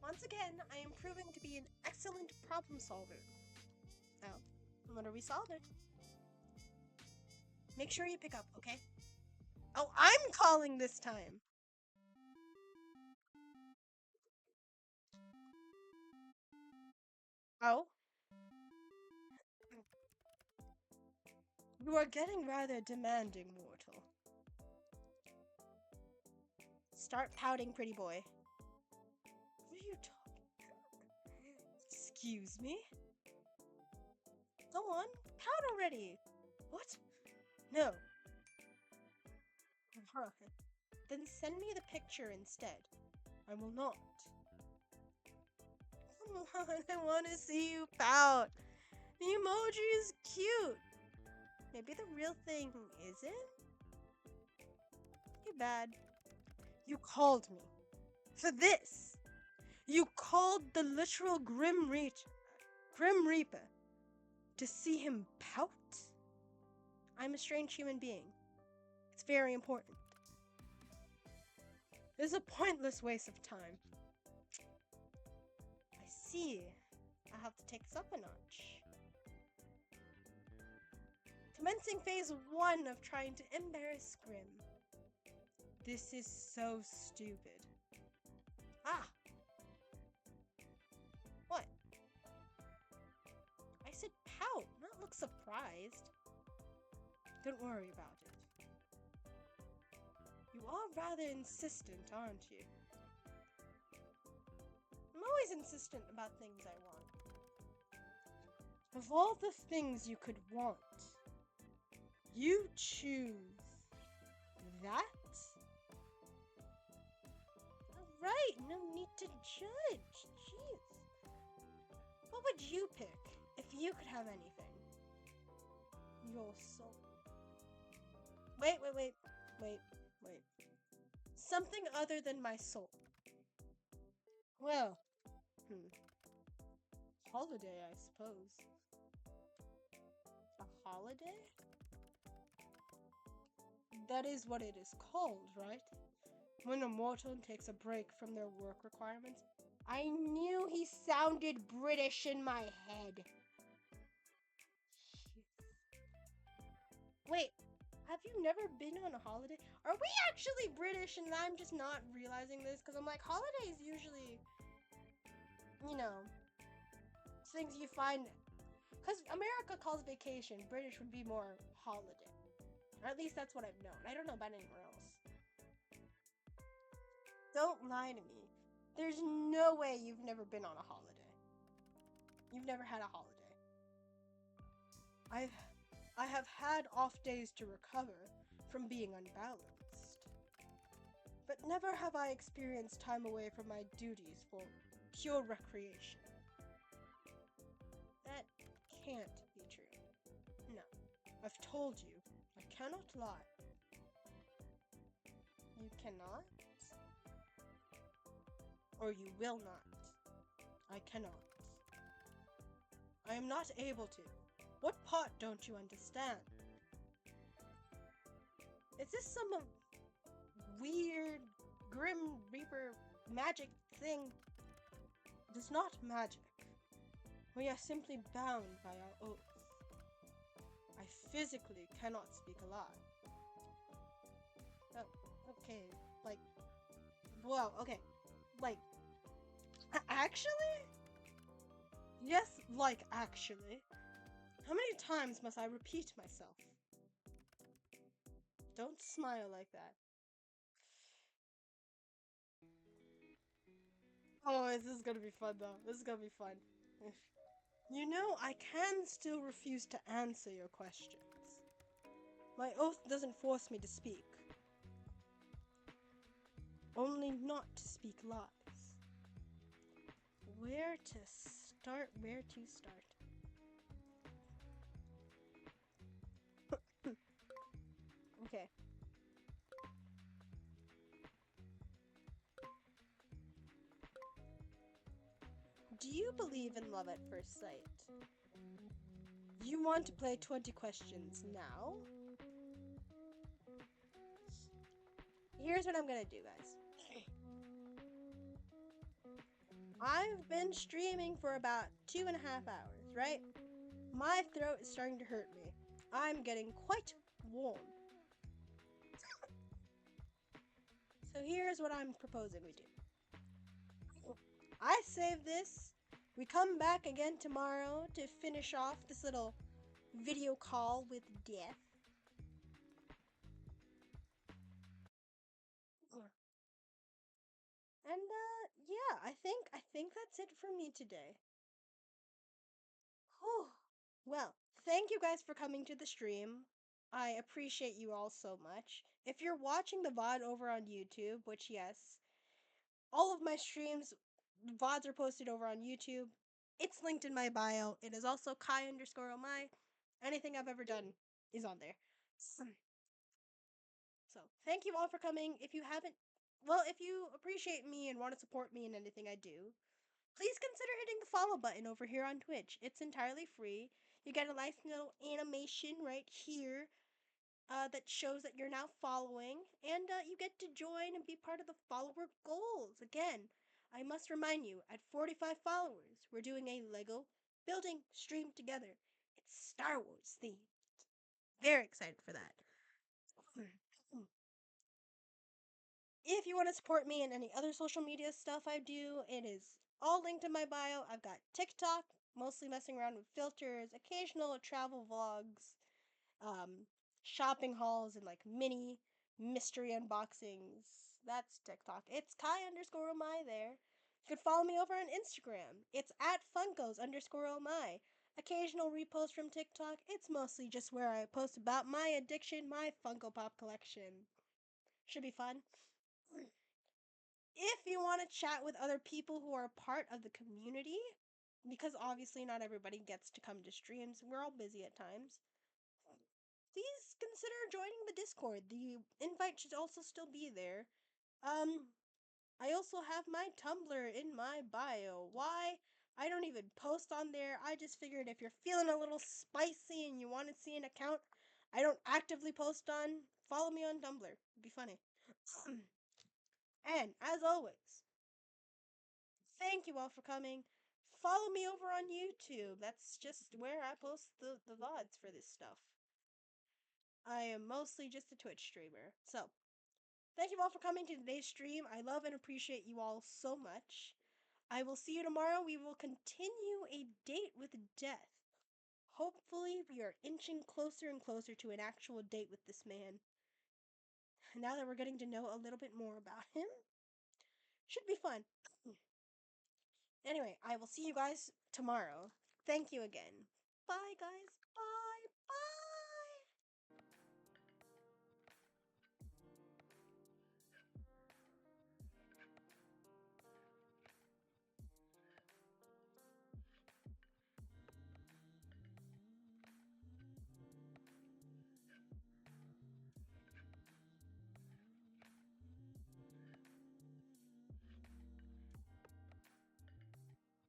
[SPEAKER 1] Once again, I am proving to be an excellent problem solver. Oh, what are we solving? Make sure you pick up, okay? Oh, I'm calling this time! Oh? You are getting rather demanding, mortal. Start pouting, pretty boy. What are you talking about? Excuse me? Go on, pout already! What? No. Then send me the picture instead. I will not. Come on, I want to see you pout. The emoji is cute. Maybe the real thing isn't? Too bad. You called me. For this. You called the literal Grim Reaper to see him pout? I'm a strange human being. It's very important. This is a pointless waste of time. I see. I'll have to take this up a notch. Commencing phase 1 of trying to embarrass Grim. This is so stupid. Ah! What? I said pout, not look surprised. Don't worry about it. You are rather insistent, aren't you? I'm always always insistent about things I want. Of all the things you could want, you choose that? Alright, no need to judge. Jeez. What would you pick if you could have anything? Your soul. Wait. Something other than my soul. Well, holiday, I suppose. A holiday? That is what it is called, right? When a mortal takes a break from their work requirements. I knew he sounded British in my head. Wait, have you never been on a holiday? Are we actually British and I'm just not realizing this? Because I'm like, holidays usually, things you find. Because America calls vacation, British would be more holiday. Or at least that's what I've known. I don't know about anywhere else. Don't lie to me. There's no way you've never been on a holiday. You've never had a holiday. I have had off days to recover from being unbalanced. But never have I experienced time away from my duties for pure recreation. That can't be true. No, I've told you, I cannot lie. You cannot? Or you will not. I cannot. I am not able to. What part don't you understand? Is this some weird Grim Reaper magic thing? It is not magic. We are simply bound by our oath. I physically cannot speak a lie. Okay, actually? Yes, actually. How many times must I repeat myself? Don't smile like that. Oh, this is gonna be fun though. This is gonna be fun. You know, I can still refuse to answer your questions. My oath doesn't force me to speak. Only not to speak lies. Where to start? Okay. Do you believe in love at first sight? You want to play 20 questions now? Here's what I'm gonna do, guys. I've been streaming for about 2.5 hours, right? My throat is starting to hurt me. I'm getting quite warm. So here's what I'm proposing we do. I save this. We come back again tomorrow to finish off this little video call with Death. And yeah, I think that's it for me today. Whew. Well, thank you guys for coming to the stream. I appreciate you all so much. If you're watching the VOD over on YouTube, which yes, all of my streams, VODs are posted over on YouTube. It's linked in my bio. It is also Kai_omai. Anything I've ever done is on there. So, thank you all for coming. If you appreciate me and want to support me in anything I do, please consider hitting the follow button over here on Twitch. It's entirely free. You get a nice little animation right here that shows that you're now following, and you get to join and be part of the follower goals. Again, I must remind you, at 45 followers, we're doing a Lego building stream together. It's Star Wars themed. Very excited for that. If you want to support me in any other social media stuff I do, it is all linked in my bio. I've got TikTok, mostly messing around with filters, occasional travel vlogs, shopping hauls, and mini mystery unboxings. That's TikTok. It's Kai_omai there. You could follow me over on Instagram. It's at Funkos_OMI. Occasional repost from TikTok. It's mostly just where I post about my addiction, my Funko Pop collection. Should be fun. If you want to chat with other people who are part of the community, because obviously not everybody gets to come to streams, we're all busy at times, please consider joining the Discord. The invite should also still be there. I also have my Tumblr in my bio. Why? I don't even post on there. I just figured if you're feeling a little spicy and you want to see an account I don't actively post on, follow me on Tumblr. It'd be funny. And as always, thank you all for coming. Follow me over on YouTube. That's just where I post the VODs for this stuff. I am mostly just a Twitch streamer. So, thank you all for coming to today's stream. I love and appreciate you all so much. I will see you tomorrow. We will continue a date with death. Hopefully, we are inching closer and closer to an actual date with this man. Now that we're getting to know a little bit more about him, should be fun. Anyway, I will see you guys tomorrow. Thank you again. Bye, guys. Bye.